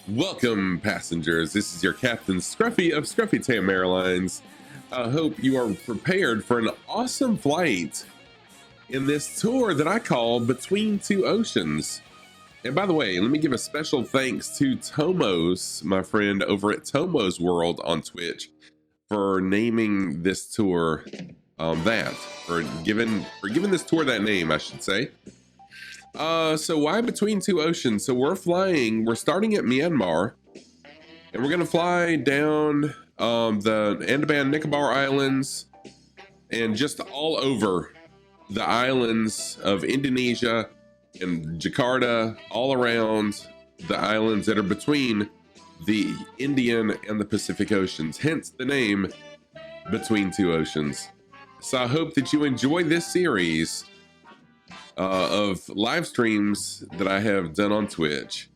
Welcome, passengers. This is your Captain Scruffy of Scruffy Tam Airlines. I hope you are prepared for an awesome flight in this tour that I call Between Two Oceans. And by the way, let me give a special thanks to Tomos, my friend over at Tomos World on Twitch, for naming this tour for giving this tour that name, I should say. So why Between Two Oceans? So we're starting at Myanmar, and we're gonna fly down the Andaman Nicobar Islands and just all over the islands of Indonesia and Jakarta, all around the islands that are between the Indian and the Pacific Oceans, hence the name Between Two Oceans. So I hope that you enjoy this series of live streams that I have done on Twitch.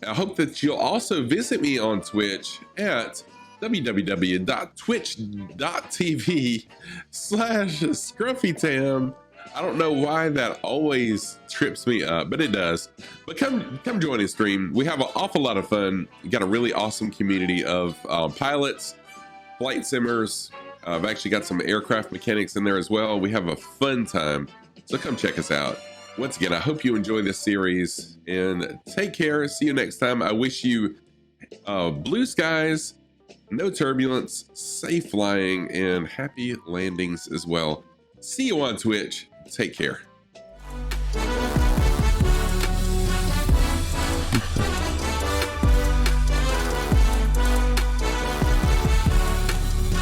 I hope that you'll also visit me on Twitch at www.twitch.tv/ScruffyTam. I don't know why that always trips me up, but it does. But come join the stream. We have an awful lot of fun. We got a really awesome community of pilots, flight simmers. I've actually got some aircraft mechanics in there as well. We have a fun time. So come check us out. Once again, I hope you enjoy this series and take care. See you next time. I wish you blue skies, no turbulence, safe flying, and happy landings as well. See you on Twitch. Take care.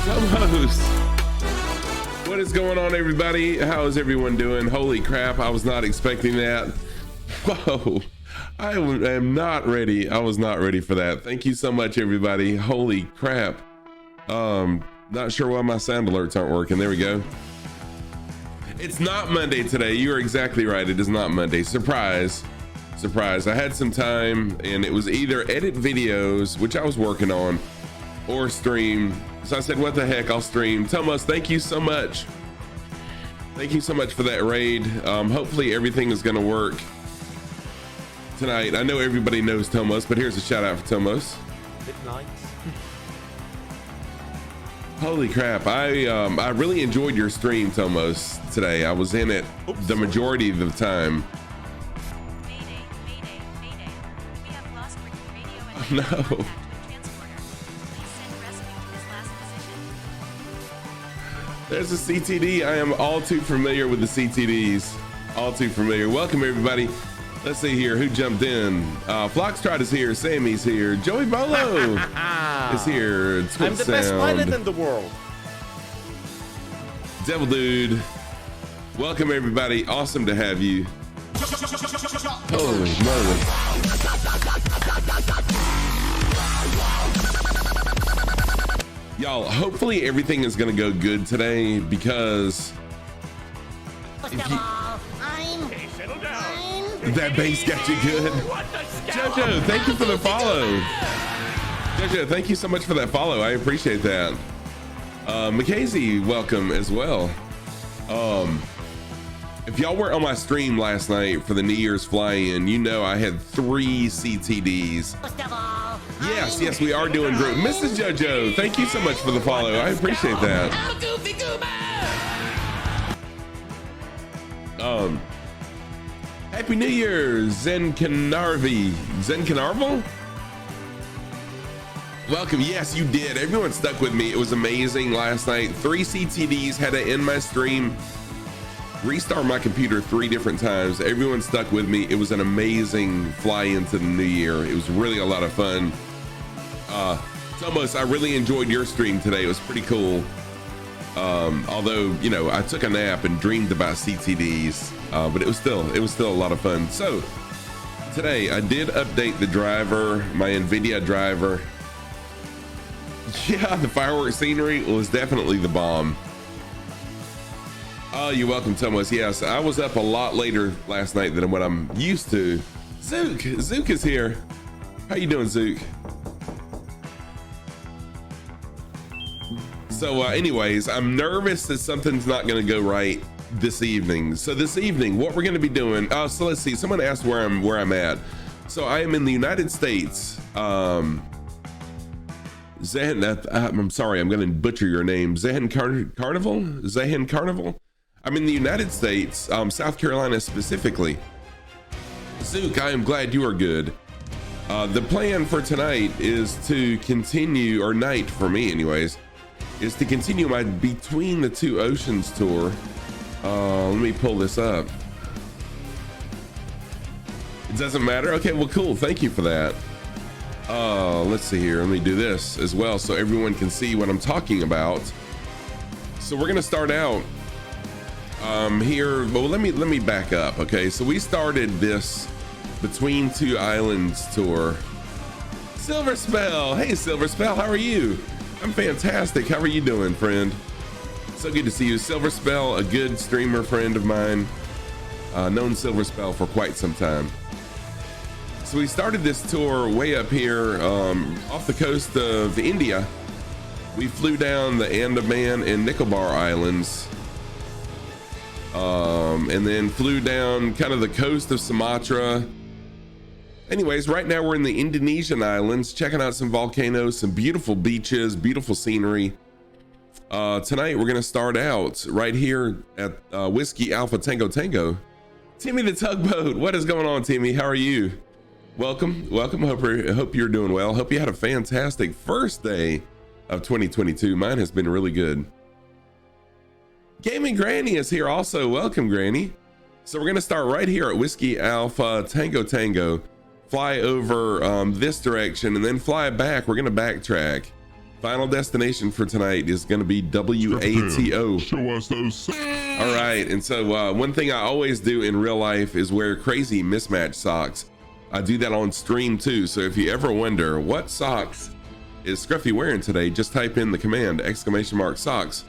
Almost. What is going on, everybody? How is everyone doing? Holy crap, I was not expecting that. Whoa, I am not ready. I was not ready for that. Thank you so much, everybody. Holy crap. Not sure why my sound alerts aren't working. There we go. It's not Monday today. You are exactly right. It is not Monday. Surprise. Surprise. I had some time, and it was either edit videos, which I was working on, or stream. So I said, what the heck, I'll stream. Thomas, thank you so much. Thank you so much for that raid. Hopefully everything is gonna work tonight. I know everybody knows Thomas, but here's a shout out for Thomas. Good night. Holy crap, I really enjoyed your stream, Thomas, today. I was in it the majority of the time. Mayday, mayday, mayday. We have lost radio and Oh, no. transporter. Please send rescue to this last position. There's a CTD. I am all too familiar with the CTDs. All too familiar. Welcome, everybody. Let's see here who jumped in. Floxtrot is here. Sammy's here. Joey Bolo is here. I'm the best pilot in the world. Devil Dude. Welcome, everybody. Awesome to have you. Holy moly. Y'all, hopefully everything is going to go good today, because that bass got you good. Jojo, thank you for the follow. Jojo, thank you so much for that follow. I appreciate that. Mackenzie, welcome as well. If y'all were on my stream last night for the New Year's fly-in, you know I had 3 CTDs. Yes, we are doing great. Mrs. Jojo, thank you so much for the follow. I appreciate that. Happy New Year, Zencanarval? Welcome. Yes, you did. Everyone stuck with me. It was amazing last night. 3 CTDs, had to end my stream, restart my computer 3 different times. Everyone stuck with me. It was an amazing fly into the new year. It was really a lot of fun. Thomas, I really enjoyed your stream today. It was pretty cool. Although, you know, I took a nap and dreamed about CTDs, but it was still a lot of fun. So today I did update the driver, my NVIDIA driver. Yeah, the fireworks scenery was definitely the bomb. Oh, you're welcome, Thomas. Yes, I was up a lot later last night than what I'm used to. Zook is here. How you doing, Zook? So anyways, I'm nervous that something's not going to go right this evening. So this evening, what we're going to be doing, so let's see, someone asked where I'm at. So I am in the United States. I'm sorry, I'm going to butcher your name. Carnival? Zahin Carnival? I'm in the United States, South Carolina specifically. Zook, I am glad you are good. The plan for tonight is to continue, or night for me anyways, is to continue my Between the Two Oceans tour. Let me pull this up. It doesn't matter? Okay, well, cool. Thank you for that. Let's see here. Let me do this as well so everyone can see what I'm talking about. So we're gonna start out here. Well, let me back up. Okay, so we started this Between Two Islands tour. Silver Spell. Hey, Silver Spell, how are you? I'm fantastic. How are you doing, friend? So good to see you. Silver Spell, a good streamer friend of mine. Known Silver Spell for quite some time. So we started this tour way up here off the coast of India. We flew down the Andaman and Nicobar Islands, and then flew down kind of the coast of Sumatra. Anyways, right now we're in the Indonesian Islands, checking out some volcanoes, some beautiful beaches, beautiful scenery. Tonight we're gonna start out right here at Whiskey Alpha Tango Tango. Timmy the Tugboat, what is going on, Timmy? How are you? Welcome. Hope you're doing well. Hope you had a fantastic first day of 2022. Mine has been really good. Gaming Granny is here also. Welcome, Granny. So we're gonna start right here at Whiskey Alpha Tango Tango, fly over this direction and then fly back. We're gonna backtrack. Final destination for tonight is gonna be WATL. Show us those. All right, and so one thing I always do in real life is wear crazy mismatched socks. I do that on stream too, so if you ever wonder what socks is Scruffy wearing today, just type in the command !socks.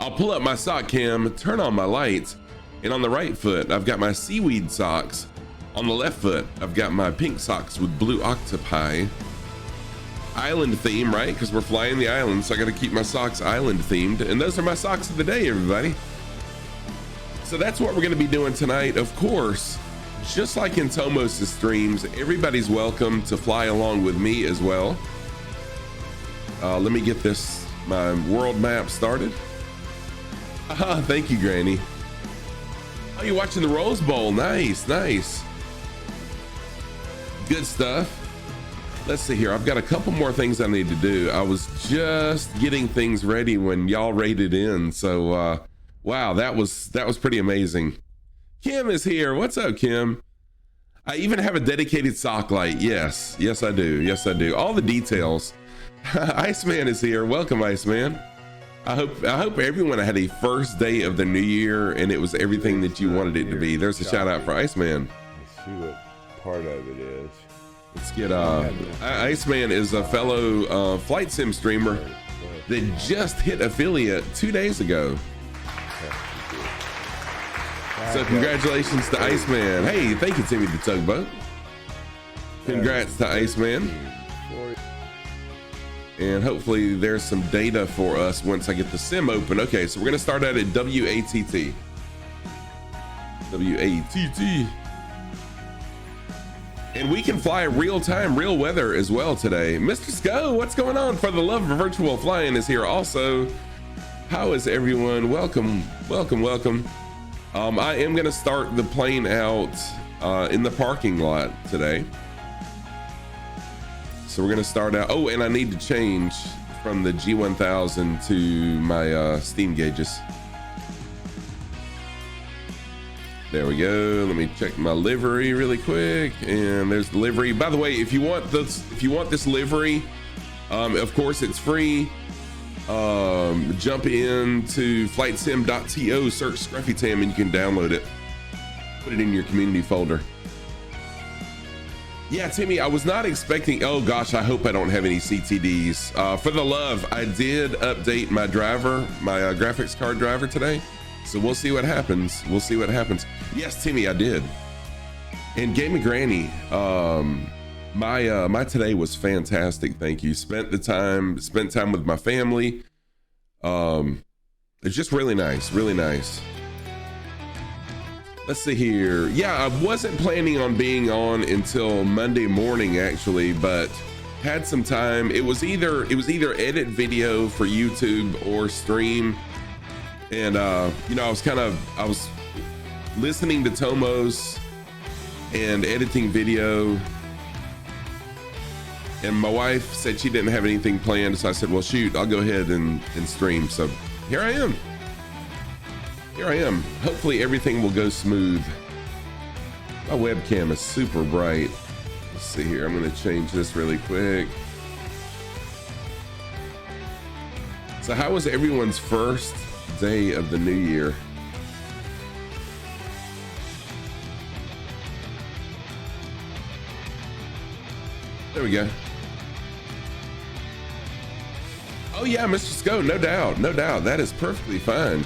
I'll pull up my sock cam, turn on my lights, and on the right foot I've got my seaweed socks. On the left foot I've got my pink socks with blue octopi. Island theme, right? Because we're flying the island, so I got to keep my socks island themed, and those are my socks of the day, everybody. So that's what we're going to be doing tonight. Of course, just like in Tomos' streams, everybody's welcome to fly along with me as well. Let me get my world map started. Thank you, Granny. Oh, you're watching the Rose Bowl. Nice. Good stuff. Let's see here. I've got a couple more things I need to do. I was just getting things ready when y'all raided in. So, wow, that was pretty amazing. Kim is here. What's up, Kim? I even have a dedicated sock light. Yes, I do. All the details. Iceman is here. Welcome, Iceman. I hope everyone had a first day of the new year and it was everything that you wanted it to be. There's a shout out for Iceman. Let's see what part of it is. Let's get Iceman is a fellow flight sim streamer that just hit affiliate 2 days ago. So congratulations to Iceman. Hey, thank you, Timmy the Tugboat. Congrats to Iceman. And hopefully there's some data for us once I get the sim open. Okay, so we're gonna start out at WATT. And we can fly real time, real weather as well today. Mr. Sco, what's going on? For the love of virtual flying is here also. How is everyone? Welcome. I am gonna start the plane out in the parking lot today. So we're gonna start out. Oh, and I need to change from the G1000 to my steam gauges. There we go. Let me check my livery really quick. And there's the livery. By the way, if you want this livery, of course it's free. Jump into flightsim.to, search Scruffy Tam, and you can download it. Put it in your community folder. Yeah, Timmy, I was not expecting. Oh gosh, I hope I don't have any CTDs. For the love, I did update my driver, my graphics card driver today. So we'll see what happens. Yes, Timmy, I did. And Gaming Granny, my today was fantastic. Thank you. Spent time with my family. It's just really nice. Let's see here. Yeah, I wasn't planning on being on until Monday morning actually, but had some time. It was either edit video for YouTube or stream. And you know, I was listening to Tomos and editing video. And my wife said she didn't have anything planned, so I said, well, shoot, I'll go ahead and stream. So here I am. Here I am. Hopefully everything will go smooth. My webcam is super bright. Let's see here. I'm going to change this really quick. So how was everyone's first day of the new year? There we go. Oh yeah, Mr. Sco, no doubt, no doubt. That is perfectly fine.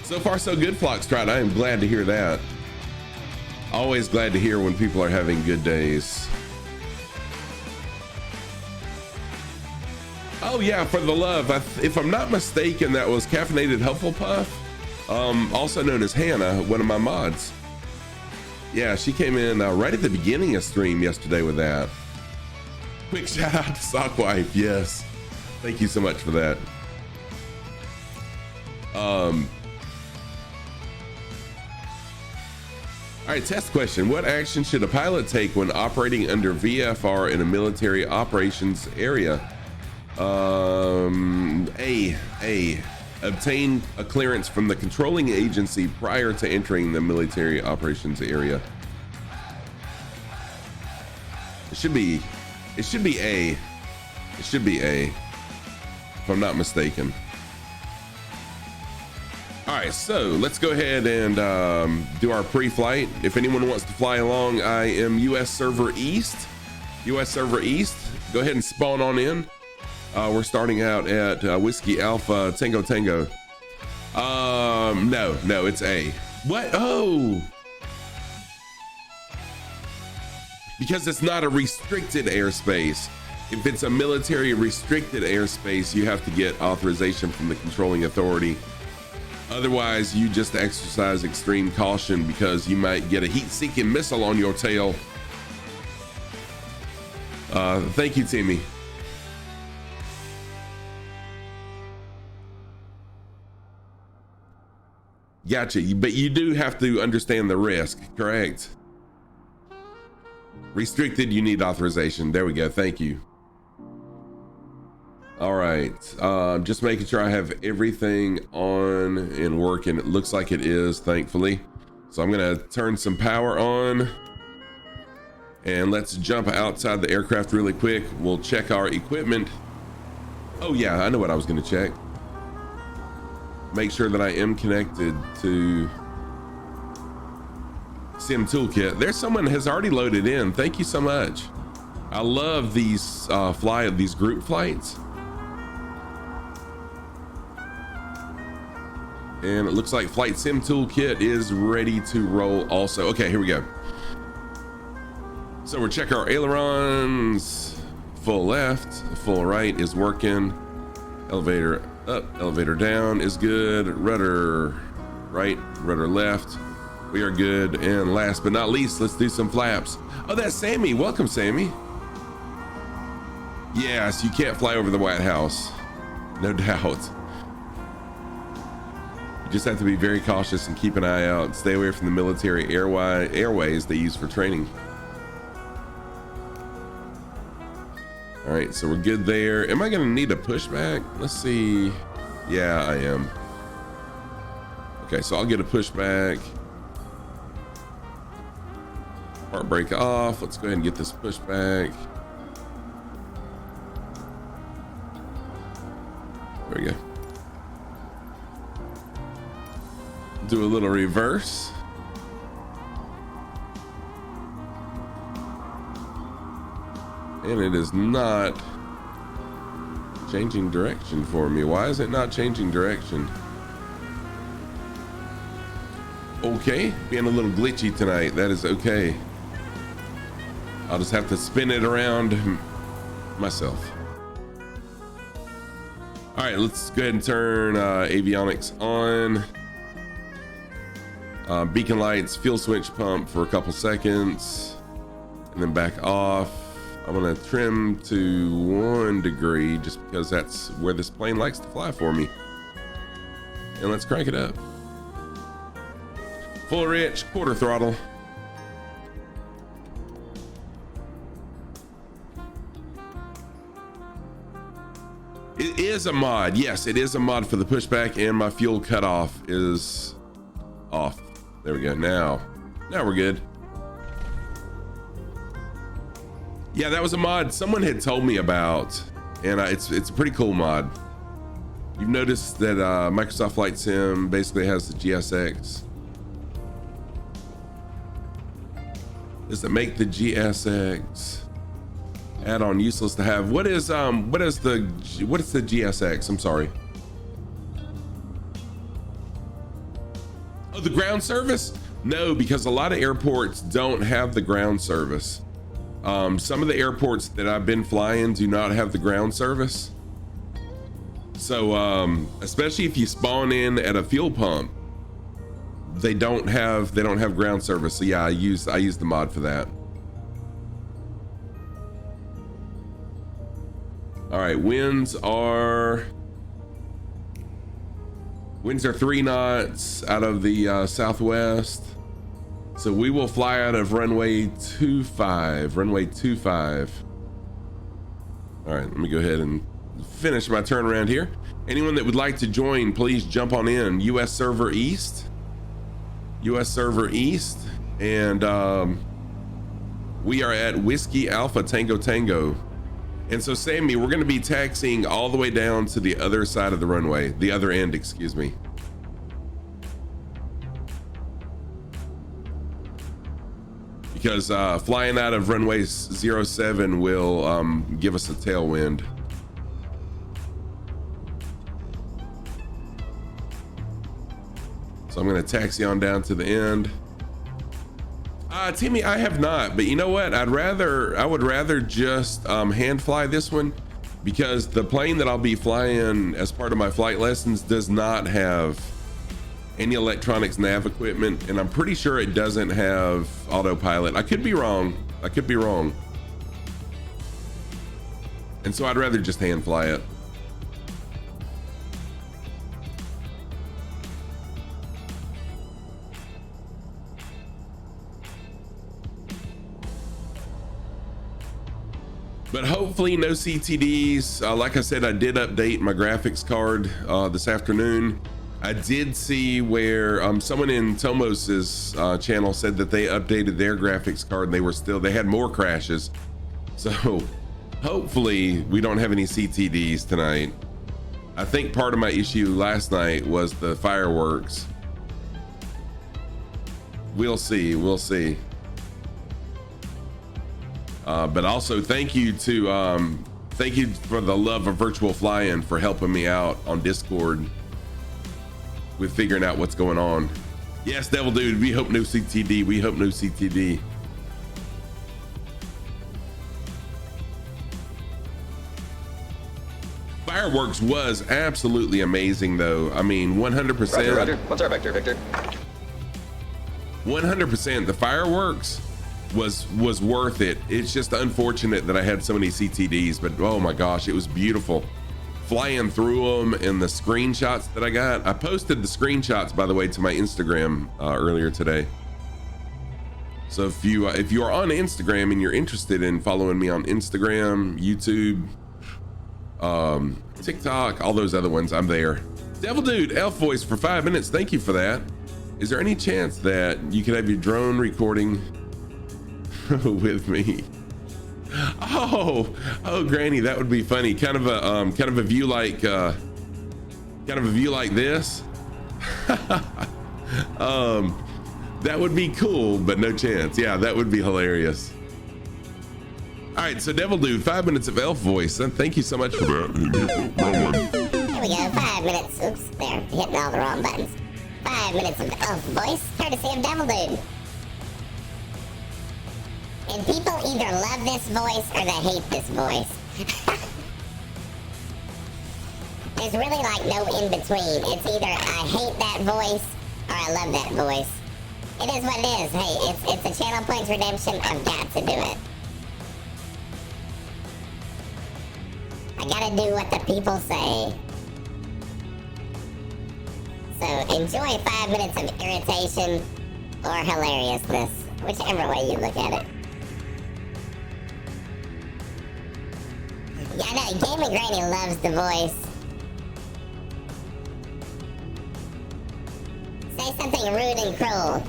So far so good, Flockstride. I am glad to hear that. Always glad to hear when people are having good days. Oh yeah, for the love. If I'm not mistaken, that was Caffeinated Hufflepuff, also known as Hannah, one of my mods. Yeah, she came in right at the beginning of stream yesterday with that. Quick shout out to Sockwife, yes. Thank you so much for that. All right, test question. What action should a pilot take when operating under VFR in a military operations area? Obtain a clearance from the controlling agency prior to entering the military operations area. It should be A. It should be A, if I'm not mistaken. All right, so let's go ahead and do our pre-flight. If anyone wants to fly along, I am US Server East. US Server East, go ahead and spawn on in. We're starting out at Whiskey Alpha Tango Tango. No, it's A. What? Oh. Because it's not a restricted airspace. If it's a military restricted airspace, you have to get authorization from the controlling authority. Otherwise, you just exercise extreme caution because you might get a heat-seeking missile on your tail. Thank you, Timmy. Gotcha, but you do have to understand the risk, correct? Restricted, you need authorization. There we go, thank you. All right, just making sure I have everything on and working. It looks like it is, thankfully. So I'm gonna turn some power on and let's jump outside the aircraft really quick. We'll check our equipment. Oh yeah, I know what I was gonna check. Make sure that I am connected to Sim Toolkit. There's someone has already loaded in. Thank you so much. I love these these group flights. And it looks like Flight Sim Toolkit is ready to roll also. Okay, here we go. So we're checking our ailerons. Full left, full right is working. Elevator up, elevator down is good. Rudder right, rudder left. We are good. And last but not least, let's do some flaps. Oh, that's Sammy. Welcome, Sammy. Yes, you can't fly over the White House. No doubt. You just have to be very cautious and keep an eye out. Stay away from the military airways they use for training. All right, so we're good there. Am I gonna need a pushback? Let's see. Yeah, I am. Okay, so I'll get a pushback. Part brake off. Let's go ahead and get this pushback. There we go. Do a little reverse. And it is not changing direction for me. Why is it not changing direction? Okay, being a little glitchy tonight. That is okay. I'll just have to spin it around myself. All right, let's go ahead and turn avionics on. Beacon lights, fuel switch pump for a couple seconds, and then back off. I'm gonna trim to 1 degree just because that's where this plane likes to fly for me. And let's crank it up. Full rich, quarter throttle. It is a mod. Yes, it is a mod for the pushback, and my fuel cutoff is off. There we go. Now we're good. Yeah, that was a mod someone had told me about, and it's a pretty cool mod. You've noticed that Microsoft Flight Sim basically has the GSX. Does it make the GSX add-on useless to have? What is the GSX? I'm sorry. Oh, the ground service? No, because a lot of airports don't have the ground service. Some of the airports that I've been flying do not have the ground service. So, especially if you spawn in at a fuel pump, they don't have ground service. So yeah, I use the mod for that. All right, winds are 3 knots out of the southwest. So we will fly out of runway 25. All right, let me go ahead and finish my turnaround here. Anyone that would like to join, please jump on in. US server east, and we are at Whiskey Alpha Tango Tango. And so Sammy, we're going to be taxiing all the way down to the other side of the runway, the other end, excuse me. Because flying out of runway 07 will give us a tailwind. So I'm gonna taxi on down to the end. Timmy, I have not, but you know what? I would rather just hand fly this one, because the plane that I'll be flying as part of my flight lessons does not have any electronics nav equipment, and I'm pretty sure it doesn't have autopilot. I could be wrong. And so I'd rather just hand fly it. But hopefully no CTDs. Like I said, I did update my graphics card this afternoon. I did see where someone in Tomos's channel said that they updated their graphics card and they had more crashes. So hopefully we don't have any CTDs tonight. I think part of my issue last night was the fireworks. We'll see. But also thank you for the love of virtual flying for helping me out on Discord with figuring out what's going on. Yes, Devil Dude, we hope no CTD. Fireworks was absolutely amazing though. I mean, 100%. Roger. What's our vector, Victor? 100%. The fireworks was worth it. It's just unfortunate that I had so many CTDs, but oh my gosh, it was beautiful. Flying through them and the screenshots that I got. I posted the screenshots, by the way, to my Instagram earlier today. So if you are on Instagram and you're interested in following me on Instagram, YouTube, TikTok, all those other ones, I'm there. Devil Dude, Elf Voice for 5 minutes. Thank you for that. Is there any chance that you could have your drone recording with me? Oh, Granny, that would be funny. Kind of a view like this. That would be cool, but no chance. Yeah, that would be hilarious. All right, so Devil Dude, 5 minutes of Elf Voice. Thank you so much for that. Here we go, 5 minutes. Oops, there, hitting all the wrong buttons. 5 minutes of Elf Voice, courtesy of Devil Dude. And people either love this voice or they hate this voice. There's really like no in between. It's either I hate that voice or I love that voice. It is what it is. Hey, it's a channel points redemption. I've got to do it. I gotta do what the people say. So enjoy 5 minutes of irritation or hilariousness, whichever way you look at it. Yeah, I know, Gaming Granny loves the voice. Say something rude and cruel.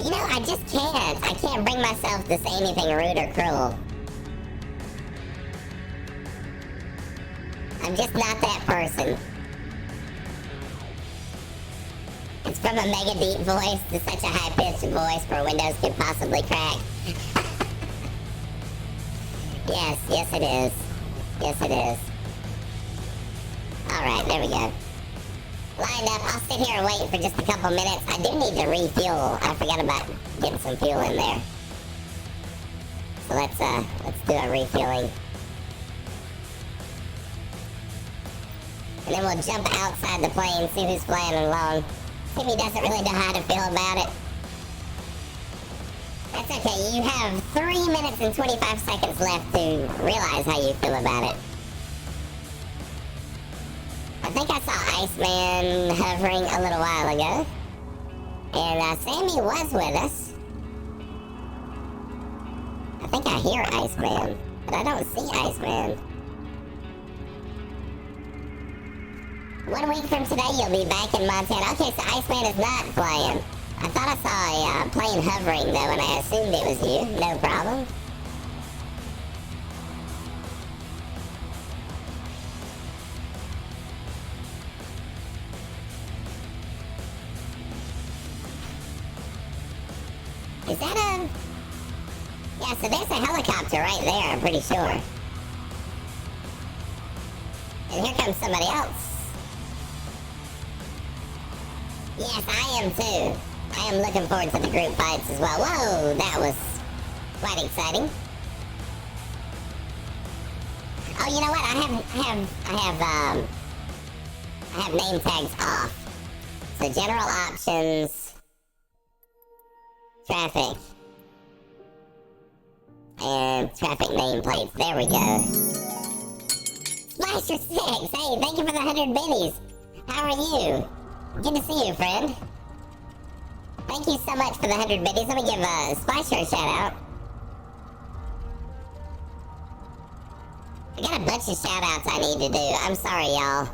You know, I just can't. I can't bring myself to say anything rude or cruel. I'm just not that person. It's from a mega deep voice to such a high-pitched voice where Windows could possibly crack. Yes it is. Yes it is. Alright, there we go. Lined up, I'll sit here and wait for just a couple minutes. I do need to refuel. I forgot about getting some fuel in there. So let's do a refueling. And then we'll jump outside the plane, see who's flying along. See if he doesn't really know how to feel about it. That's okay, you have 3 minutes and 25 seconds left to realize how you feel about it. I think I saw Iceman hovering a little while ago. And Sammy was with us. I think I hear Iceman, but I don't see Iceman. 1 week from today, you'll be back in Montana. Okay, so Iceman is not flying. I thought I saw a plane hovering, though, and I assumed it was you. No problem. Is that a... Yeah, so there's a helicopter right there, I'm pretty sure. And here comes somebody else. Yes, I am too. I am looking forward to the group fights as well. Whoa, that was quite exciting. Oh, you know what? I have name tags off. So general options, traffic, and traffic nameplates. There we go. Slasher 6, hey, thank you for the 100 biddies. How are you? Good to see you, friend. Thank you so much for the 100 biddies. Let me give Splasher a shout out. I got a bunch of shout outs I need to do. I'm sorry, y'all.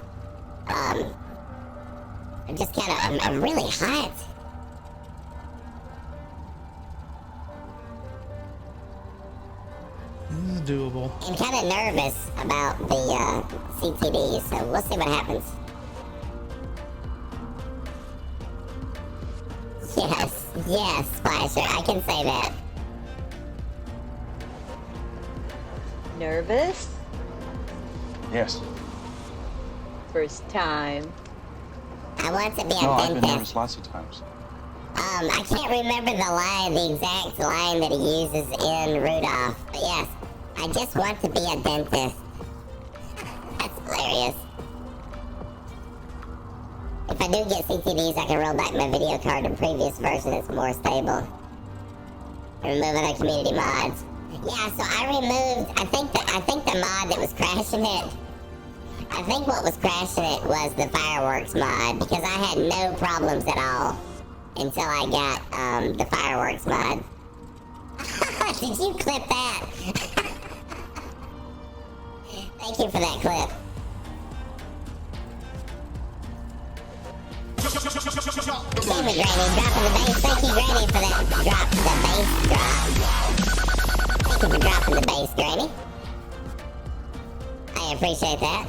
I'm just I'm really hot. This is doable. I'm kind of nervous about the CTD, so we'll see what happens. Yes, Splasher, I can say that. Nervous? Yes. First time. I want to be a No, I've been dentist. nervous lots of times. I can't remember the exact line that he uses in Rudolph, but yes, I just want to be a dentist. That's hilarious. If I do get CTDs, I can roll back my video card to previous version that's more stable. Remove other community mods. Yeah, so I removed, I think the mod that was crashing it, I think what was crashing it was the fireworks mod, because I had no problems at all until I got the fireworks mod. Did you clip that? Thank you for that clip. Damn it, Granny, dropping the bass. Thank you, Granny, for that drop, the bass drop. Thank you for dropping the bass, Granny. I appreciate that.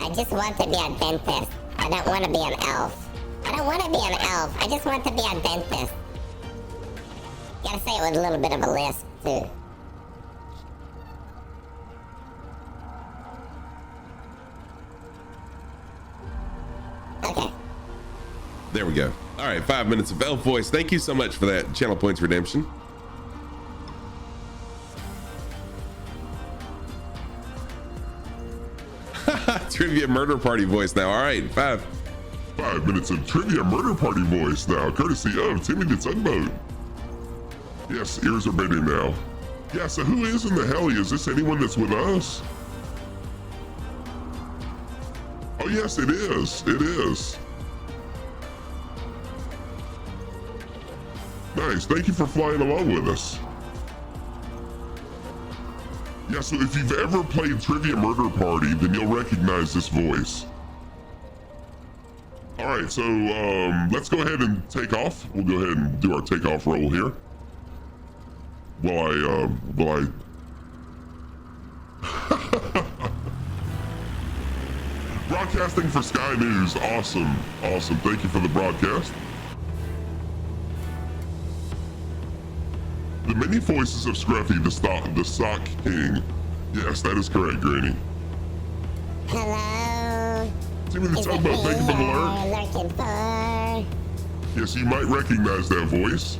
I just want to be a dentist. I don't want to be an elf. I don't want to be an elf. I just want to be a dentist. Gotta say it with a little bit of a lisp, too. Okay. There we go. All right, 5 minutes of elf voice. Thank you so much for that channel points redemption. Trivia murder party voice now. All right, 5. 5 minutes of trivia murder party voice now, courtesy of Timmy the Tugboat. Yes, ears are ready now. Yeah, so who is in the heli? Is this anyone that's with us? Oh yes, it is. It is. Nice, thank you for flying along with us. Yeah, so if you've ever played Trivia Murder Party, then you'll recognize this voice. All right, so let's go ahead and take off. We'll go ahead and do our takeoff roll here. Will I broadcasting for Sky News. Awesome. Awesome. Thank you for the broadcast. The many voices of Scruffy, the sock king. Yes, that is correct, Granny. Hello. Timmy the Tugboat, thank you for the alert. Lurking for. Yes, you might recognize that voice.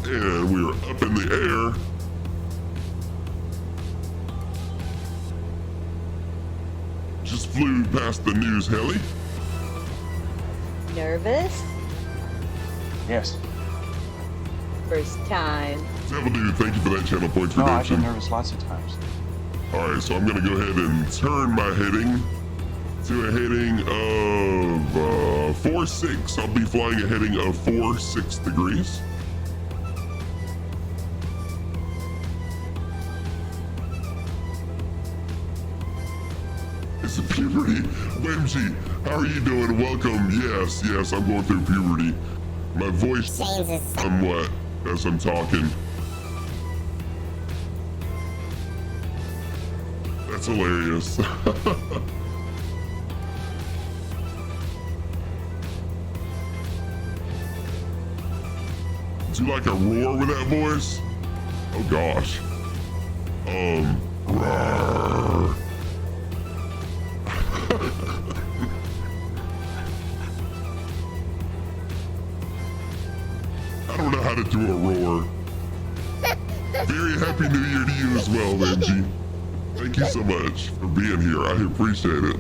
And we are up in the air. Just flew past the news heli. Nervous? Yes. First time. Devil Dude, thank you for that channel points No, I've been redemption. nervous lots of times. All right, so I'm gonna go ahead and turn my heading to a heading of 4-6. I'll be flying a heading of 4-6 degrees. It's a puberty. Whimsy, how are you doing? Welcome. Yes, I'm going through puberty. My voice Changes. somewhat as I'm talking. That's hilarious. Do you like a roar with that voice? Oh gosh. Roar. I don't know how to do a roar. Very happy New Year to you as well, Benji. Thank you so much for being here. I appreciate it.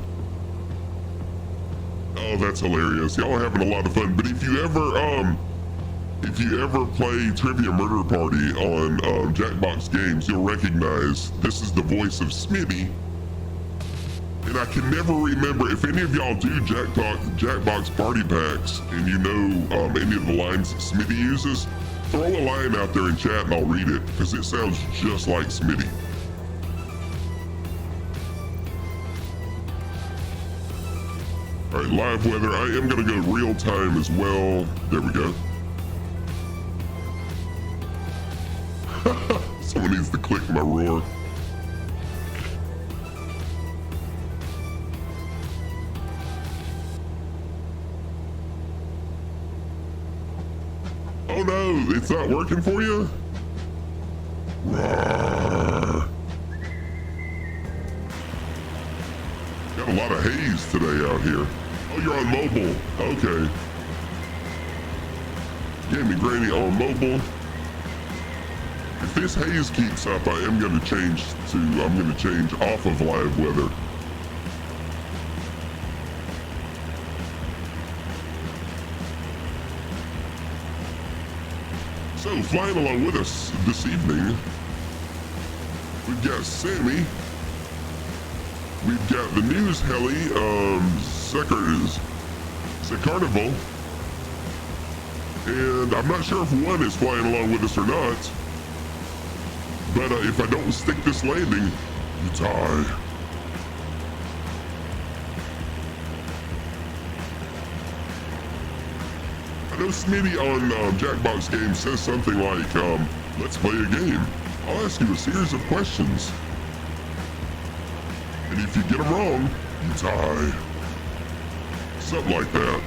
Oh, that's hilarious. Y'all are having a lot of fun. But if you ever play Trivia Murder Party on Jackbox Games, you'll recognize this is the voice of Smitty. And I can never remember if any of y'all do Jackbox Party Packs and you know any of the lines that Smitty uses, throw a line out there in chat and I'll read it because it sounds just like Smitty. All right, live weather. I am gonna go real time as well. There we go. Someone needs to click my roar. Oh no, it's not working for you? Roar. Got a lot of haze today out here. Oh, you're on mobile. Okay. Gave me Granny on mobile. If this haze keeps up, I am going to change off of live weather. So, flying along with us this evening, we've got Sammy. We've got the news heli, Carnival. And I'm not sure if one is flying along with us or not. But if I don't stick this landing, you die. I know Smitty on Jackbox Games says something like, let's play a game. I'll ask you a series of questions. And if you get them wrong, you die. Something like that.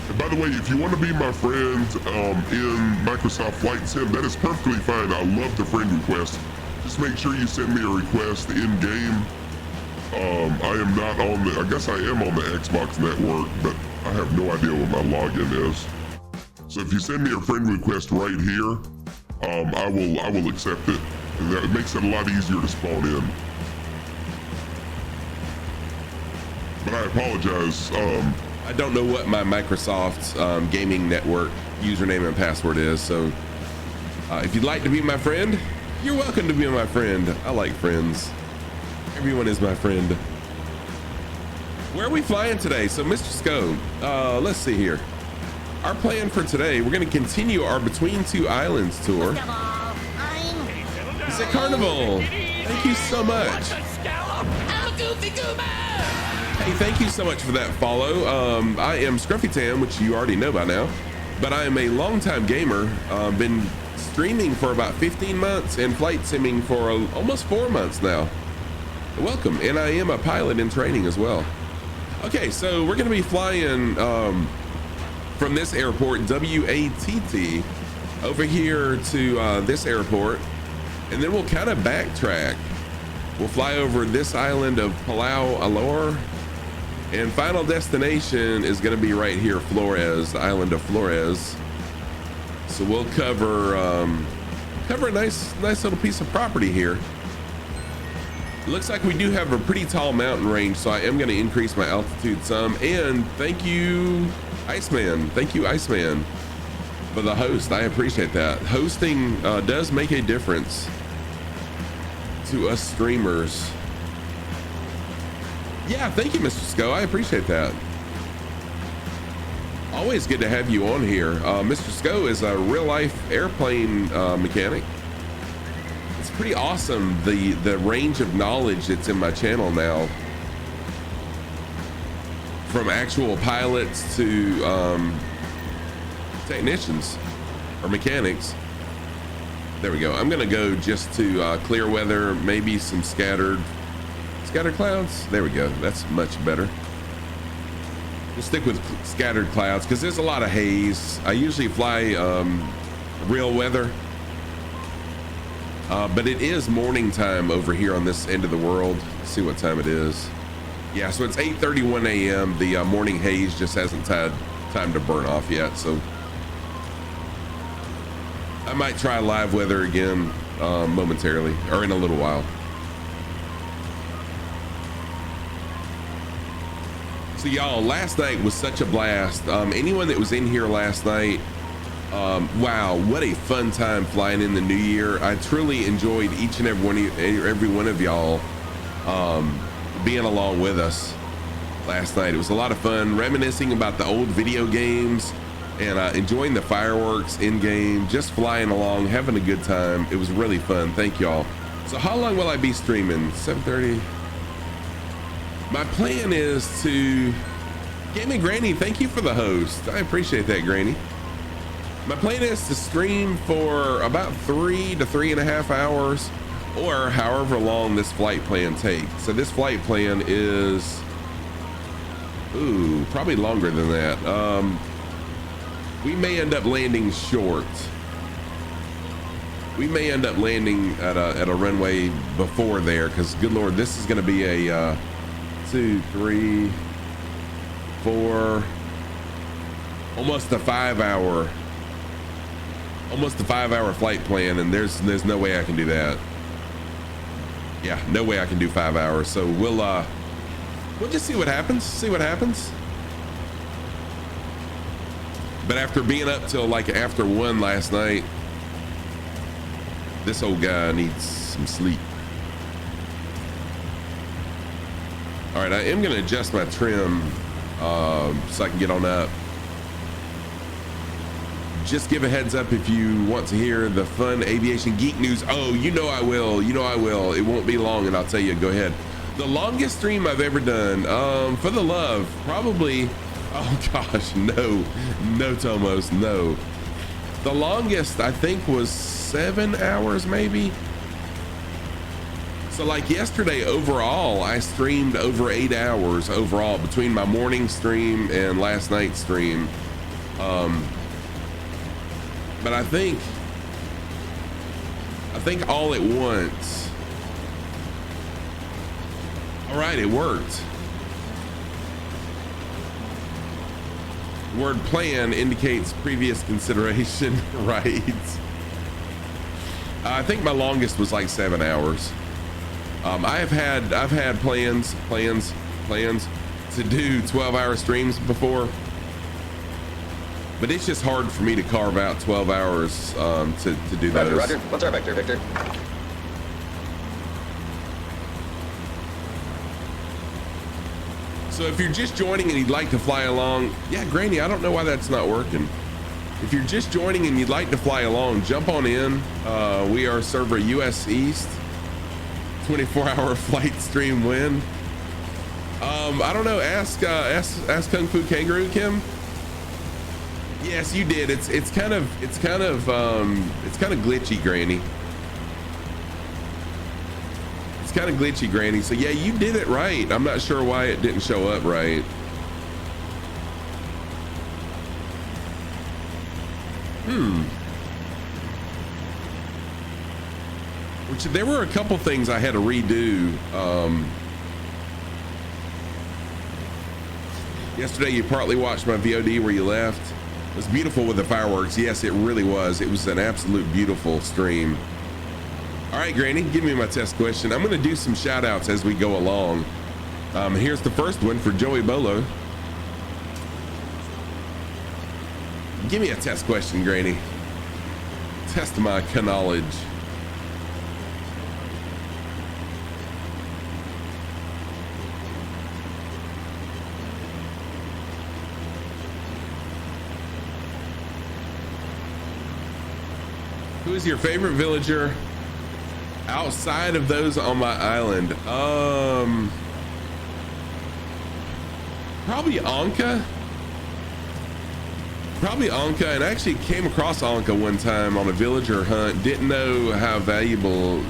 And by the way, if you want to be my friend in Microsoft Flight Sim, that is perfectly fine. I love the friend request. Just make sure you send me a request in game. I am not on the, I guess I am on the Xbox network, but I have no idea what my login is. So if you send me a friend request right here, I will accept it. And that makes it a lot easier to spawn in. but I apologize. I don't know what my Microsoft gaming network username and password is, so if you'd like to be my friend, you're welcome to be my friend. I like friends. Everyone is my friend. Where are we flying today? So Mr. Sco, let's see here. Our plan for today, we're going to continue our Between Two Islands tour. It's a carnival. Thank you so much. Hey, thank you so much for that follow. I am Scruffy Tam, which you already know by now, but I am a longtime gamer. Been streaming for about 15 months and flight simming for almost 4 months now. Welcome, and I am a pilot in training as well. Okay, so we're going to be flying from this airport, WATT, over here to this airport, and then we'll kind of backtrack. We'll fly over this island of Palau Alor, and final destination is going to be right here, Flores, the island of Flores. So we'll cover a nice little piece of property here. It looks like we do have a pretty tall mountain range, so I am going to increase my altitude some. And thank you, Iceman. Thank you, Iceman, for the host. I appreciate that. Hosting does make a difference to us streamers. Yeah, thank you, Mr. Sco. I appreciate that. Always good to have you on here. Mr. Sco is a real-life airplane mechanic. It's pretty awesome, the range of knowledge that's in my channel now. From actual pilots to technicians or mechanics. There we go. I'm gonna go just to clear weather, maybe some scattered clouds. There we go. That's much better. We'll stick with scattered clouds because there's a lot of haze. I usually fly real weather, but it is morning time over here on this end of the world. Let's see what time it is. Yeah, so it's 8:31 a.m. The morning haze just hasn't had time to burn off yet, so I might try live weather again momentarily, or in a little while. So y'all, last night was such a blast. Anyone that was in here last night, wow, what a fun time flying in the new year. I truly enjoyed each and every one of y'all being along with us last night. It was a lot of fun, reminiscing about the old video games and enjoying the fireworks in game, just flying along, having a good time. It was really fun. Thank y'all. So how long will I be streaming? 7:30. My plan is to Gaming Granny, thank you for the host. I appreciate that, Granny. My plan is to stream for about 3 to 3.5 hours, or however long this flight plan takes. So this flight plan is, probably longer than that. We may end up landing short. We may end up landing at a runway before there, because good Lord, this is going to be a 2, 3, 4, almost a 5-hour flight plan, and there's no way I can do that. Yeah, no way I can do 5 hours. So we'll just see what happens. But after being up till like after 1 last night, this old guy needs some sleep. All right, I am gonna adjust my trim so I can get on up. Just give a heads up if you want to hear the fun aviation geek news. Oh, you know I will. It won't be long, and I'll tell you. Go ahead. The longest stream I've ever done, for the love, probably. Oh gosh, no, Tomos, no. The longest I think was 7 hours, maybe. So like yesterday, overall, I streamed over 8 hours overall between my morning stream and last night's stream. But I think all at once. All right, it worked. The word plan indicates previous consideration, right? I think my longest was like 7 hours. I've had plans to do 12-hour streams before, but it's just hard for me to carve out 12 hours to do those. Roger. What's our vector, Victor? So if you're just joining and you'd like to fly along, yeah, Granny, I don't know why that's not working. If you're just joining and you'd like to fly along, jump on in. We are server US East, 24-hour flight stream win. I don't know. Ask Kung Fu Kangaroo Kim. Yes, you did. It's kind of glitchy, Granny. It's kind of glitchy, Granny. So yeah, you did it right. I'm not sure why it didn't show up right. Which there were a couple things I had to redo. Yesterday you partly watched my VOD where you left. It was beautiful with the fireworks. Yes, it really was. It was an absolute beautiful stream. All right, Granny, give me my test question. I'm going to do some shout outs as we go along. Here's the first one for Joey Bolo. Give me a test question, Granny. Test my knowledge. Who is your favorite villager outside of those on my island? Probably Anka. Probably Anka, and I actually came across Anka one time on a villager hunt. Didn't know how valuable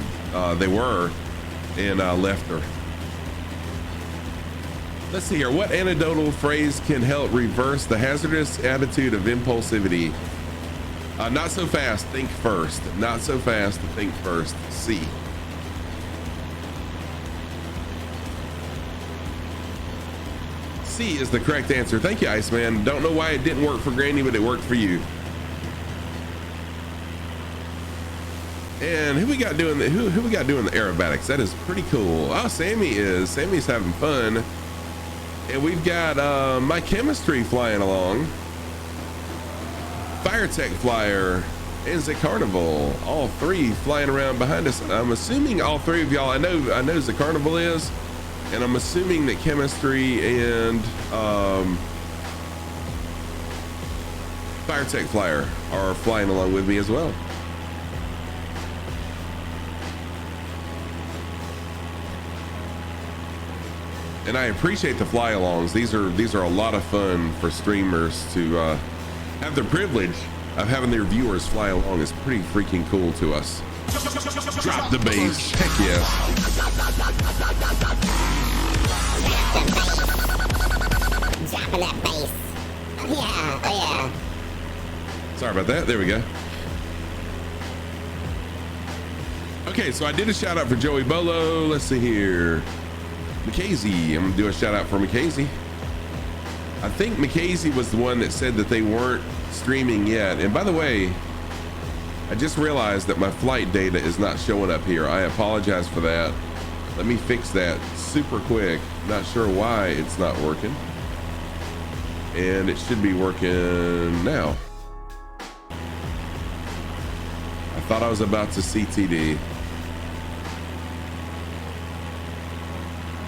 they were, and left her. Let's see here. What anecdotal phrase can help reverse the hazardous attitude of impulsivity? Not so fast, think first. Not so fast, think first. C. C is the correct answer. Thank you, Iceman. Don't know why it didn't work for Granny, but it worked for you. And who we got doing the who we got doing the aerobatics? That is pretty cool. Oh, Sammy's having fun. And we've got my chemistry flying along. Fire Tech Flyer and the Carnival, all three flying around behind us. I'm assuming all three of y'all, I know the Carnival is, and I'm assuming that Chemistry and Fire Tech Flyer are flying along with me as well. And I appreciate the fly-alongs. These are a lot of fun for streamers to have the privilege of having their viewers fly along. Is pretty freaking cool to us. Drop the bass. Heck yeah. Dropping that bass. Yeah, oh yeah. Sorry about that. There we go. Okay, so I did a shout out for Joey Bolo. Let's see here. Mackenzie. I'm gonna do a shout out for Mackenzie. I think Mackenzie was the one that said that they weren't streaming yet. And by the way, I just realized that my flight data is not showing up here. I apologize for that. Let me fix that super quick. Not sure why it's not working. And it should be working now. I thought I was about to CTD.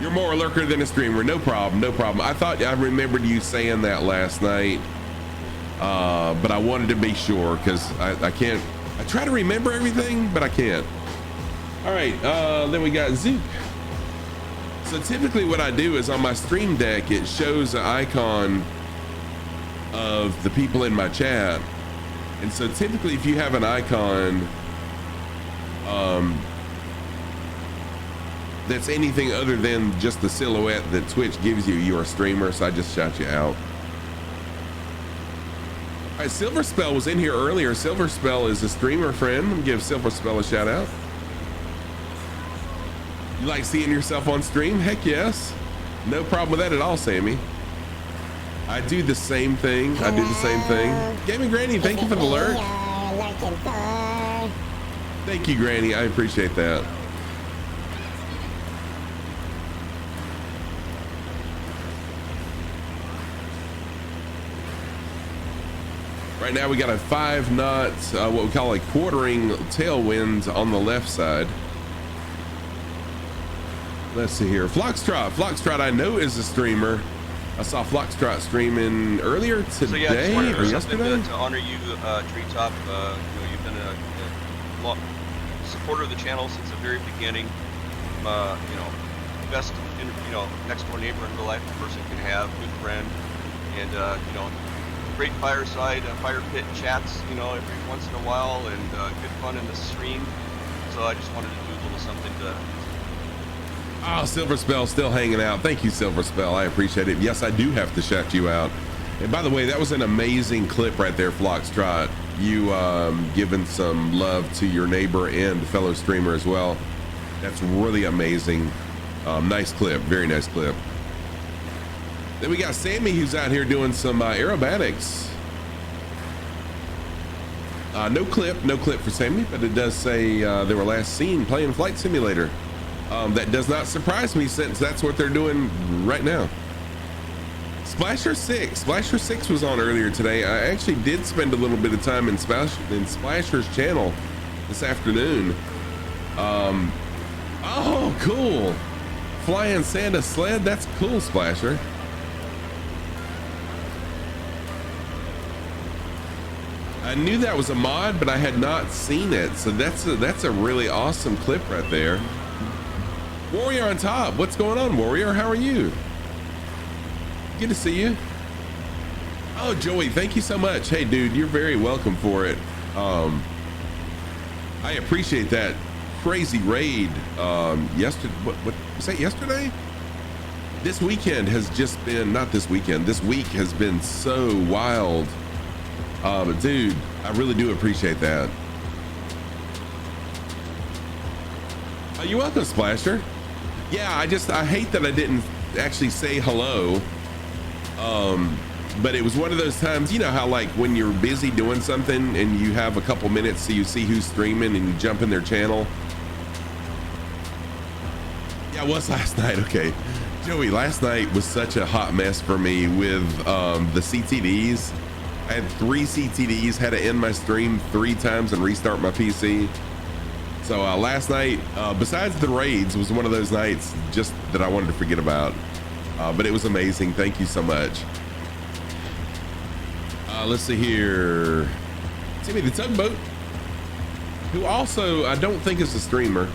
You're more a lurker than a streamer. No problem, no problem. I thought I remembered you saying that last night, but I wanted to be sure because I can't. I try to remember everything, but I can't. All right, then we got Zook. So typically what I do is on my stream deck, it shows an icon of the people in my chat. And so typically if you have an icon, that's anything other than just the silhouette that Twitch gives you, you're a streamer, so I just shout you out. All right, Silver Spell was in here earlier. Silver Spell is a streamer friend. I'm gonna give Silver Spell a shout out. You like seeing yourself on stream? Heck yes. No problem with that at all, Sammy. I do the same thing. I do the same thing. Gaming Granny, thank you for the lurk. Thank you, Granny. I appreciate that. Right now we got a 5 knot, what we call a quartering tailwind on the left side. Let's see here. Floxtrot I know is a streamer. I saw Floxtrot streaming earlier today So yeah, I just wanted to or do yesterday. something to honor you, Treetop. You know, you've been a supporter of the channel since the very beginning. You know, best, you know, next door neighbor in real life a person can have, good friend, and you know, great fireside, fire pit chats, you know, every once in a while, and good fun in the stream. So I just wanted to do a little something to. Oh, Silver Spell still hanging out. Thank you, Silver Spell. I appreciate it. Yes, I do have to shout you out. And by the way, that was an amazing clip right there, Floxtrot. You giving some love to your neighbor and fellow streamer as well. That's really amazing. Nice clip. Very nice clip. Then we got Sammy, who's out here doing some aerobatics. No clip for Sammy, but it does say they were last seen playing Flight Simulator. That does not surprise me since that's what they're doing right now. Splasher 6 was on earlier today. I actually did spend a little bit of time in Splasher's channel this afternoon. Oh, cool. Flying Santa sled. That's cool, Splasher. I knew that was a mod, but I had not seen it. So that's a really awesome clip right there. Warrior on top. What's going on, Warrior? How are you? Good to see you. Oh, Joey, thank you so much. Hey, dude, you're very welcome for it. I appreciate that crazy raid. Yesterday, what was that? Yesterday? This weekend has just been, not this weekend. This week has been so wild. But dude, I really do appreciate that. Oh, you're welcome, Splasher. Yeah, I hate that I didn't actually say hello. But it was one of those times, you know how like when you're busy doing something and you have a couple minutes so you see who's streaming and you jump in their channel. Yeah, it was last night. Okay. Joey, last night was such a hot mess for me with the CTDs. I had 3 CTDs, had to end my stream 3 times and restart my PC. So last night, besides the raids, was one of those nights just that I wanted to forget about. But it was amazing. Thank you so much. Let's see here. Timmy the Tugboat, who also I don't think is a streamer,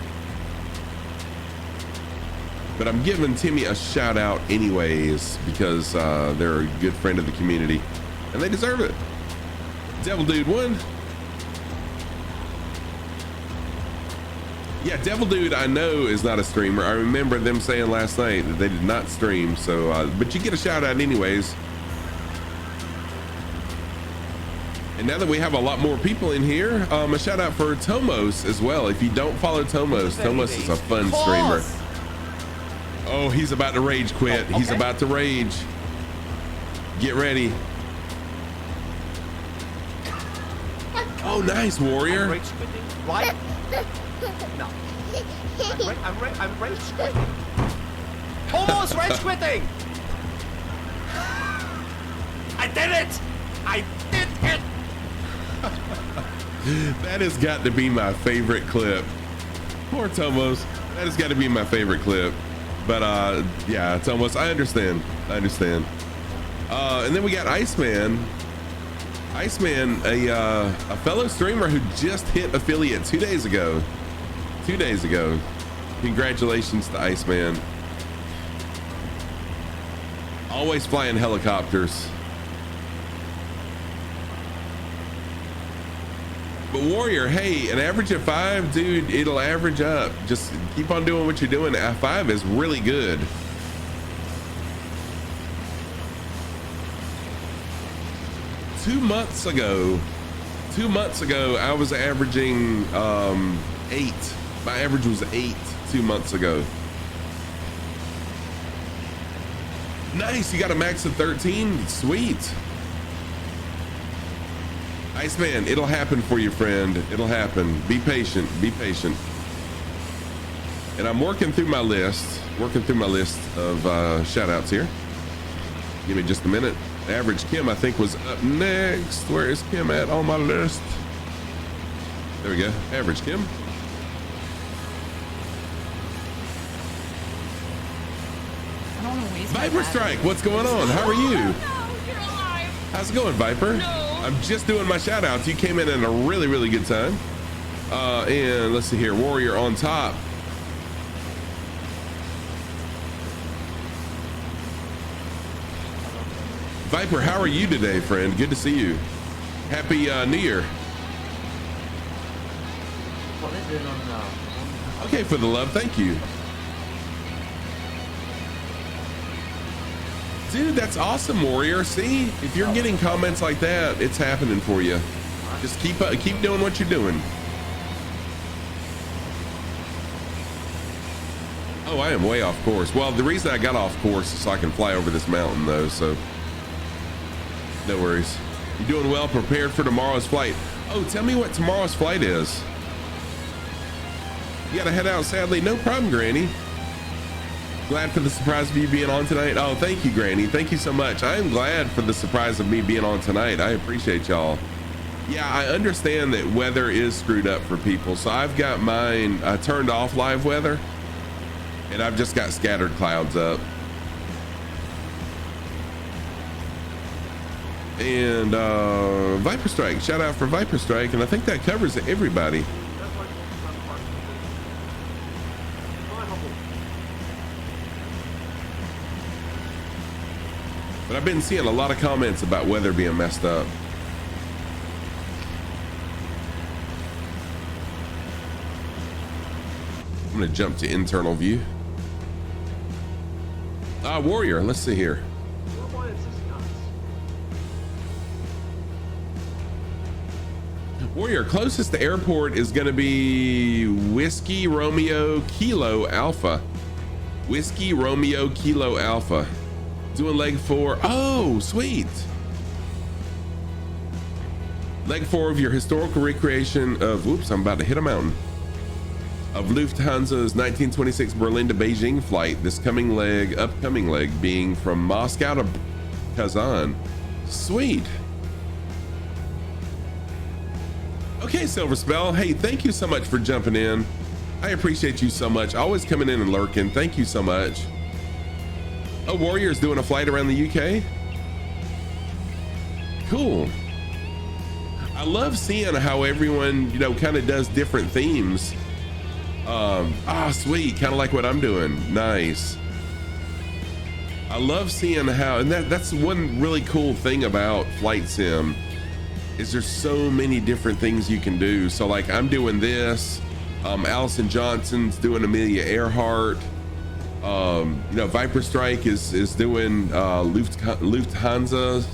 but I'm giving Timmy a shout out anyways because they're a good friend of the community and they deserve it. Devil Dude 1. Yeah, Devil Dude I know is not a streamer. I remember them saying last night that they did not stream, so but you get a shout out anyways. And now that we have a lot more people in here, a shout out for Tomos as well. If you don't follow Tomos, Tomos is a fun streamer. Oh, he's about to rage quit. Oh, okay. He's about to rage. Get ready. Oh, nice, Warrior. I'm rage quitting. Right? No. I'm rage quitting. Almost rage quitting. I did it. I did it. That has got to be my favorite clip. Poor Tomos. That has got to be my favorite clip. But yeah, Tomos, I understand. And then we got Iceman. Iceman, a fellow streamer who just hit affiliate 2 days ago. 2 days ago. Congratulations to Iceman. Always flying helicopters. But Warrior, hey, an average of 5, dude, it'll average up. Just keep on doing what you're doing. 5 is really good. Two months ago, I was averaging 8. My average was 8 2 months ago. Nice, you got a max of 13. Sweet. Iceman, it'll happen for you, friend. It'll happen. Be patient. Be patient. And I'm working through my list of shout outs here. Give me just a minute. Average Kim, I think, was up next. Where is Kim at on my list? There we go. Average Kim. I don't want to waste my Viper battery. Strike, what's going on? How are you? No, you're alive. How's it going, Viper? No. I'm just doing my shout outs. You came in at a really, really good time. And let's see here. Warrior on top. Viper, how are you today, friend? Good to see you. Happy New Year. What is it on Okay, for the love, thank you. Dude, that's awesome, Warrior. See, if you're getting comments like that, it's happening for you. Just keep doing what you're doing. Oh, I am way off course. Well, the reason I got off course is so I can fly over this mountain, though, so no worries. You doing well? Prepared for tomorrow's flight? Oh, tell me what tomorrow's flight is. You gotta head out, sadly. No problem, Granny. Glad for the surprise of you being on tonight. Oh, thank you, Granny. Thank you so much. I am glad for the surprise of me being on tonight. I appreciate y'all. Yeah, I understand that weather is screwed up for people, so I've got mine turned off live weather, and I've just got scattered clouds up. And Viper Strike, shout out for Viper Strike, and I think that covers everybody. But I've been seeing a lot of comments about weather being messed up. I'm gonna jump to internal view. Warrior, let's see here. Warrior, closest to airport is gonna be Whiskey Romeo Kilo Alpha. Whiskey Romeo Kilo Alpha. Doing leg 4. Oh, sweet. Leg 4 of your historical recreation of, oops, I'm about to hit a mountain, of Lufthansa's 1926 Berlin to Beijing flight. This upcoming leg being from Moscow to Kazan. Sweet. Okay, Silver Spell. Hey, thank you so much for jumping in. I appreciate you so much. Always coming in and lurking. Thank you so much. Oh, Warrior's doing a flight around the UK. Cool. I love seeing how everyone, you know, kind of does different themes. Sweet, kind of like what I'm doing. Nice. I love seeing how, and that's one really cool thing about Flight Sim, is there's so many different things you can do. So like I'm doing this, Allison Johnson's doing Amelia Earhart. You know, Viper Strike is doing Lufthansa.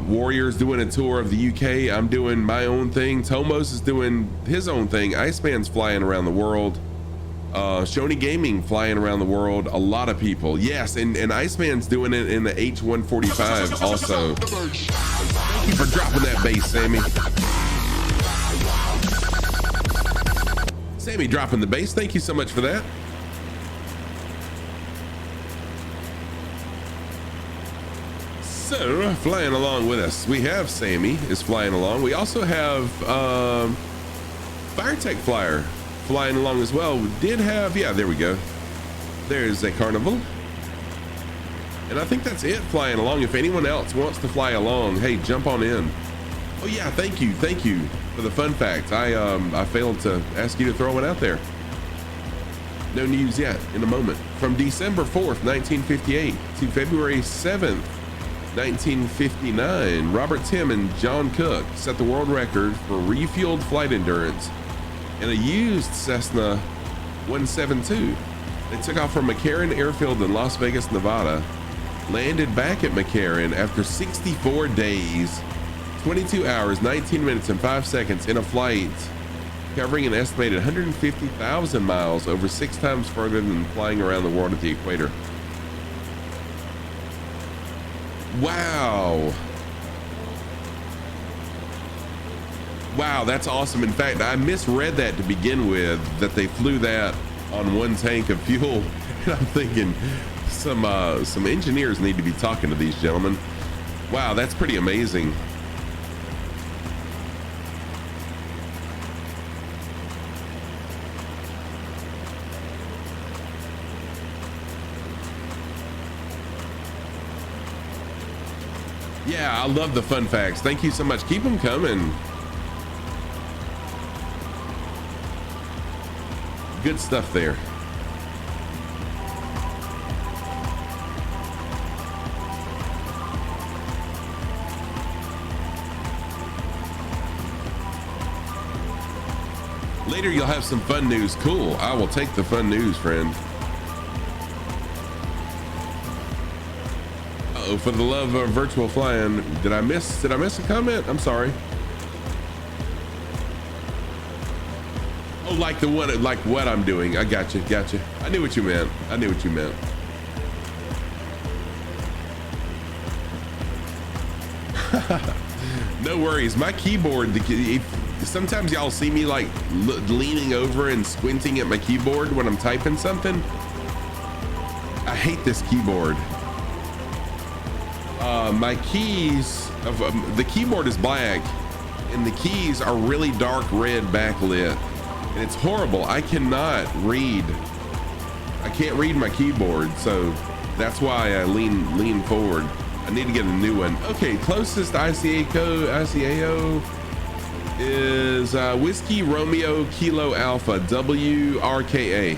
Warrior's doing a tour of the UK. I'm doing my own thing. Tomos is doing his own thing. Iceman's flying around the world. Shoney Gaming flying around the world. A lot of people. Yes, and Iceman's doing it in the H145 also. Thank you for dropping that bass, Sammy. Sammy dropping the bass. Thank you so much for that. So, flying along with us, we have Sammy is flying along. We also have Firetech Flyer flying along as well. We did have, yeah, there we go. There's a Carnival. And I think that's it flying along. If anyone else wants to fly along, hey, jump on in. Oh yeah, thank you for the fun fact. I failed to ask you to throw it out there. No news yet, in a moment. From December 4th, 1958 to February 7th, 1959, Robert Tim and John Cook set the world record for refueled flight endurance in a used Cessna 172. They took off from McCarran Airfield in Las Vegas, Nevada, landed back at McCarran after 64 days, 22 hours, 19 minutes, and 5 seconds in a flight covering an estimated 150,000 miles, over 6 times further than flying around the world at the equator. Wow. Wow, that's awesome. In fact, I misread that to begin with, that they flew that on one tank of fuel. And I'm thinking some engineers need to be talking to these gentlemen. Wow, that's pretty amazing. Yeah, I love the fun facts. Thank you so much. Keep them coming. Good stuff there. Later, you'll have some fun news. Cool. I will take the fun news, friend. Uh-oh, for the love of virtual flying. Did I miss a comment? I'm sorry. Oh, like the one, like what I'm doing. I got you. I knew what you meant. No worries. My keyboard, sometimes y'all see me like leaning over and squinting at my keyboard when I'm typing something. I hate this keyboard. My keys, the keyboard is black and the keys are really dark red backlit. And it's horrible. I cannot read. I can't read my keyboard, so that's why I lean forward. I need to get a new one. Okay, closest ICAO is Whiskey Romeo Kilo Alpha, WRKA.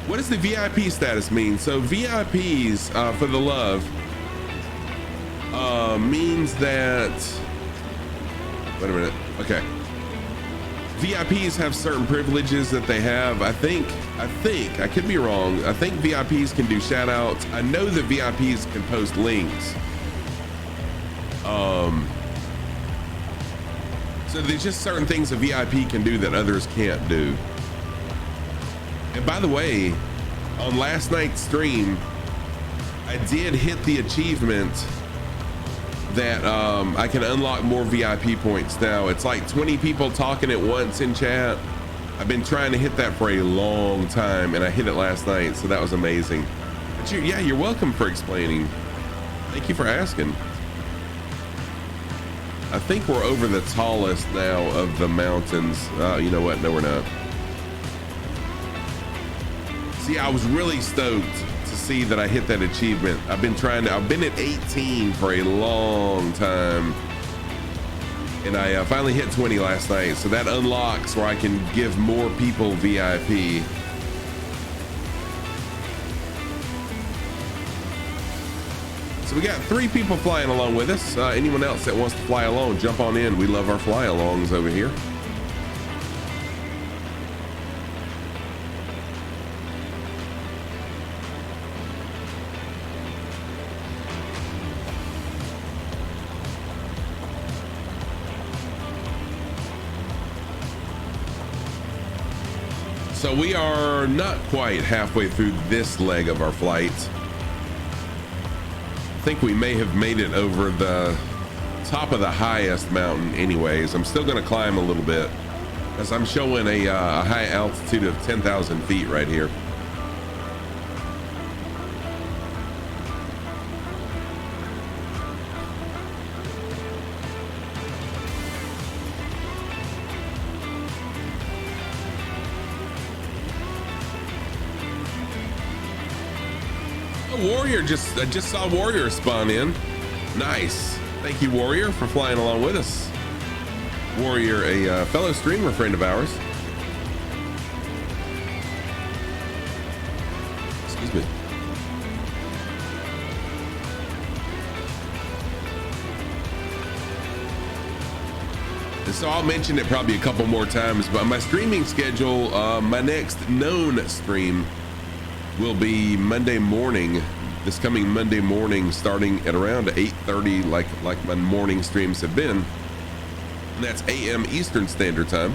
What does the VIP status mean? So VIPs, for the love, means that, wait a minute. Okay. VIPs have certain privileges that they have. I think, I could be wrong. I think VIPs can do shout outs. I know that VIPs can post links. So there's just certain things a VIP can do that others can't do. And by the way, on last night's stream, I did hit the achievement that I can unlock more VIP points now. It's like 20 people talking at once in chat. I've been trying to hit that for a long time and I hit it last night, so that was amazing. But you're welcome for explaining. Thank you for asking. I think we're over the tallest now of the mountains. You know what? No, we're not. See, I was really stoked to see that I hit that achievement. I've been at 18 for a long time. And I finally hit 20 last night. So that unlocks where I can give more people VIP. So we got 3 people flying along with us. Anyone else that wants to fly along, jump on in. We love our fly alongs over here. So we are not quite halfway through this leg of our flight. I think we may have made it over the top of the highest mountain anyways. I'm still gonna climb a little bit as I'm showing a high altitude of 10,000 feet right here. Warrior, I just saw Warrior spawn in. Nice. Thank you, Warrior, for flying along with us. Warrior, a fellow streamer friend of ours. Excuse me. And so I'll mention it probably a couple more times, but my streaming schedule, my next known stream will be Monday morning, this coming Monday morning, starting at around 8:30, like my morning streams have been. And that's AM Eastern Standard Time.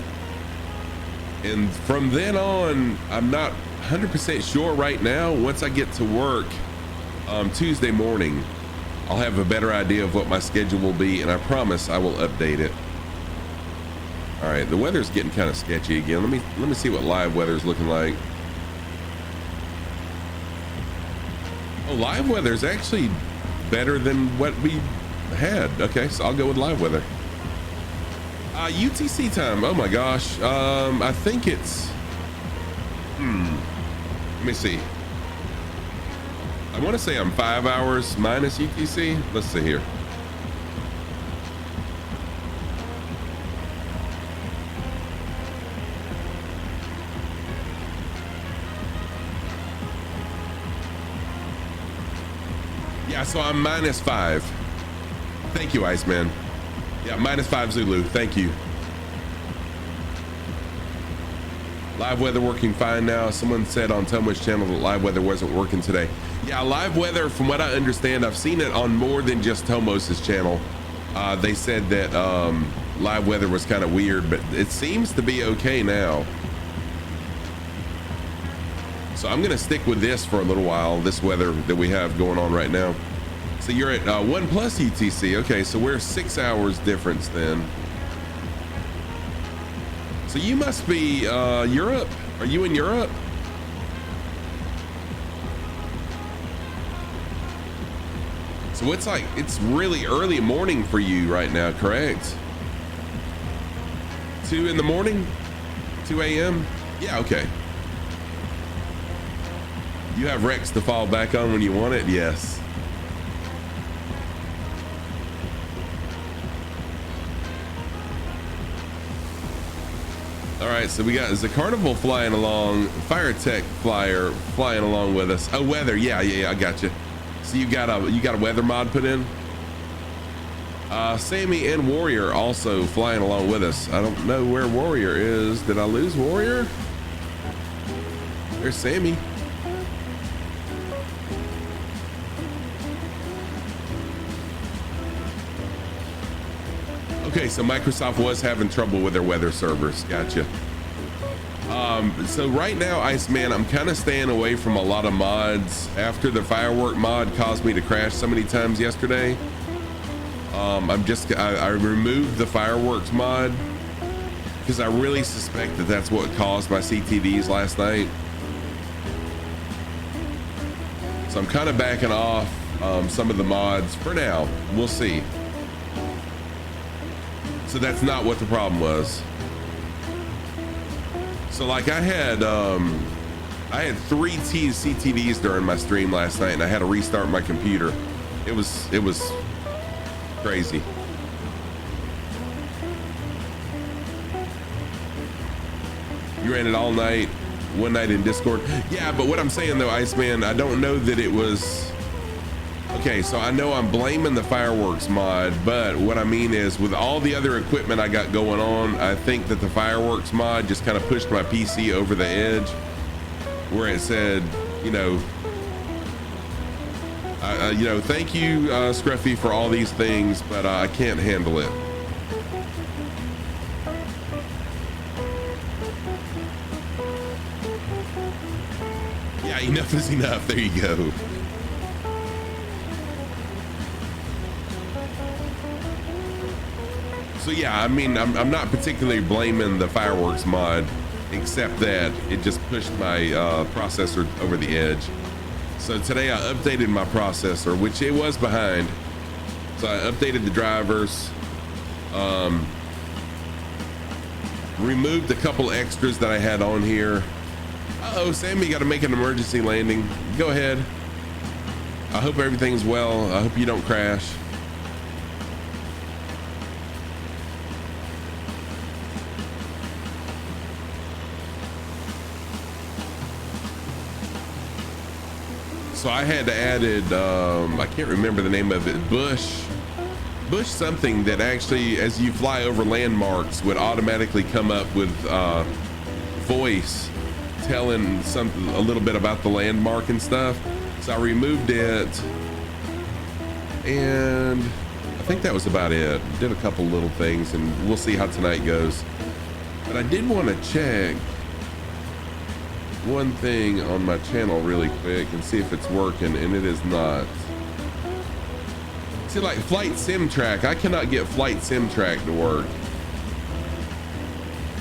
And from then on, I'm not 100% sure right now. Once I get to work Tuesday morning, I'll have a better idea of what my schedule will be, and I promise I will update it. All right, the weather's getting kind of sketchy again. Let me see what live weather's looking like. Oh, live weather is actually better than what we had. Okay, so I'll go with live weather. UTC time. Oh my gosh. I think it's. Let me see. I want to say I'm 5 hours minus UTC. Let's see here. Yeah, so I'm -5. Thank you, Iceman. Yeah, -5 Zulu. Thank you. Live weather working fine now. Someone said on Tomo's channel that live weather wasn't working today. Yeah, live weather, from what I understand, I've seen it on more than just Tomos' channel. They said that live weather was kind of weird, but it seems to be okay now. So I'm gonna stick with this for a little while, this weather that we have going on right now. So you're at 1+ UTC. Okay, so we're 6 hours difference then. So you must be Europe. Are you in Europe? So it's like, it's really early morning for you right now, correct? 2 in the morning? 2 a.m.? Yeah, okay. You have Rex to fall back on when you want it? Yes. All right, so we got the Carnival flying along, Fire Tech flyer flying along with us. Oh, weather, yeah, I got you. So you got a weather mod put in. Sammy and Warrior also flying along with us. I don't know where Warrior is. Did I lose Warrior? There's Sammy. Okay, so Microsoft was having trouble with their weather servers. Gotcha. So right now, Iceman, I'm kind of staying away from a lot of mods after the firework mod caused me to crash so many times yesterday. I removed the fireworks mod because I really suspect that that's what caused my CTDs last night. So I'm kind of backing off some of the mods for now. We'll see. So that's not what the problem was. So like I had 3 CTDs during my stream last night, and I had to restart my computer. It was crazy. You ran it all night, one night in Discord. Yeah, but what I'm saying though, Iceman, I don't know that it was. Okay, so I know I'm blaming the fireworks mod, but what I mean is with all the other equipment I got going on, I think that the fireworks mod just kind of pushed my PC over the edge where it said, you know, thank you, Scruffy, for all these things, but I can't handle it. Yeah, enough is enough. There you go. So yeah, I mean, I'm not particularly blaming the fireworks mod, except that it just pushed my processor over the edge. So today I updated my processor, which it was behind. So I updated the drivers, removed a couple extras that I had on here. Uh-oh, Sammy, got to make an emergency landing. Go ahead. I hope everything's well. I hope you don't crash. So I had added, I can't remember the name of it, Bush something that actually, as you fly over landmarks, would automatically come up with voice telling a little bit about the landmark and stuff. So I removed it, and I think that was about it. Did a couple little things, and we'll see how tonight goes. But I did want to check one thing on my channel really quick and see if it's working, and it is not. See, like Flight Sim Track, I cannot get Flight Sim Track to work.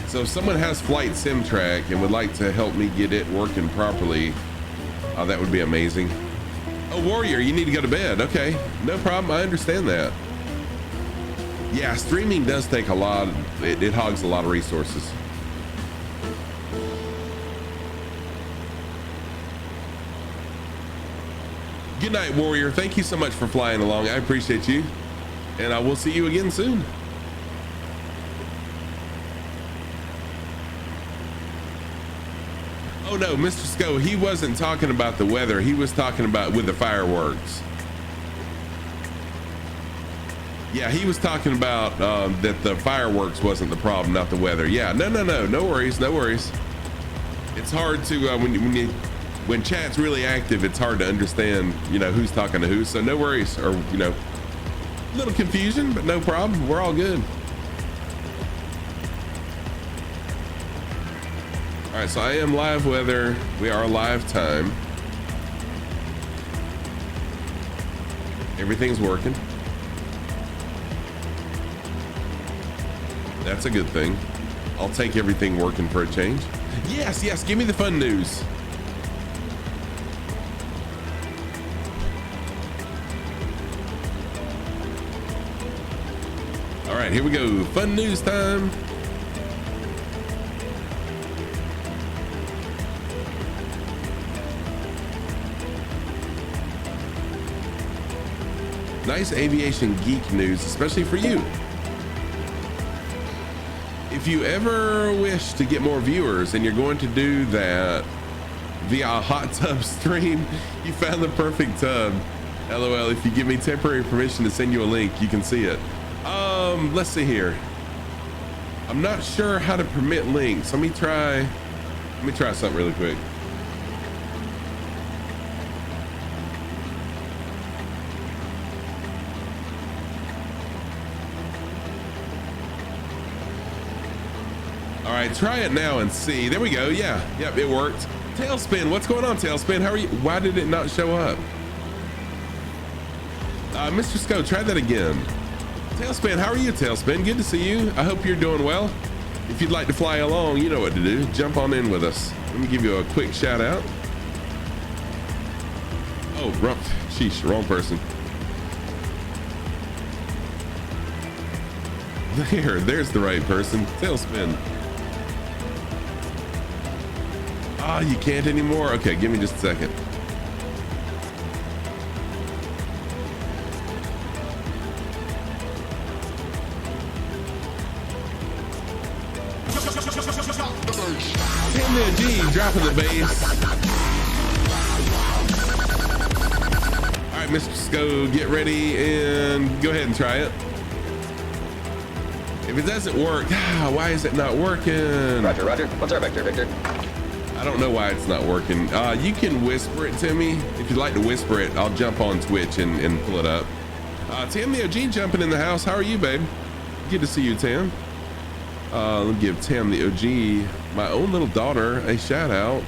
So if someone has Flight Sim Track and would like to help me get it working properly, that would be amazing. Oh, Warrior, you need to go to bed. Okay, no problem. I understand that. Yeah, streaming does take a lot. It hogs a lot of resources. Good night, Warrior. Thank you so much for flying along. I appreciate you. And I will see you again soon. Oh no, Mr. Sco, he wasn't talking about the weather. He was talking about with the fireworks. Yeah, he was talking about that the fireworks wasn't the problem, not the weather. Yeah, no worries, no worries. It's hard to when chat's really active, it's hard to understand, you know, who's talking to who. So no worries, or you know, a little confusion, but no problem. We're all good. All right, so I am live weather. We are live time. Everything's working. That's a good thing. I'll take everything working for a change. Yes, give me the fun news. All right, here we go. Fun news time. Nice aviation geek news, especially for you. If you ever wish to get more viewers and you're going to do that via a hot tub stream, you found the perfect tub. LOL, if you give me temporary permission to send you a link, you can see it. Let's see here. I'm not sure how to permit links. Let me try something really quick. All right, try it now and see. There we go. Yeah, yep, it worked. Tailspin, what's going on, Tailspin? How are you? Why did it not show up? Mr. Sco, try that again. Tailspin, how are you, Tailspin? Good to see you. I hope you're doing well. If you'd like to fly along, you know what to do. Jump on in with us. Let me give you a quick shout out. Oh, wrong person. There's the right person. Tailspin. Ah, you can't anymore? Okay, give me just a second. Damn, G, dropping the bass. All right, Mr. Sco, get ready and go ahead and try it. If it doesn't work, why is it not working? Roger. What's our vector, Victor? I don't know why it's not working. You can whisper it to me. If you'd like to whisper it, I'll jump on Twitch and pull it up. Tam the OG jumping in the house. How are you, babe? Good to see you, Tam. Let me give Tam the OG, my own little daughter, a shout out.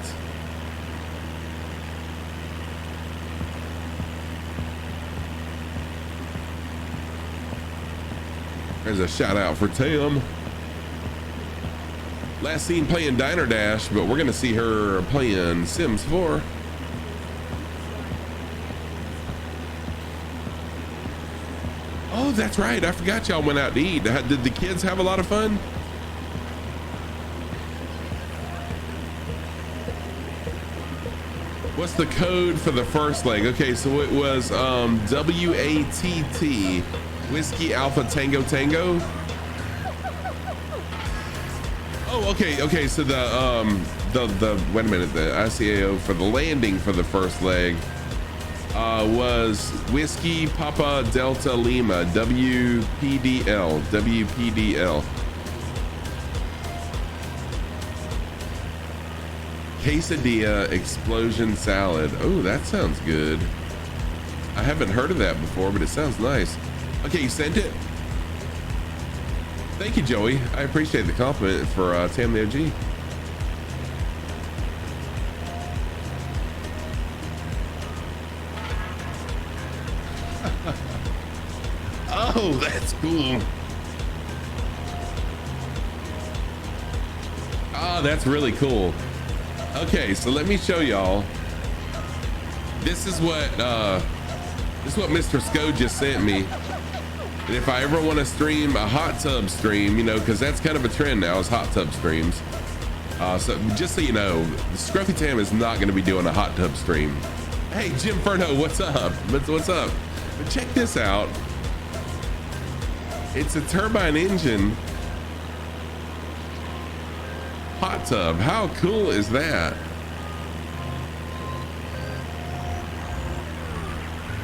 There's a shout out for Tam. Last seen playing Diner Dash, but we're gonna see her playing Sims 4. Oh, that's right. I forgot y'all went out to eat. Did the kids have a lot of fun? What's the code for the first leg? Okay, so it was WATT, Whiskey Alpha Tango Tango. Oh, okay. So the wait a minute. The ICAO for the landing for the first leg was Whiskey Papa Delta Lima, WPDL. Quesadilla explosion salad. Oh, that sounds good. I haven't heard of that before, but it sounds nice. Okay, you sent it? Thank you, Joey. I appreciate the compliment for Tam the OG. Oh, that's cool. Oh, that's really cool. Okay, so let me show y'all This is what Mr. Sco just sent me. And if I ever want to stream a hot tub stream, you know, because that's kind of a trend now, is hot tub streams. So just so you know, Scruffy Tam is not going to be doing a hot tub stream. Hey, Jim Furto, what's up? What's up? But check this out. It's a turbine engine hot tub. How cool is that?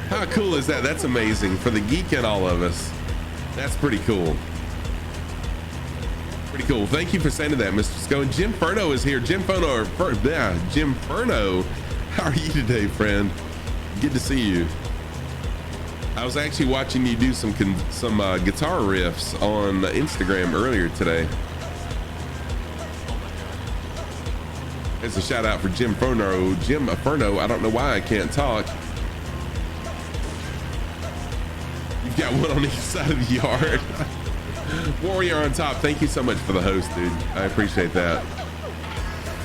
How cool is that? That's amazing for the geek and all of us. That's pretty cool. Pretty cool. Thank you for sending that, Mr. Sco. And Jim Furno is here. Jim Furno, Jim Furno. How are you today, friend? Good to see you. I was actually watching you do some guitar riffs on Instagram earlier today. It's a shout out for Jim Furno. Jim Furno, I don't know why I can't talk. You've got one on each side of the yard. Warrior on top, thank you so much for the host, dude. I appreciate that.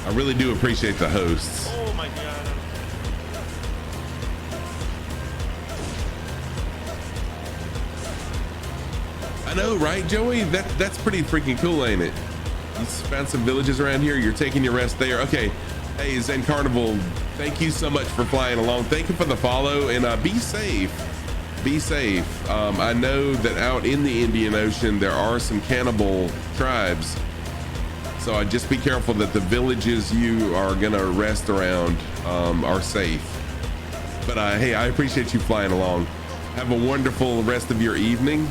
I really do appreciate the hosts. Oh my god. I know, right, Joey? That's pretty freaking cool, ain't it? You found some villages around here. You're taking your rest there. Okay. Hey, Zen Carnival, thank you so much for flying along. Thank you for the follow, and be safe. Be safe. I know that out in the Indian Ocean there are some cannibal tribes, so just be careful that the villages you are gonna rest around are safe. But hey, I appreciate you flying along. Have a wonderful rest of your evening,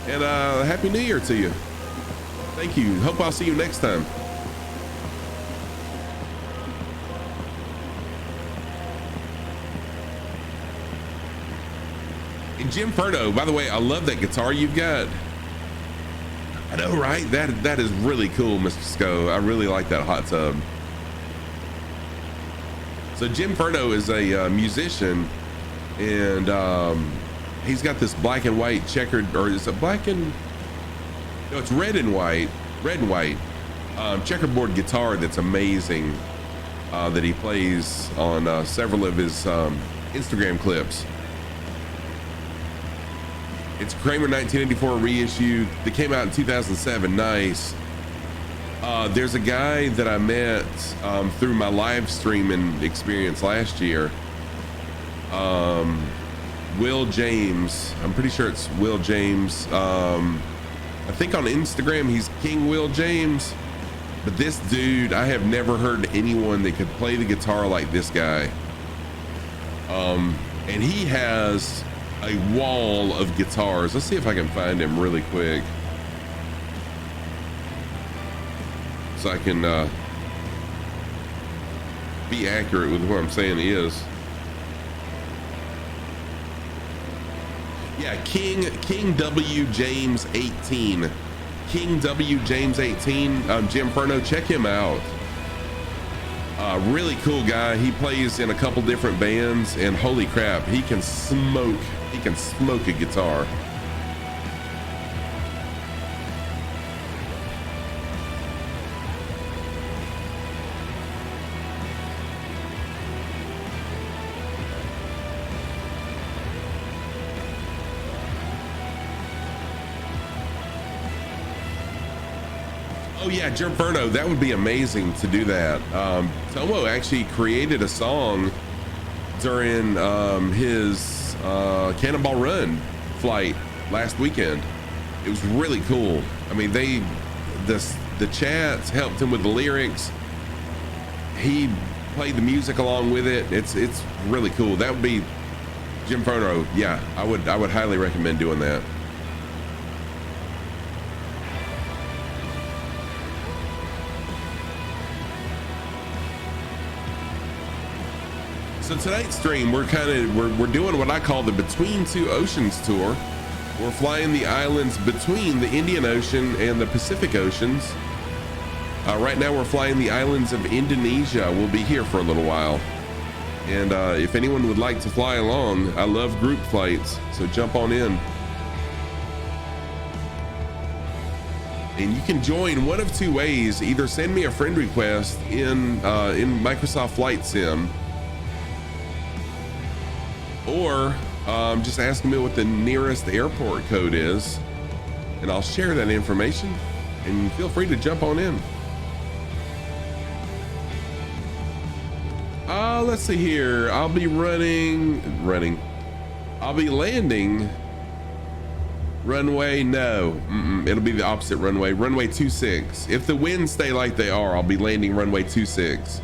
and Happy New Year to you. Thank you. Hope I'll see you next time. And Jim Furto, by the way, I love that guitar you've got. I know, right? That is really cool, Mr. Sco. I really like that hot tub. So Jim Furto is a musician, and he's got this black and white checkered, or is it black and, no, it's red and white checkerboard guitar that's amazing, that he plays on several of his Instagram clips. It's Kramer 1984 reissue that came out in 2007. Nice. There's a guy that I met through my live streaming experience last year. Will James. I'm pretty sure it's Will James. I think on Instagram he's King Will James. But this dude, I have never heard anyone that could play the guitar like this guy. And he has a wall of guitars. Let's see if I can find him really quick, so I can be accurate with what I'm saying he is. Yeah, King W James 18. King W James 18. Jim Furno, check him out. Really cool guy. He plays in a couple different bands, and holy crap, he can smoke a guitar. Oh yeah, Jim Furno, that would be amazing to do that. Tomo actually created a song during his Cannonball Run flight last weekend. It was really cool. I mean, the chats helped him with the lyrics. He played the music along with it. It's really cool. That would be Jim Furno. Yeah, I would highly recommend doing that. So tonight's stream, we're doing what I call the Between Two Oceans tour. We're flying the islands between the Indian Ocean and the Pacific Oceans. Right now we're flying the islands of Indonesia. We'll be here for a little while. And if anyone would like to fly along, I love group flights, so jump on in. And you can join one of two ways. Either send me a friend request in Microsoft Flight Sim, or just ask me what the nearest airport code is, and I'll share that information, and feel free to jump on in. Let's see here. I'll be I'll be landing runway, it'll be the opposite runway 26. If the winds stay like they are, I'll be landing runway 26.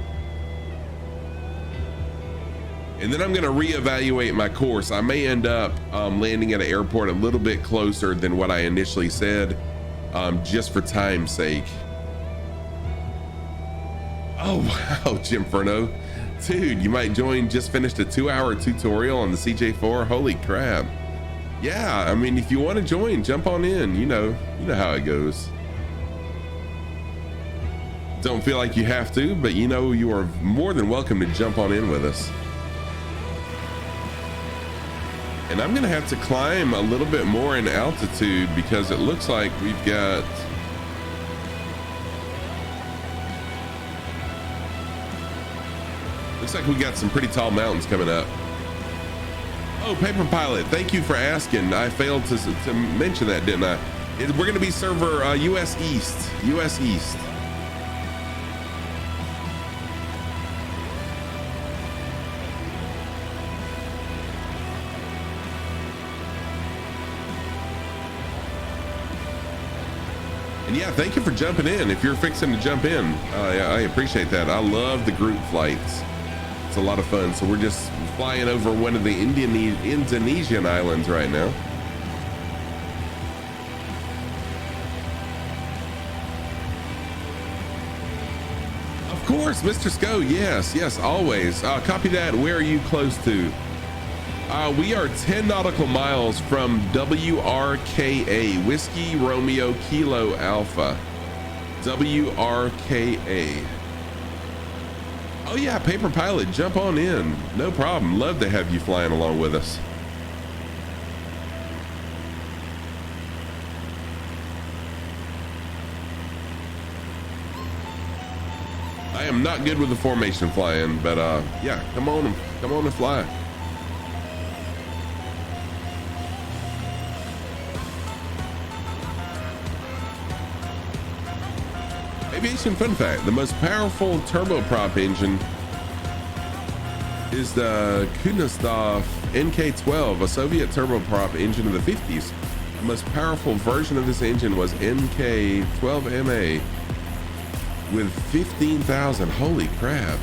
And then I'm gonna reevaluate my course. I may end up landing at an airport a little bit closer than what I initially said, just for time's sake. Oh wow, Jim Furto. Dude, you might join. Just finished a 2-hour tutorial on the CJ4. Holy crap. Yeah, I mean, if you want to join, jump on in. You know how it goes. Don't feel like you have to, but you know you are more than welcome to jump on in with us. And I'm gonna have to climb a little bit more in altitude because it looks like we've got some pretty tall mountains coming up. Oh, Paper Pilot, thank you for asking. I failed to mention that, didn't I? We're gonna be server US East. And yeah, thank you for jumping in. If you're fixing to jump in, yeah, I appreciate that. I love the group flights. It's a lot of fun. So we're just flying over one of the Indonesian islands right now. Of course, Mr. Sco. Yes, always. Copy that. Where are you close to? We are 10 nautical miles from WRKA, Whiskey Romeo Kilo Alpha. WRKA. Oh yeah, Paper Pilot, jump on in. No problem. Love to have you flying along with us. I am not good with the formation flying, but yeah, come on and fly. Aviation fun fact: the most powerful turboprop engine is the Kuznetsov NK-12, a Soviet turboprop engine of the 50s. The most powerful version of this engine was NK-12MA with 15,000. Holy crap!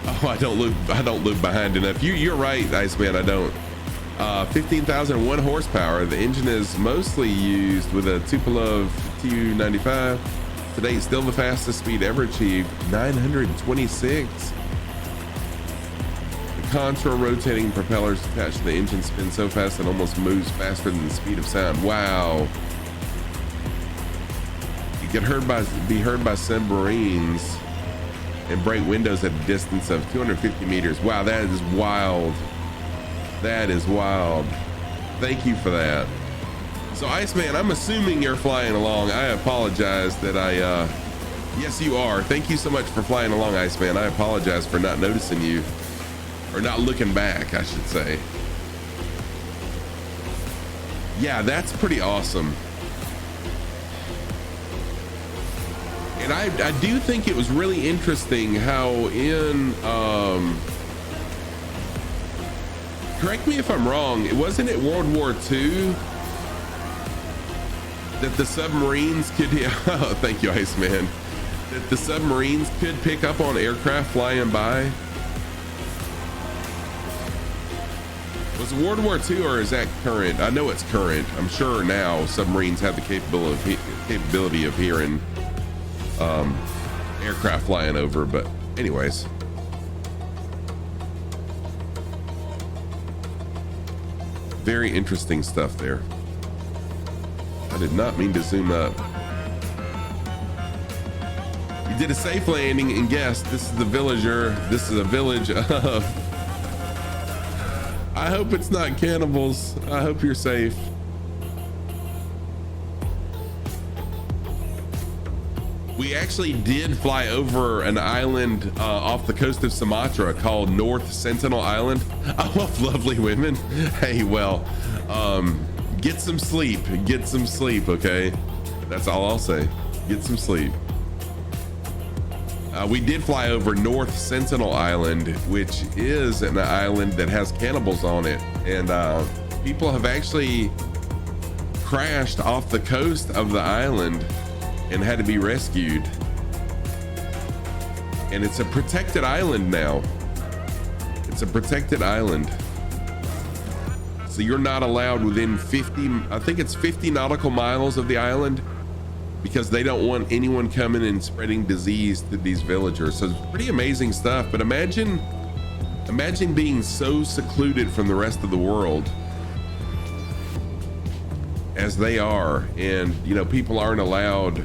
Oh, I don't look behind enough. You're right, Iceman. I don't. 15,001 horsepower. The engine is mostly used with a Tupolev Tu-95. Today, still the fastest speed ever achieved, 926. The contra-rotating propellers attached to the engine spin so fast it almost moves faster than the speed of sound. Wow. You can be heard by submarines and break windows at a distance of 250 meters. Wow, that is wild. That is wild. Thank you for that. So Iceman, I'm assuming you're flying along. I apologize that yes, you are. Thank you so much for flying along, Iceman. I apologize for not noticing you, or not looking back, I should say. Yeah, that's pretty awesome. And I do think it was really interesting how in, correct me if I'm wrong, wasn't it World War II that the submarines could, oh, thank you, Iceman, that the submarines could pick up on aircraft flying by? Was it World War II or is that current? I know it's current. I'm sure now submarines have the capability of hearing aircraft flying over, but anyways. Very interesting stuff there. I did not mean to zoom up. You did a safe landing, and guess this is the villager. This is a village of, I hope it's not cannibals. I hope you're safe. We actually did fly over an island off the coast of Sumatra called North Sentinel Island. I love lovely women. Hey, well, get some sleep, okay? That's all I'll say. Get some sleep. We did fly over North Sentinel Island, which is an island that has cannibals on it. And people have actually crashed off the coast of the island and had to be rescued. And it's a protected island now. It's a protected island. So you're not allowed within 50, I think it's 50 nautical miles of the island, because they don't want anyone coming and spreading disease to these villagers. So it's pretty amazing stuff. But imagine being so secluded from the rest of the world as they are, and you know, people aren't allowed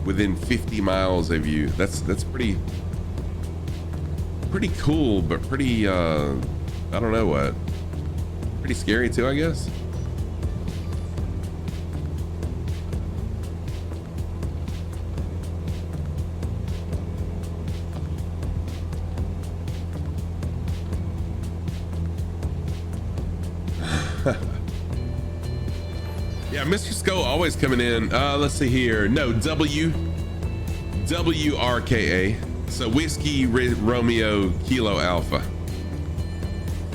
within 50 miles of you. That's pretty cool, but pretty I don't know what, pretty scary too, I guess. Yeah, Mr. Sko always coming in. Let's see here. No, WRKA. So Whiskey Romeo Kilo Alpha.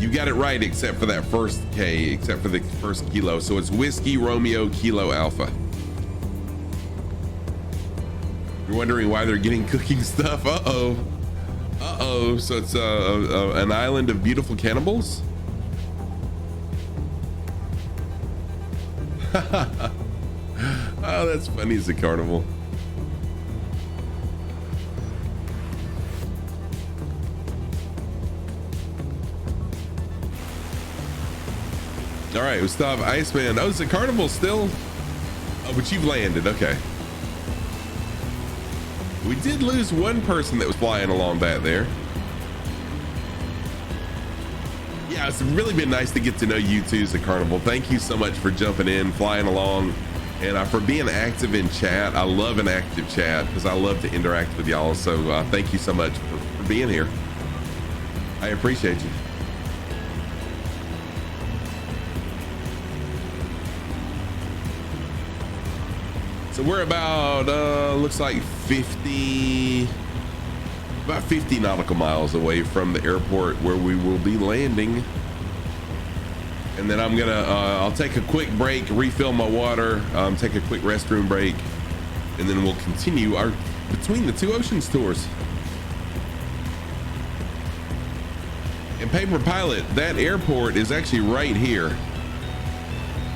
You got it right, except for that first K, except for the first kilo. So it's Whiskey Romeo Kilo Alpha. You're wondering why they're getting cooking stuff? Uh-oh. Uh-oh. So it's an island of beautiful cannibals? Oh, that's funny as a carnival. All right, we still have Iceman. Oh, it's a carnival still? Oh, but you've landed, okay. We did lose one person that was flying along back there. Yeah, it's really been nice to get to know you too, the carnival. Thank you so much for jumping in, flying along, and for being active in chat. I love an active chat because I love to interact with y'all. So thank you so much for being here. I appreciate you. So we're about looks like 50 nautical miles away from the airport where we will be landing. And then I'm gonna I'll take a quick break, refill my water, take a quick restroom break, and then we'll continue our Between the Two Oceans tours. And Paper Pilot, that airport is actually right here.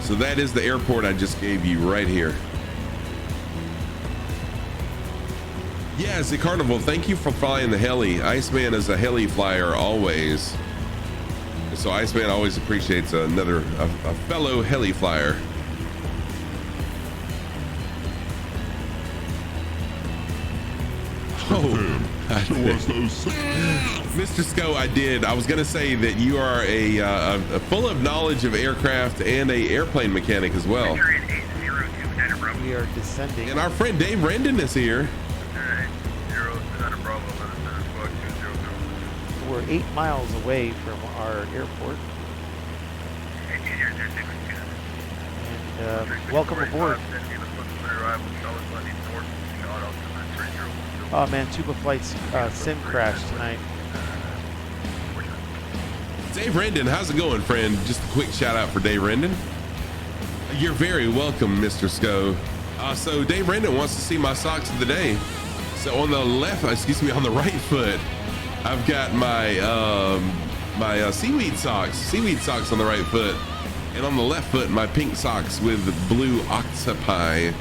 So that is the airport I just gave you right here. Yeah, it's the carnival. Thank you for flying the heli. Iceman is a heli flyer always. So Iceman always appreciates a fellow heli flyer. Oh, Mr. Sko, I did. I was gonna say that you are a full of knowledge of aircraft and a airplane mechanic as well. We are descending. And our friend Dave Rendon is here. We're 8 miles away from our airport. And welcome aboard. Oh man, Tuba Flight's sim crashed tonight. Dave Rendon, how's it going, friend? Just a quick shout out for Dave Rendon. You're very welcome, Mr. Sko. So Dave Rendon wants to see my socks of the day. So on the left, on the right foot, I've got my my seaweed socks on the right foot, and on the left foot, my pink socks with blue octopi.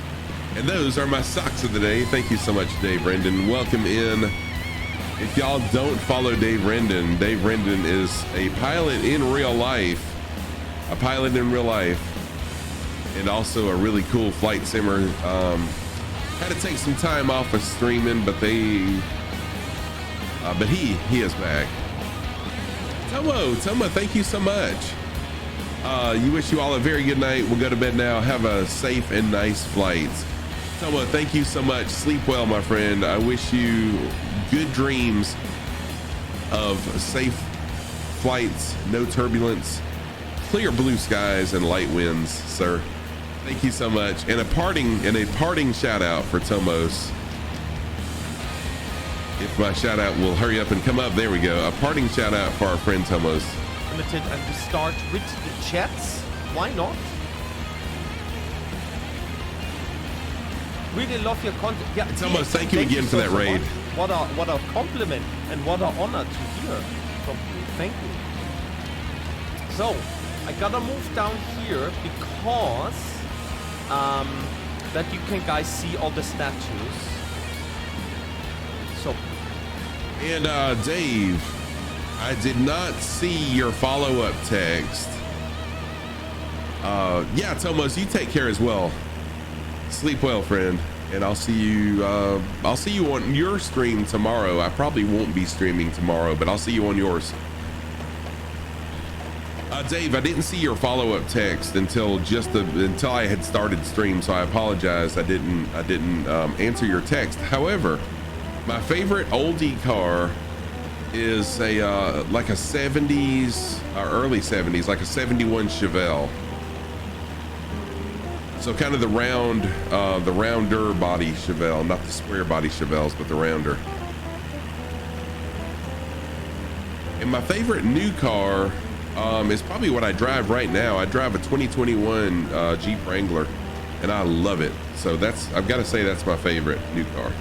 And those are my socks of the day. Thank you so much, Dave Rendon. Welcome in. If y'all don't follow Dave Rendon is a pilot in real life, and also a really cool flight simmer. Had to take some time off of streaming, but he is back. Tomo, thank you so much. You wish you all a very good night. We'll go to bed now. Have a safe and nice flight. Tomo, thank you so much. Sleep well, my friend. I wish you good dreams of safe flights, no turbulence, clear blue skies, and light winds, sir. Thank you so much. And a parting shout out for Tomos. If my shout out will hurry up and come up, there we go. A parting shout out for our friend Tomos. Limited, and we start with the chats. Why not? Really love your content. Yeah, Tomos, thank you again for that raid. What a compliment and what an honor to hear from you. Thank you. So I gotta move down here because that you can guys see all the statues. So, and Dave, I did not see your follow-up text. Yeah, Tomos, you take care as well. Sleep well, friend, and I'll see you on your stream tomorrow. I probably won't be streaming tomorrow, but I'll see you on yours. Dave, I didn't see your follow-up text until I had started stream, so I apologize. I didn't answer your text. However, my favorite oldie car is like a 70s or early 70s, like a 71 Chevelle. So kind of the rounder body Chevelle, not the square body Chevelles, but the rounder. And my favorite new car is probably what I drive right now. I drive a 2021 Jeep Wrangler, and I love it. So I've got to say that's my favorite new car.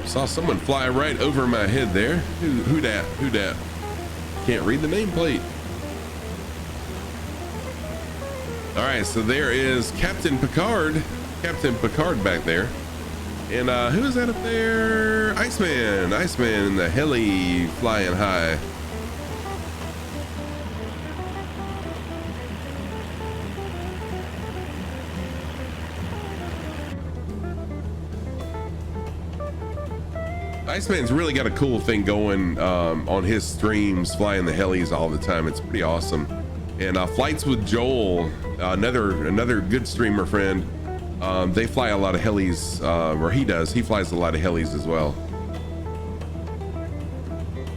Saw someone fly right over my head there. Who dat? Can't read the nameplate. All right, so there is Captain Picard back there. And who is that up there? Iceman in the heli flying high. Iceman's really got a cool thing going on his streams, flying the helis all the time. It's pretty awesome. And Flights with Joel, another good streamer friend, they fly a lot of helis, or he does. He flies a lot of helis as well.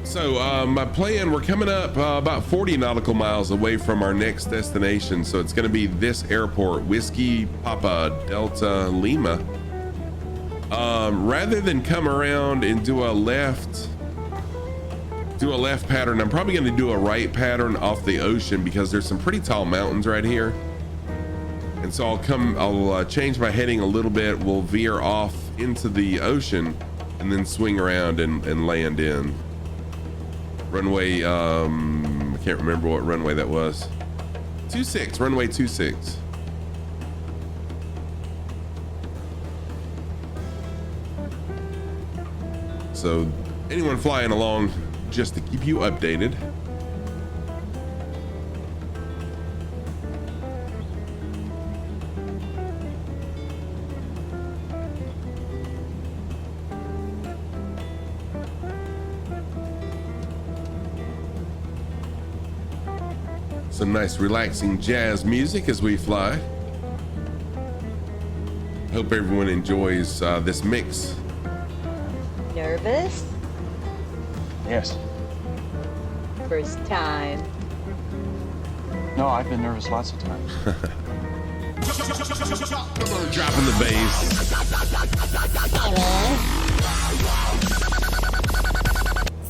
So my plan, we're coming up about 40 nautical miles away from our next destination. So it's going to be this airport, Whiskey Papa Delta Lima. Rather than come around and do a left pattern, I'm probably going to do a right pattern off the ocean because there's some pretty tall mountains right here. And so I'll change my heading a little bit. We'll veer off into the ocean and then swing around and land in runway. I can't remember what runway that was. 26, runway 26. So anyone flying along, just to keep you updated. Some nice relaxing jazz music as we fly. Hope everyone enjoys this mix. Nervous? Yes. First time. No, I've been nervous lots of times. Dropping the bass.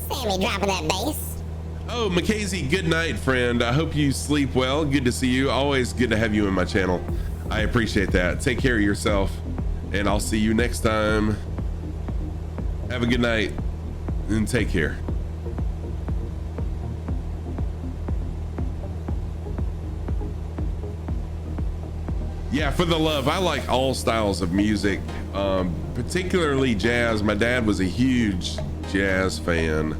Sammy dropping that bass. Oh, Mackenzie, good night, friend. I hope you sleep well. Good to see you. Always good to have you in my channel. I appreciate that. Take care of yourself, and I'll see you next time. Have a good night and take care. Yeah, for the love. I like all styles of music, particularly jazz. My dad was a huge jazz fan.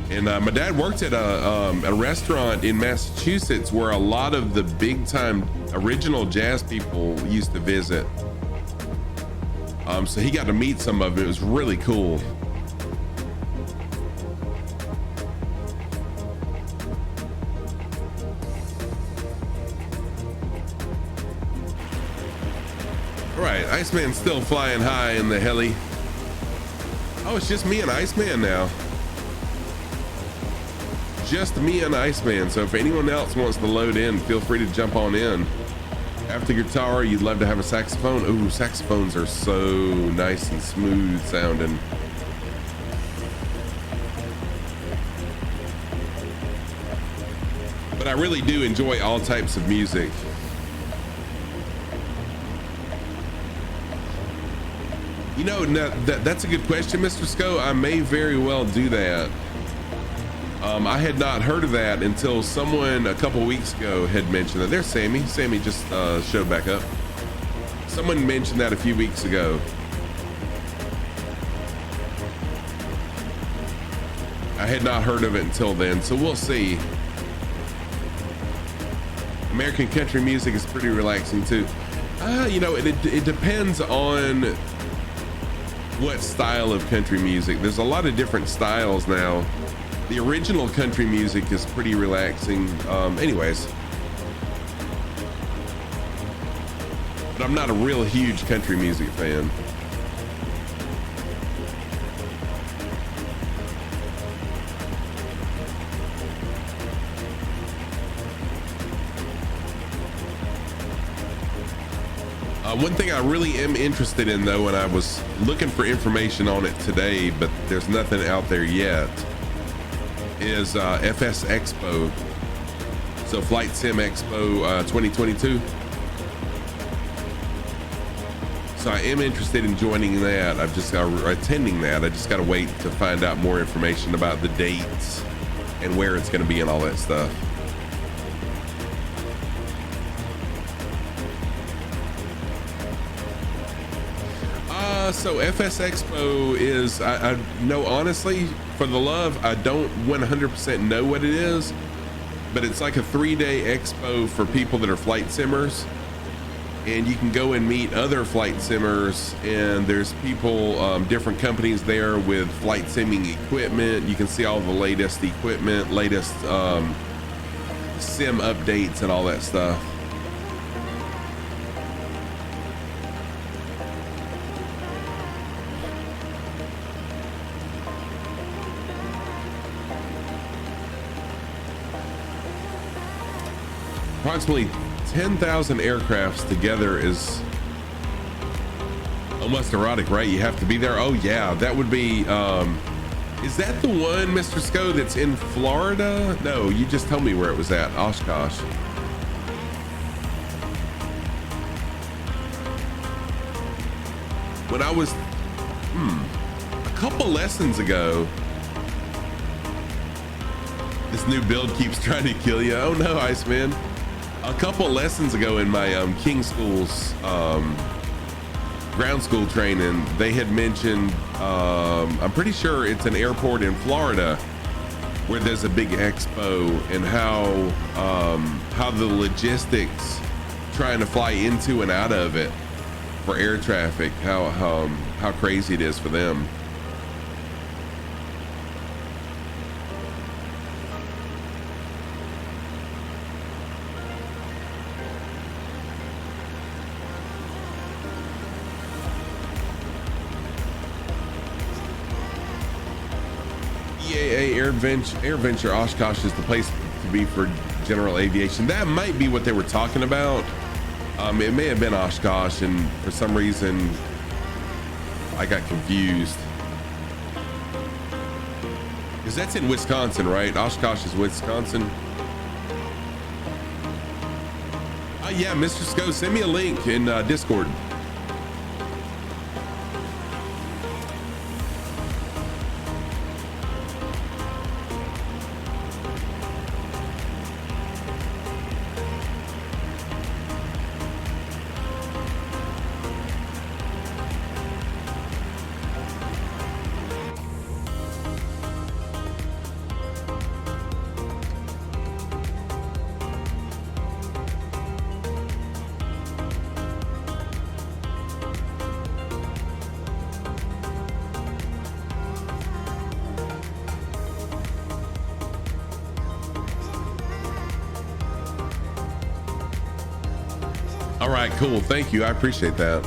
And my dad worked at a restaurant in Massachusetts where a lot of the big time original jazz people used to visit. So he got to meet some of it. It was really cool. All right, Iceman's still flying high in the heli. Oh, it's just me and Iceman now. Just me and Iceman. So if anyone else wants to load in, feel free to jump on in. After guitar, you'd love to have a saxophone. Ooh, saxophones are so nice and smooth sounding. But I really do enjoy all types of music. You know, that's a good question, Mr. Sco. I may very well do that. I had not heard of that until someone a couple weeks ago had mentioned that. There's Sammy. Sammy just showed back up. Someone mentioned that a few weeks ago. I had not heard of it until then, so we'll see. American country music is pretty relaxing too. You know, it depends on what style of country music. There's a lot of different styles now. The original country music is pretty relaxing. Anyways, but I'm not a real huge country music fan. One thing I really am interested in though, and I was looking for information on it today, but there's nothing out there yet, is FS Expo. So Flight Sim Expo 2022. So I am interested in joining that. I've just got attending that. I just got to wait to find out more information about the dates and where it's going to be and all that stuff. So FS Expo is, I know honestly, for the love, I don't 100% know what it is, but it's like a 3-day expo for people that are flight simmers, and you can go and meet other flight simmers, and there's people, different companies there with flight simming equipment. You can see all the latest equipment, latest sim updates and all that stuff. Approximately 10,000 aircrafts together is almost erotic, right? You have to be there. Oh yeah, that would be, is that the one, Mr. Sco, that's in Florida? No, you just told me where it was at, Oshkosh. When I was, a couple lessons ago, this new build keeps trying to kill you. Oh no, Iceman. A couple lessons ago in my King School's ground school training, they had mentioned, I'm pretty sure it's an airport in Florida where there's a big expo, and how the logistics trying to fly into and out of it for air traffic, how crazy it is for them. AirVenture Oshkosh is the place to be for general aviation. That might be what they were talking about. It may have been Oshkosh, and for some reason I got confused. Because that's in Wisconsin, right? Oshkosh is Wisconsin. Yeah, Mr. Sco, send me a link in Discord. All right, cool. Thank you. I appreciate that.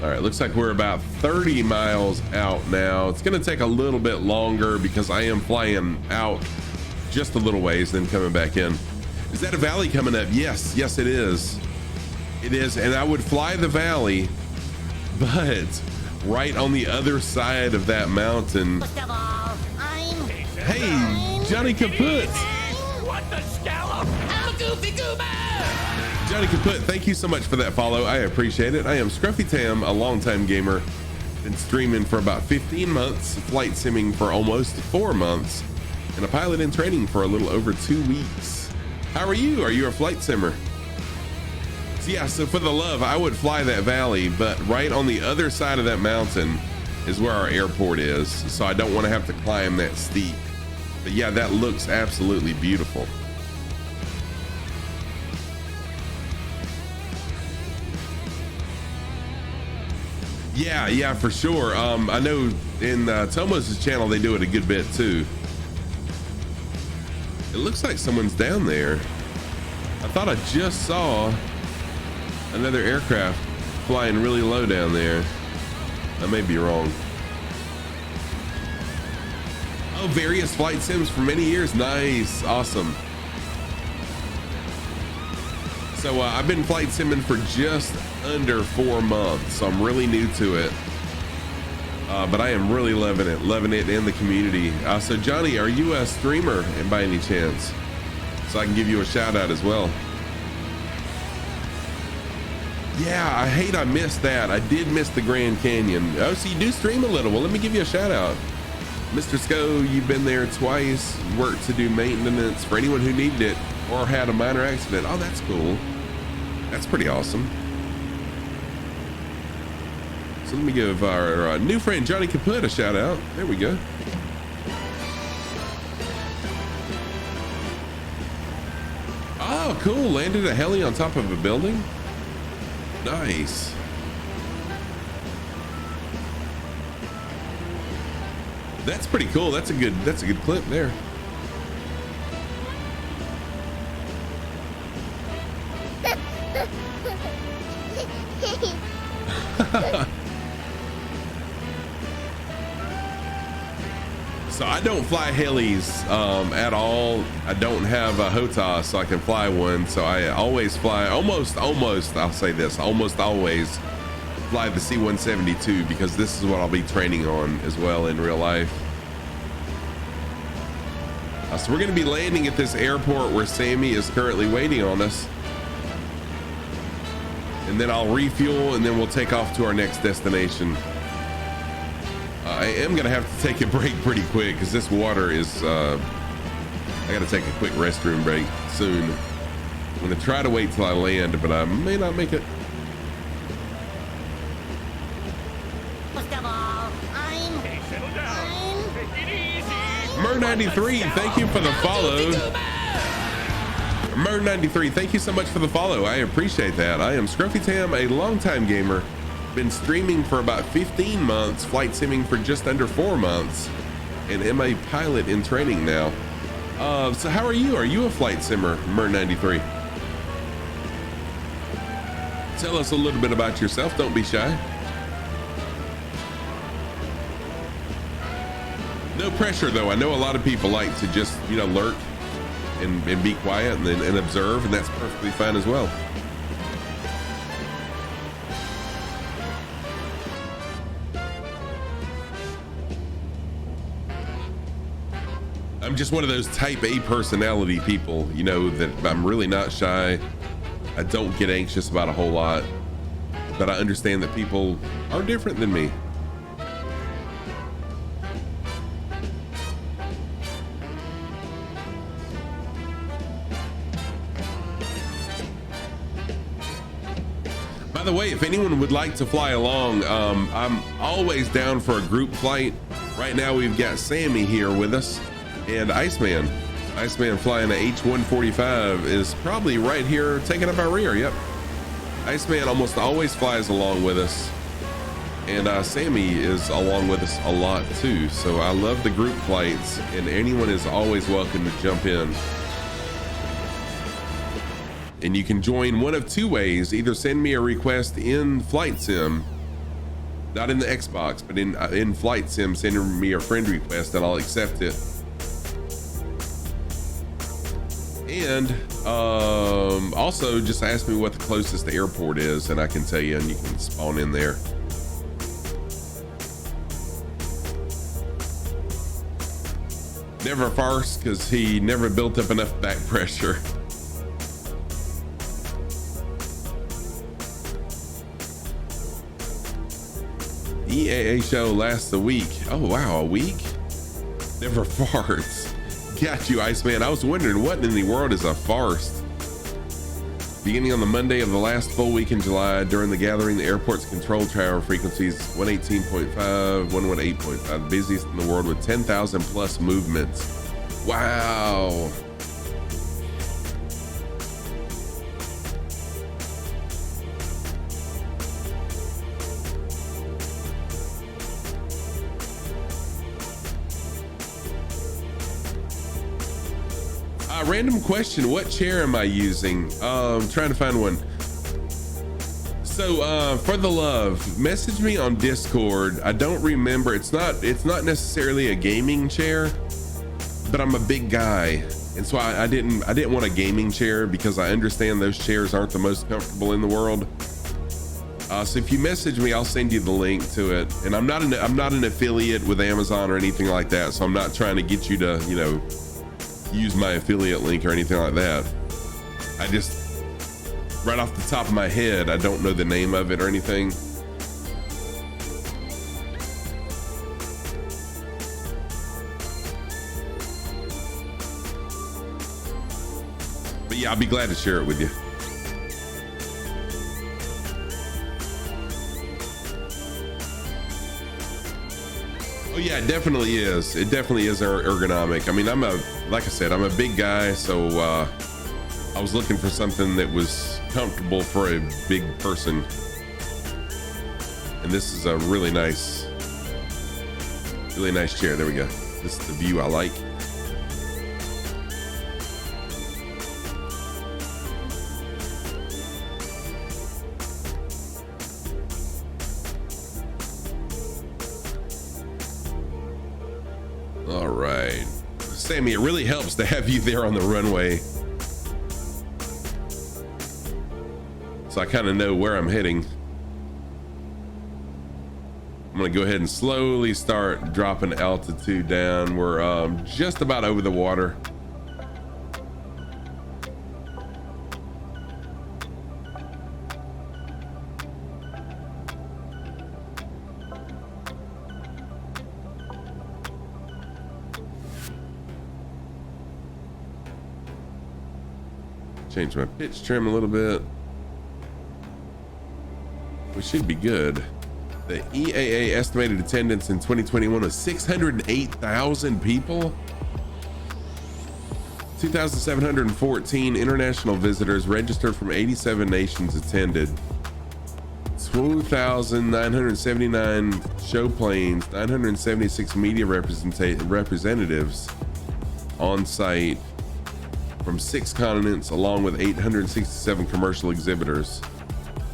All right, looks like we're about 30 miles out now. It's gonna take a little bit longer because I am flying out just a little ways, then coming back in. Is that a valley coming up? Yes, yes it is. It is, and I would fly the valley, but right on the other side of that mountain. Hey, Johnny Kaput. What the scallop? I'm a goofy goober! Johnny Kaput, thank you so much for that follow. I appreciate it. I am Scruffy Tam, a longtime gamer. Been streaming for about 15 months, flight simming for almost 4 months, and a pilot in training for a little over 2 weeks. How are you? Are you a flight simmer? So yeah, so for the love, I would fly that valley, but right on the other side of that mountain is where our airport is. So I don't want to have to climb that steep. But yeah, that looks absolutely beautiful. Yeah, for sure. I know in Tomos' channel, they do it a good bit too. It looks like someone's down there. I thought I just saw another aircraft flying really low down there. I may be wrong. Oh, various flight sims for many years. Nice, awesome. So I've been flight simming for just under 4 months, so I'm really new to it. But I am really loving it in the community. So Johnny, are you a streamer by any chance? So I can give you a shout out as well. Yeah, I hate I missed that. I did miss the Grand Canyon. Oh, so you do stream a little. Well, let me give you a shout out. Mr. Sco, you've been there twice, worked to do maintenance for anyone who needed it or had a minor accident. Oh, that's cool. That's pretty awesome. So let me give our new friend Johnny Kaput a shout out. There we go. Oh, cool. Landed a heli on top of a building. Nice. That's pretty cool. That's a good clip there. So I don't fly helis at all. I don't have a HOTAS, so I can fly one. So I always fly, almost, I'll say this, almost always fly the C-172 because this is what I'll be training on as well in real life. So we're gonna be landing at this airport where Sammy is currently waiting on us. And then I'll refuel and then we'll take off to our next destination. I am gonna have to take a break pretty quick because this water is, I gotta take a quick restroom break soon. I'm gonna try to wait till I land, but I may not make it. Mer93, thank you for the follow. Mer93, thank you so much for the follow. I appreciate that. I am Scruffy Tam, a longtime gamer. Been streaming for about 15 months, flight simming for just under 4 months, and am a pilot in training now. So how are you? Are you a flight simmer, Mer93? Tell us a little bit about yourself. Don't be shy. No pressure though. I know a lot of people like to just, you know, lurk and be quiet and observe, and that's perfectly fine as well. I'm just one of those type A personality people, you know, that I'm really not shy. I don't get anxious about a whole lot, but I understand that people are different than me. By the way, if anyone would like to fly along, I'm always down for a group flight. Right now we've got Sammy here with us and Iceman. Iceman flying a H-145 is probably right here taking up our rear. Yep. Iceman almost always flies along with us, and Sammy is along with us a lot too. So I love the group flights, and anyone is always welcome to jump in. And you can join one of two ways. Either send me a request in Flight Sim, not in the Xbox, but in Flight Sim, send me a friend request and I'll accept it. And also just ask me what the closest airport is and I can tell you, and you can spawn in there. Never farce, because he never built up enough back pressure. EAA show lasts a week. Oh wow, a week? Never farts. Got you, Iceman. I was wondering what in the world is a farce. Beginning on the Monday of the last full week in July, during the gathering, the airport's control tower frequencies 118.5, 118.5, the busiest in the world with 10,000 plus movements. Wow. Random question, what chair am I using? I'm trying to find one. So for the love, message me on Discord. I don't remember, it's not necessarily a gaming chair, but I'm a big guy, and so I didn't want a gaming chair because I understand those chairs aren't the most comfortable in the world. So if you message me, I'll send you the link to it. And I'm not an affiliate with Amazon or anything like that, so I'm not trying to get you to, you know, use my affiliate link or anything like that. I just, right off the top of my head, I don't know the name of it or anything. But yeah, I'll be glad to share it with you. Oh yeah, it definitely is. It definitely is ergonomic. I mean, like I said, I'm a big guy, so I was looking for something that was comfortable for a big person. And this is a really nice chair. There we go. This is the view I like. All right, Sammy, it really helps to have you there on the runway, so I kind of know where I'm heading. I'm gonna go ahead and slowly start dropping altitude down. We're just about over the water. Change my pitch trim a little bit. We should be good. The EAA estimated attendance in 2021 was 608,000 people. 2,714 international visitors registered from 87 nations attended. 2,979 show planes, 976 media representatives on site from 6 continents, along with 867 commercial exhibitors.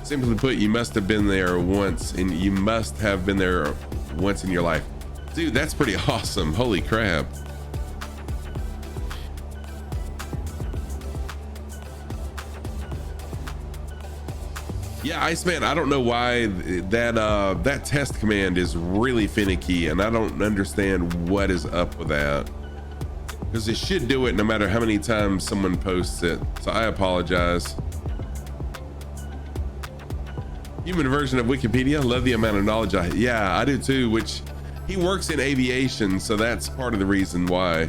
Simply put, you must have been there once, and you must have been there once in your life. Dude, that's pretty awesome. Holy crap. Yeah, Iceman, I don't know why that test command is really finicky, and I don't understand what is up with that. Because it should do it no matter how many times someone posts it. So I apologize. Human version of Wikipedia. Love the amount of knowledge I do too, which he works in aviation, so that's part of the reason why.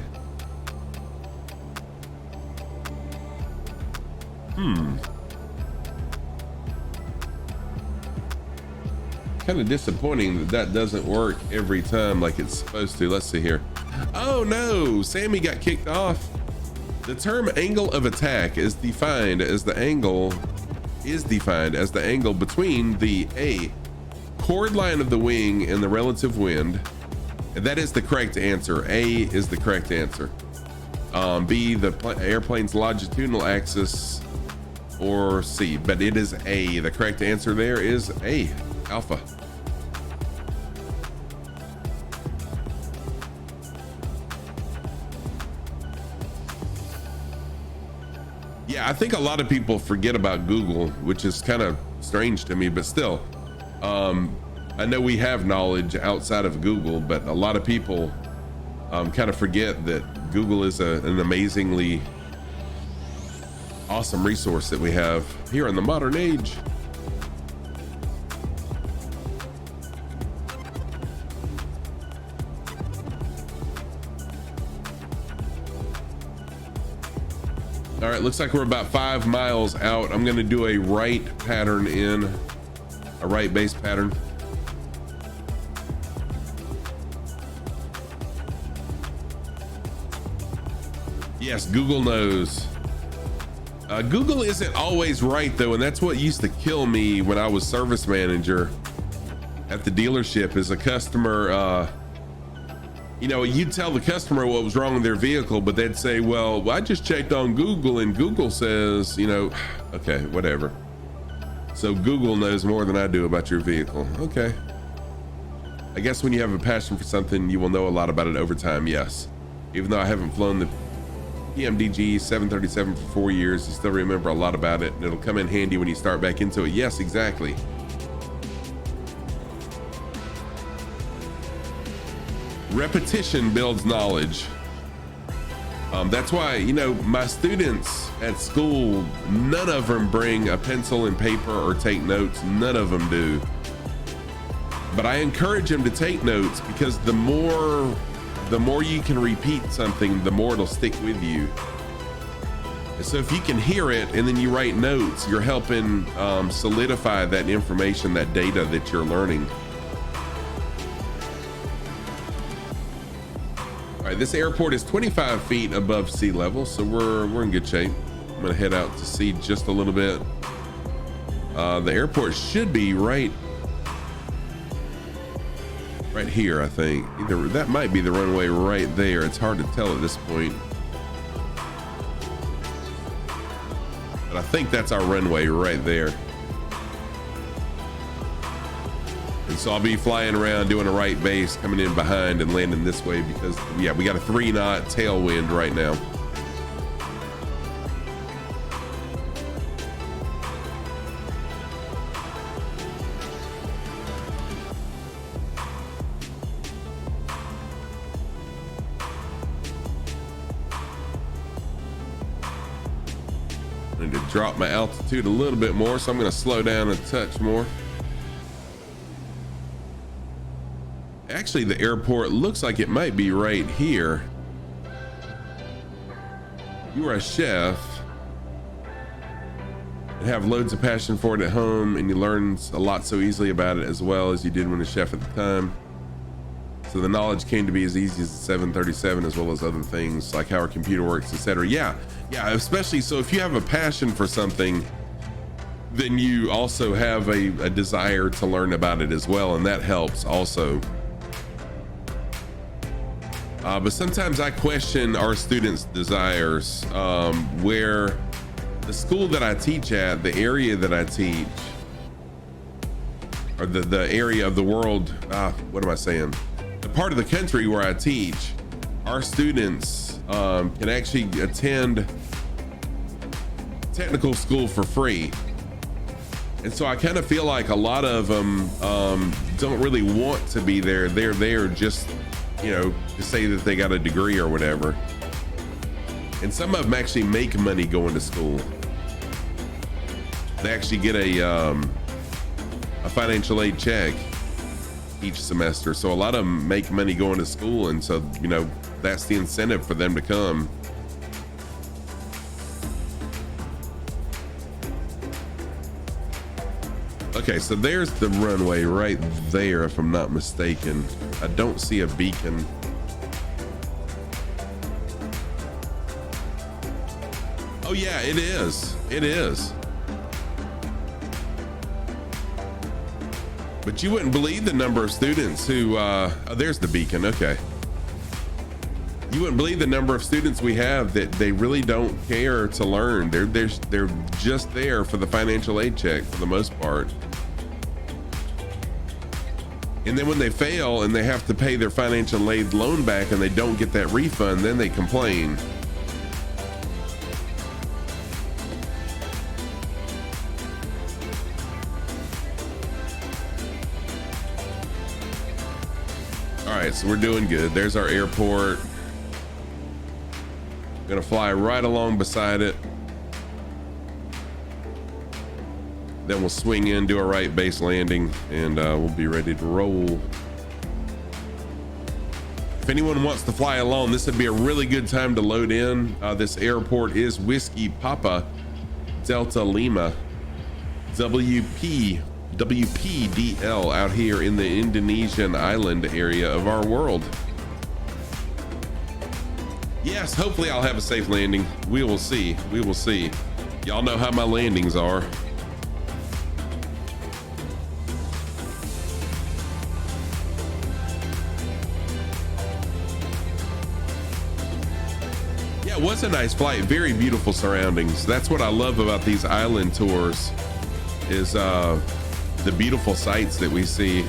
Kind of disappointing that doesn't work every time like it's supposed to. Let's see here. Oh no, Sammy got kicked off. The term angle of attack is defined as the angle is defined as the angle between the A, chord line of the wing and the relative wind. And that is the correct answer. A is the correct answer. B, the airplane's longitudinal axis, or C, but it is A. The correct answer there is A, alpha. Yeah, I think a lot of people forget about Google, which is kind of strange to me, but still, I know we have knowledge outside of Google, but a lot of people kind of forget that Google is an amazingly awesome resource that we have here in the modern age. All right, looks like we're about 5 miles out. I'm gonna do a right pattern in, a right base pattern. Yes, Google knows. Google isn't always right though, and that's what used to kill me when I was service manager at the dealership. As a customer, you know, you'd tell the customer what was wrong with their vehicle, but they'd say, well, I just checked on Google and Google says, you know, okay, whatever. So Google knows more than I do about your vehicle. Okay. I guess when you have a passion for something, you will know a lot about it over time. Yes. Even though I haven't flown the PMDG 737 for 4 years, you still remember a lot about it, and it'll come in handy when you start back into it. Yes, exactly. Repetition builds knowledge. That's why, you know, my students at school, none of them bring a pencil and paper or take notes. None of them do. But I encourage them to take notes, because the more you can repeat something, the more it'll stick with you. So if you can hear it and then you write notes, you're helping solidify that information, that data that you're learning. All right, this airport is 25 feet above sea level, so we're in good shape. I'm gonna head out to sea just a little bit. The airport should be right here, I think. Either that might be the runway right there. It's hard to tell at this point, but I think that's our runway right there. And so I'll be flying around doing a right base, coming in behind and landing this way, because yeah, we got a 3-knot tailwind right now. I need to drop my altitude a little bit more, so I'm going to slow down a touch more. Actually, the airport looks like it might be right here. You are a chef and have loads of passion for it at home, and you learn a lot so easily about it, as well as you did when a chef at the time. So the knowledge came to be as easy as the 737, as well as other things like how our computer works, etc. Yeah, especially so if you have a passion for something, then you also have a desire to learn about it as well, and that helps also. But sometimes I question our students' desires, where the school that I teach at, the area that I teach, or the area of the world, what am I saying? The part of the country where I teach, our students can actually attend technical school for free. And so I kind of feel like a lot of them don't really want to be there. They're there just, you know, to say that they got a degree or whatever. And some of them actually make money going to school. They actually get a financial aid check each semester. So a lot of them make money going to school, and so, you know, that's the incentive for them to come. Okay, so there's the runway right there, if I'm not mistaken. I don't see a beacon. Oh yeah, it is. It is. But you wouldn't believe the number of students who, oh, there's the beacon, okay. You wouldn't believe the number of students we have that they really don't care to learn. They're just there for the financial aid check for the most part. And then when they fail and they have to pay their financial aid loan back and they don't get that refund, then they complain. All right, so we're doing good. There's our airport. Gonna fly right along beside it. Then we'll swing in, do a right base landing, and we'll be ready to roll. If anyone wants to fly alone, this would be a really good time to load in. This airport is Whiskey Papa Delta Lima WPDL out here in the Indonesian island area of our world. Yes, hopefully I'll have a safe landing. We will see. We will see. Y'all know how my landings are. Yeah, it was a nice flight. Very beautiful surroundings. That's what I love about these island tours is the beautiful sights that we see.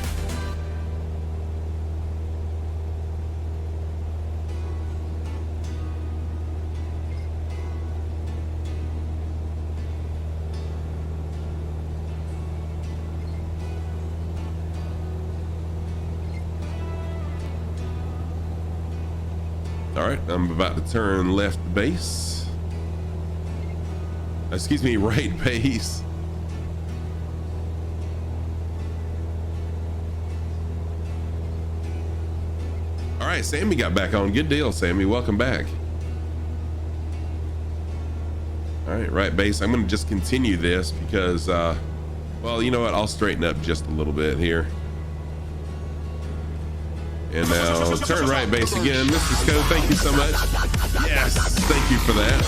All right, I'm about to turn left base. Excuse me, right base. All right, Sammy got back on. Good deal, Sammy. Welcome back. All right, right base. I'm going to just continue this because, well, you know what? I'll straighten up just a little bit here. And now turn right base again. Mr. Sco, thank you so much. Yes, thank you for that.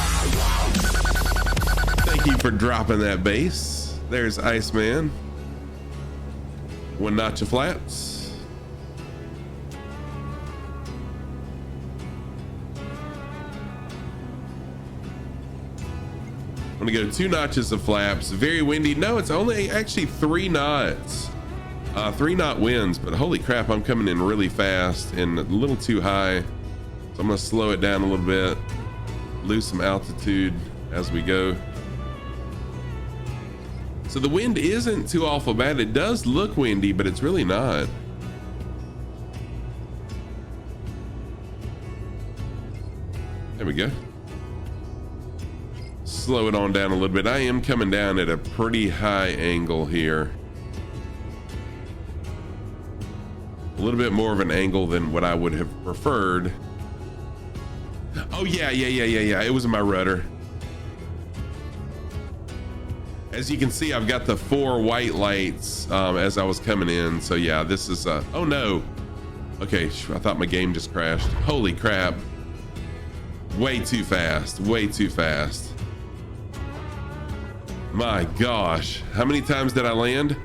Thank you for dropping that base. There's Iceman. One notch of flaps. I'm gonna go 2 notches of flaps. Very windy. No, it's only actually 3 knots. 3 knot winds, but holy crap, I'm coming in really fast and a little too high. So I'm gonna slow it down a little bit, lose some altitude as we go. So the wind isn't too awful bad. It does look windy, but it's really not. There we go. Slow it on down a little bit. I am coming down at a pretty high angle here. A little bit more of an angle than what I would have preferred. Oh yeah. It was my rudder. As you can see, I've got the 4 white lights as I was coming in. So yeah, this is oh no. Okay, I thought my game just crashed. Holy crap. Way too fast, way too fast. My gosh, how many times did I land?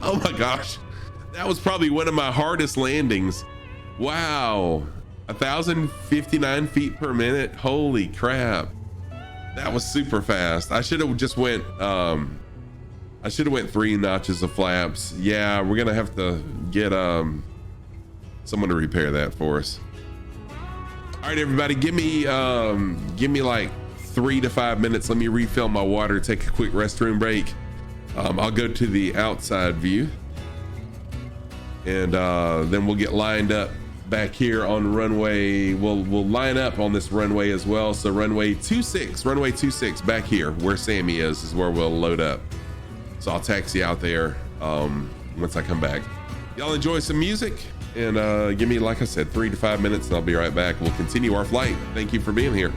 Oh my gosh. That was probably one of my hardest landings. Wow. 1,059 feet per minute. Holy crap. That was super fast. I should have just went, I should have went 3 notches of flaps. Yeah, we're gonna have to get someone to repair that for us. All right, everybody, give me like 3 to 5 minutes. Let me refill my water, take a quick restroom break. I'll go to the outside view. And then we'll get lined up back here on runway. We'll line up on this runway as well. So runway 26 back here where Sammy is where we'll load up. So I'll taxi out there once I come back. Y'all enjoy some music and give me, like I said, 3 to 5 minutes and I'll be right back. We'll continue our flight. Thank you for being here.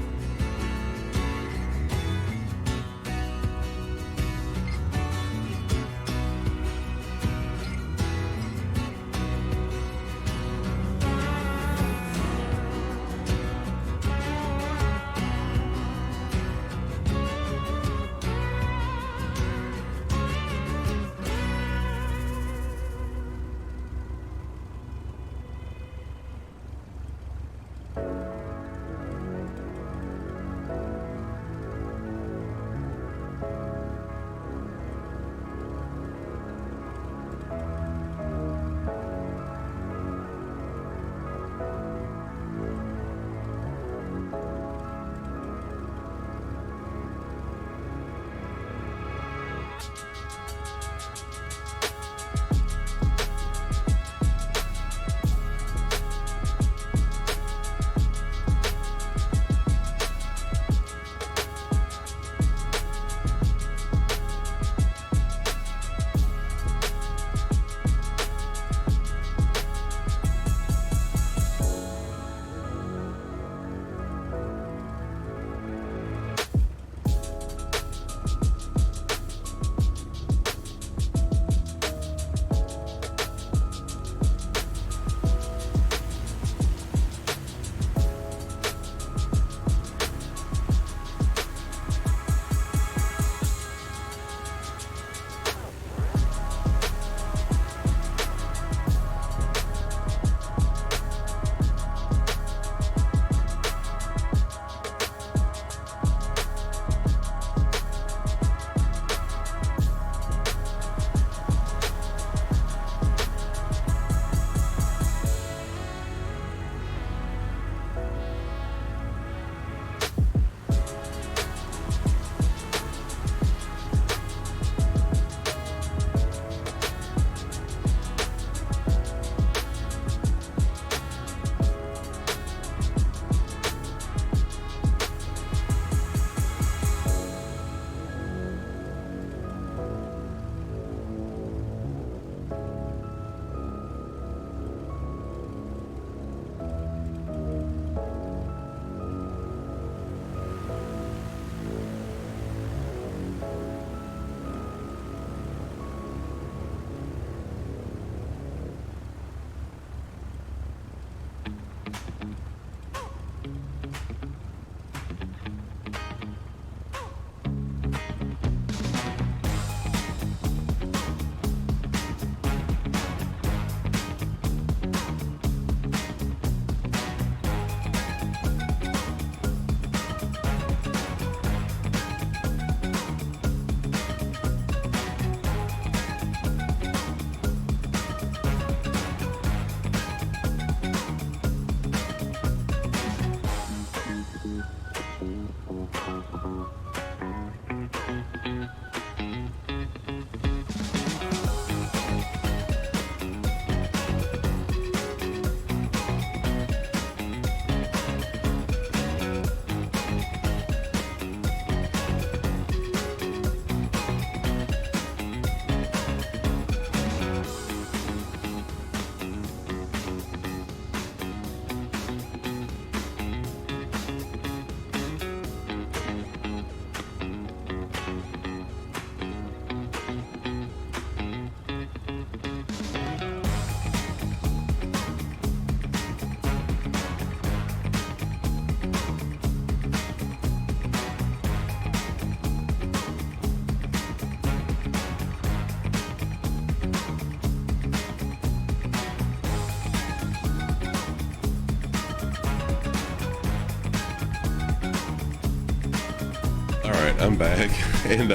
I'm back. And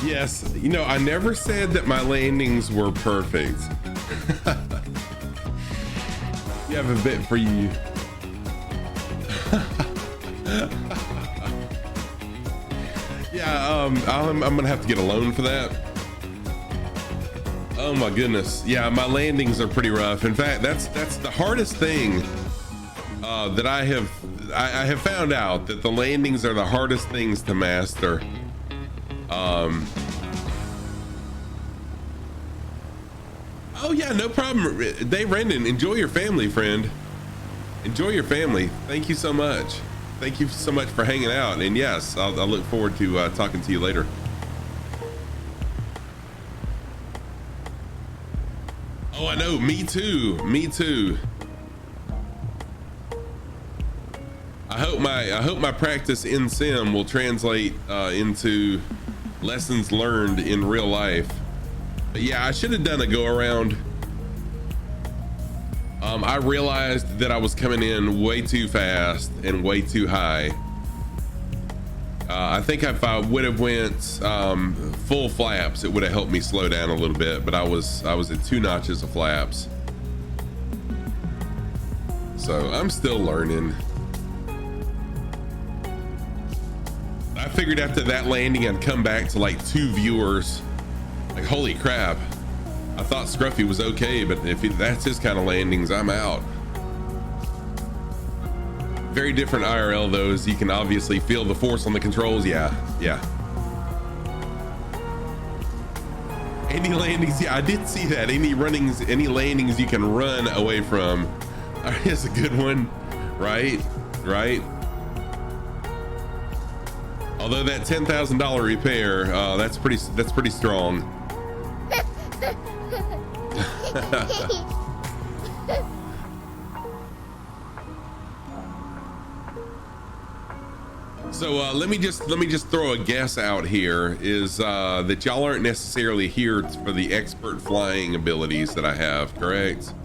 yes, you know, I never said that my landings were perfect. You have a bit for you. Yeah, I'm gonna have to get a loan for that. Oh my goodness. Yeah, my landings are pretty rough. In fact, that's the hardest thing that I have found out, that the landings are the hardest things to master. Oh yeah, no problem. Dave Rendon, enjoy your family, friend. Enjoy your family. Thank you so much. Thank you so much for hanging out. And yes, I'll look forward to talking to you later. Oh, I know. Me too. Me too. I hope my practice in sim will translate into lessons learned in real life. But yeah, I should have done a go around. I realized that I was coming in way too fast and way too high. I think if I would have went full flaps, it would have helped me slow down a little bit, but I was at 2 notches of flaps. So I'm still learning. I figured after that landing I'd come back to like 2 viewers Like, holy crap. I thought Scruffy was okay, but if that's his kind of landings, I'm out. Very different IRL though, as you can obviously feel the force on the controls. Yeah. Any landings, yeah, I did see that. Any landings you can run away from. It's a good one, right? Although that $10,000 repair, that's pretty strong. So let me just throw a guess out here is that y'all aren't necessarily here for the expert flying abilities that I have, correct?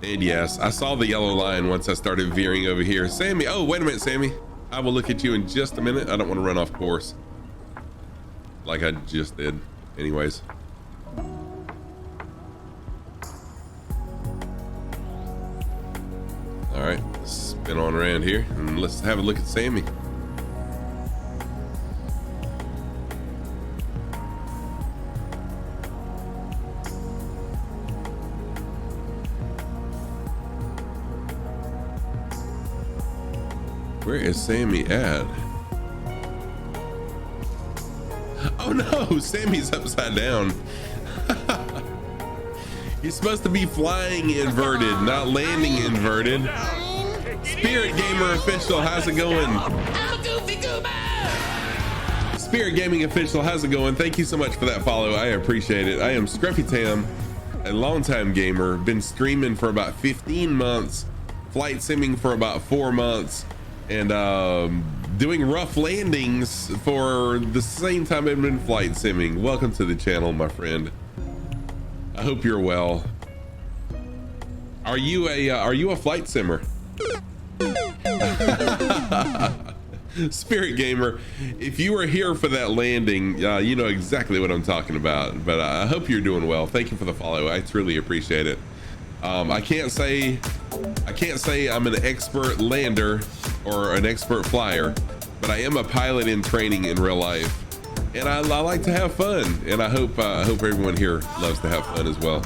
And yes, I saw the yellow line once I started veering over here. Sammy, oh, wait a minute, Sammy. I will look at you in just a minute. I don't want to run off course like I just did. Anyways. All right, let's spin on around here and let's have a look at Sammy. Where is Sammy at? Oh no, Sammy's upside down. You're supposed to be flying inverted, not landing inverted. Spirit Gamer Official, how's it going? Spirit Gaming Official, how's it going? Thank you so much for that follow. I appreciate it. I am Scruffy Tam, a longtime gamer. Been streaming for about 15 months, flight simming for about 4 months, and doing rough landings for the same time I've been flight simming. Welcome to the channel, my friend. I hope you're well. Are you a flight simmer? Spirit Gamer, if you were here for that landing, you know exactly what I'm talking about. But I hope you're doing well. Thank you for the follow. I truly appreciate it. I can't say I'm an expert lander or an expert flyer, but I am a pilot in training in real life. And I like to have fun, and I hope everyone here loves to have fun as well.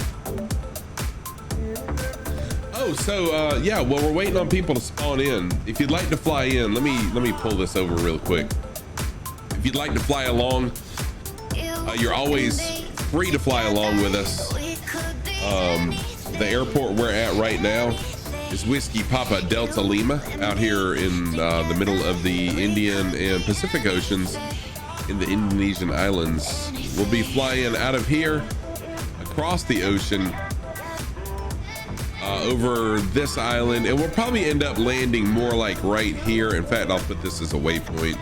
Oh, so yeah, well, we're waiting on people to spawn in. If you'd like to fly in, let me pull this over real quick. If you'd like to fly along, you're always free to fly along with us. The airport we're at right now is Whiskey Papa Delta Lima, out here in the middle of the Indian and Pacific Oceans, in the Indonesian Islands. We'll be flying out of here across the ocean over this island, and we'll probably end up landing more like right here. In fact, I'll put this as a waypoint.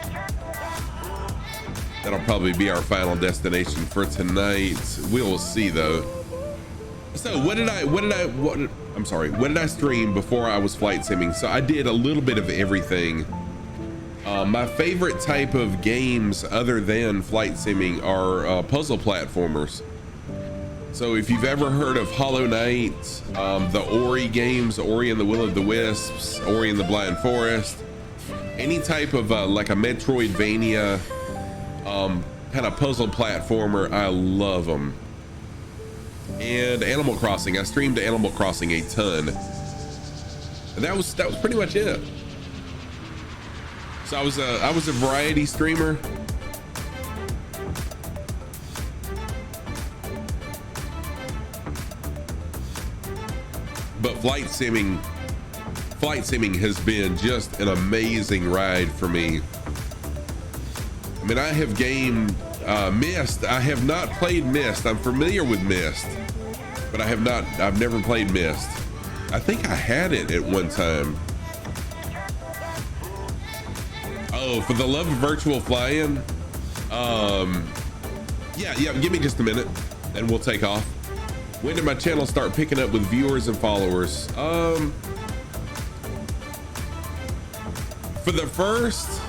That'll probably be our final destination for tonight. We will see though. So what did I stream before I was flight simming? So I did a little bit of everything. My favorite type of games other than flight simming are puzzle platformers. So if you've ever heard of Hollow Knight, the Ori games, Ori and the Will of the Wisps, Ori and the Blind Forest, any type of like a Metroidvania kind of puzzle platformer, I love them. And Animal Crossing, I streamed Animal Crossing a ton. And that was pretty much it. So I was a variety streamer. But flight simming has been just an amazing ride for me. I mean, I have gamed Myst. I have not played Myst. I'm familiar with Myst, but I've never played Myst. I think I had it at one time. Oh, for the love of virtual flying. Yeah, give me just a minute and we'll take off. When did my channel start picking up with viewers and followers? For the first,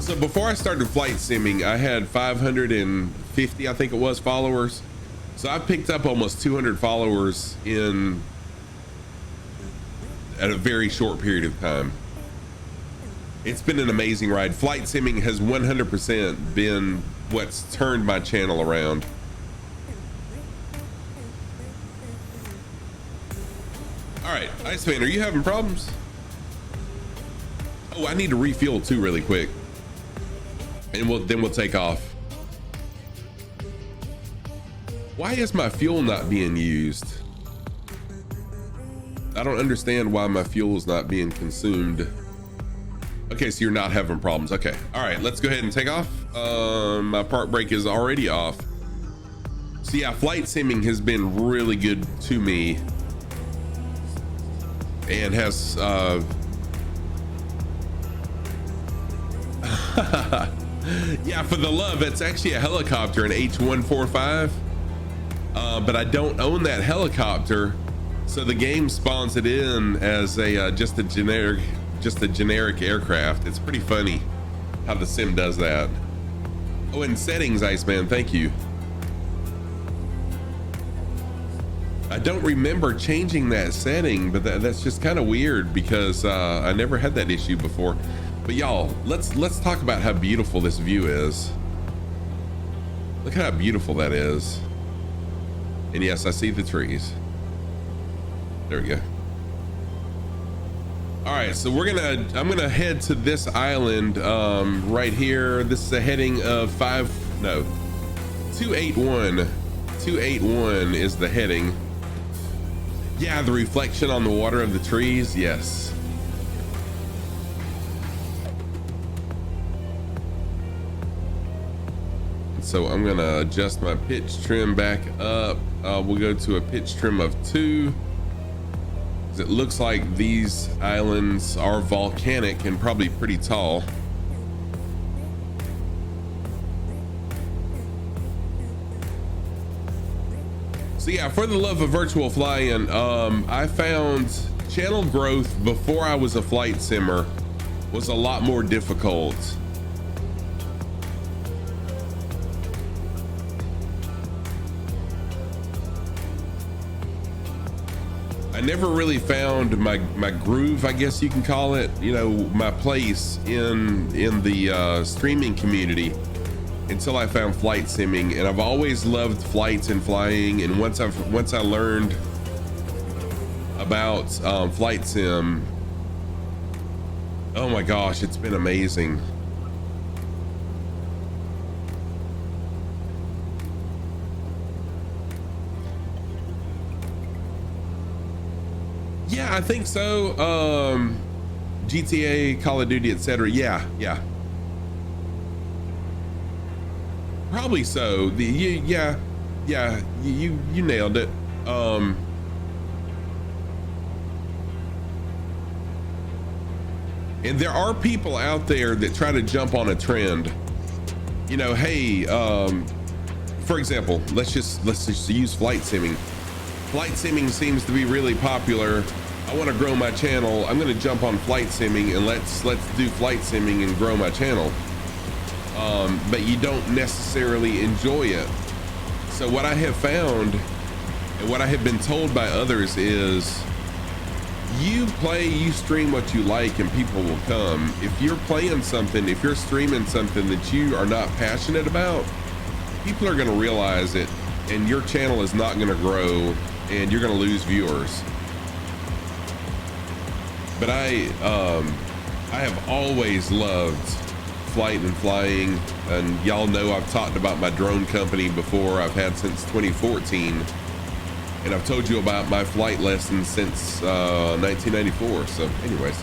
so before I started flight simming, I had 550, I think it was, followers. So I picked up almost 200 followers in at a very short period of time. It's been an amazing ride. Flight simming has 100% been what's turned my channel around. All right, Iceman, are you having problems? Oh, I need to refuel too really quick. And then we'll take off. Why is my fuel not being used? I don't understand why my fuel is not being consumed. Okay, so you're not having problems. Okay, all right, let's go ahead and take off. My park brake is already off. So yeah, flight simming has been really good to me, and has yeah, for the love, it's actually a helicopter, an H-145, but I don't own that helicopter, so the game spawns it in as a just a generic aircraft. It's pretty funny how the sim does that. Oh, and settings, Iceman, thank you. I don't remember changing that setting, but that's just kind of weird because I never had that issue before. But y'all, let's talk about how beautiful this view is. Look how beautiful that is. And yes, I see the trees. There we go. All right, so I'm gonna head to this island right here. This is a heading of 281. 281 is the heading. Yeah, the reflection on the water of the trees, yes. So I'm gonna adjust my pitch trim back up. We'll go to a pitch trim of 2. It looks like these islands are volcanic and probably pretty tall. So yeah, for the love of virtual flying, I found channel growth before I was a flight simmer was a lot more difficult. I never really found my groove, I guess you can call it, you know, my place in the streaming community until I found flight simming, and I've always loved flights and flying. And once I learned about flight sim, oh my gosh, it's been amazing. Yeah, I think so. GTA, Call of Duty, etc. Yeah. Probably so. You nailed it. And there are people out there that try to jump on a trend. You know, hey, for example, let's just use flight simming. Flight simming seems to be really popular. I want to grow my channel. I'm going to jump on flight simming and let's do flight simming and grow my channel. But you don't necessarily enjoy it. So what I have found and what I have been told by others is you stream what you like and people will come. If you're playing something, if you're streaming something that you are not passionate about, people are going to realize it and your channel is not going to grow and you're going to lose viewers. But I have always loved flight and flying, and y'all know I've talked about my drone company before. I've had since 2014, and I've told you about my flight lessons since 1994. So anyways,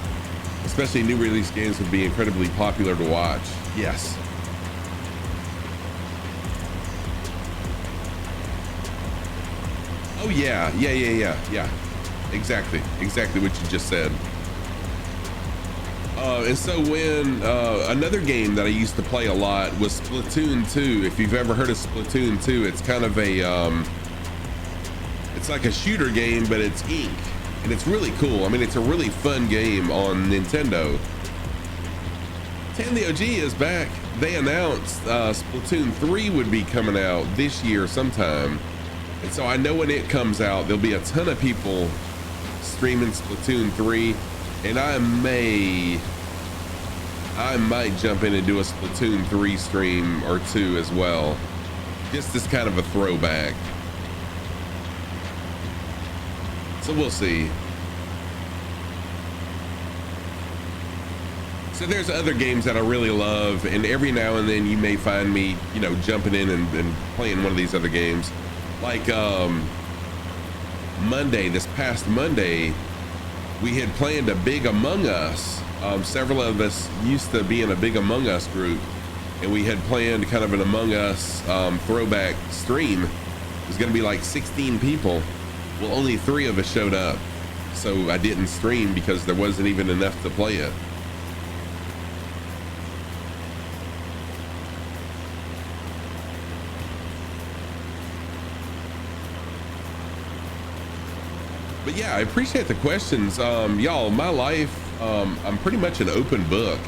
especially new release games would be incredibly popular to watch. Yes. Oh yeah. Exactly what you just said. And so when another game that I used to play a lot was Splatoon 2. If you've ever heard of Splatoon 2, it's kind of a it's like a shooter game, but it's ink, and it's really cool. I mean, it's a really fun game on Nintendo. Tan the OG is back. They announced Splatoon 3 would be coming out this year sometime. And so I know when it comes out, there'll be a ton of people streaming Splatoon 3, and I might jump in and do a Splatoon 3 stream or 2 as well. Just as kind of a throwback. So we'll see. So there's other games that I really love, and every now and then you may find me, you know, jumping in and playing one of these other games. Like Monday, this past Monday, we had planned a big Among Us. Several of us used to be in a big Among Us group, and we had planned kind of an Among Us throwback stream. It was going to be like 16 people. Well, only 3 of us showed up, so I didn't stream because there wasn't even enough to play it. But yeah, I appreciate the questions. Y'all, my life, I'm pretty much an open book.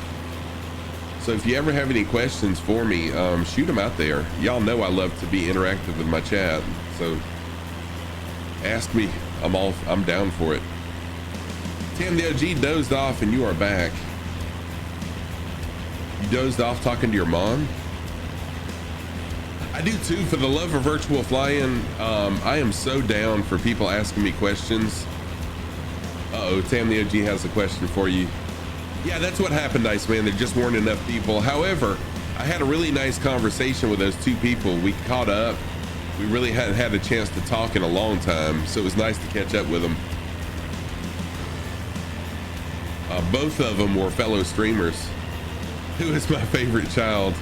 So if you ever have any questions for me, shoot them out there. Y'all know I love to be interactive with my chat. So ask me, I'm down for it. Tam the OG dozed off and you are back. You dozed off talking to your mom? I do too, for the love of virtual flying. I am so down for people asking me questions. Uh-oh, Tam the OG has a question for you. Yeah, that's what happened, Iceman. There just weren't enough people. However, I had a really nice conversation with those 2 people. We caught up. We really hadn't had a chance to talk in a long time, so it was nice to catch up with them. Both of them were fellow streamers. Who is my favorite child?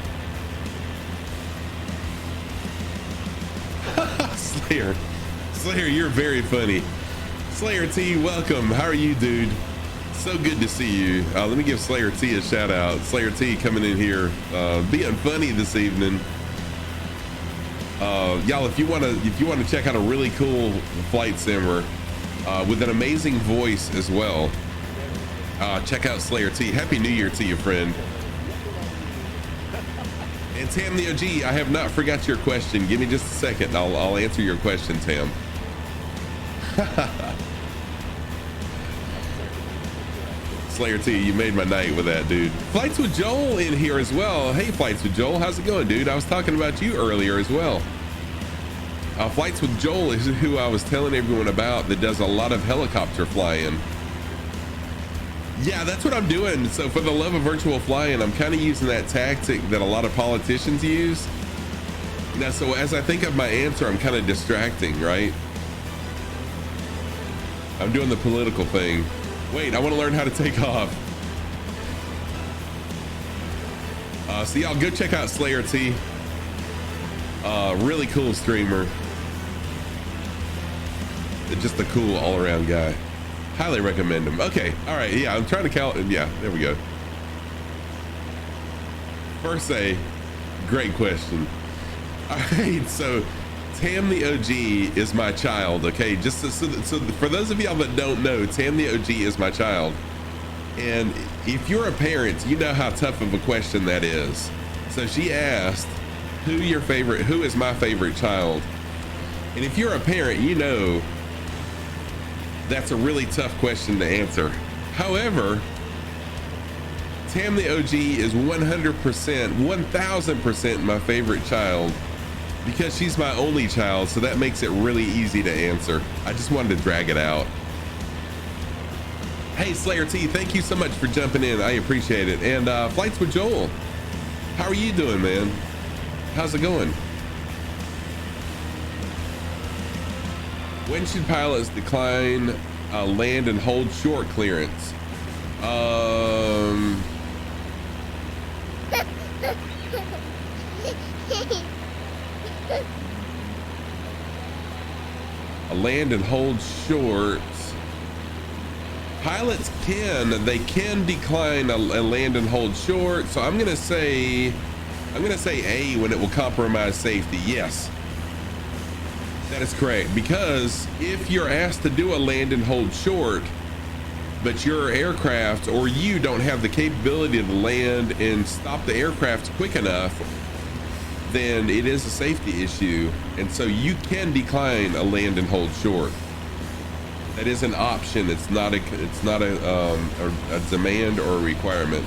Slayer, you're very funny. Slayer T, welcome. How are you, dude? So good to see you. Let me give Slayer T a shout out. Slayer T coming in here, being funny this evening. Y'all, if you want to check out a really cool flight simmer with an amazing voice as well, check out Slayer T. Happy New Year to you, friend. And Tam the OG, I have not forgot your question. Give me just a second. I'll answer your question, Tam. Slayer T, you made my night with that, dude. Flights with Joel in here as well. Hey, Flights with Joel, how's it going, dude? I was talking about you earlier as well. Flights with Joel is who I was telling everyone about that does a lot of helicopter flying. Yeah, that's what I'm doing. So for the love of virtual flying, I'm kind of using that tactic that a lot of politicians use. Now, so as I think of my answer, I'm kind of distracting, right? I'm doing the political thing. Wait, I want to learn how to take off. So y'all go check out Slayer T. Really cool streamer. Just a cool all-around guy. Highly recommend him. Okay, all right, yeah, I'm trying to count. Yeah, there we go. First say, great question. All right, so Tam the OG is my child, okay? Just so for those of y'all that don't know, Tam the OG is my child. And if you're a parent, you know how tough of a question that is. So she asked, who is my favorite child? And if you're a parent, you know that's a really tough question to answer. However, Tam the OG is 100%, 1000% my favorite child because she's my only child, so that makes it really easy to answer. I just wanted to drag it out. Hey, Slayer T, thank you so much for jumping in. I appreciate it. And Flights with Joel, how are you doing, man? How's it going? When should pilots decline land and hold short clearance? A land and hold short. Pilots can decline a land and hold short. So I'm gonna say A, when it will compromise safety. Yes. That is correct, because if you're asked to do a land and hold short, but your aircraft or you don't have the capability to land and stop the aircraft quick enough, then it is a safety issue. And so you can decline a land and hold short. That is an option. It's not a demand or a requirement.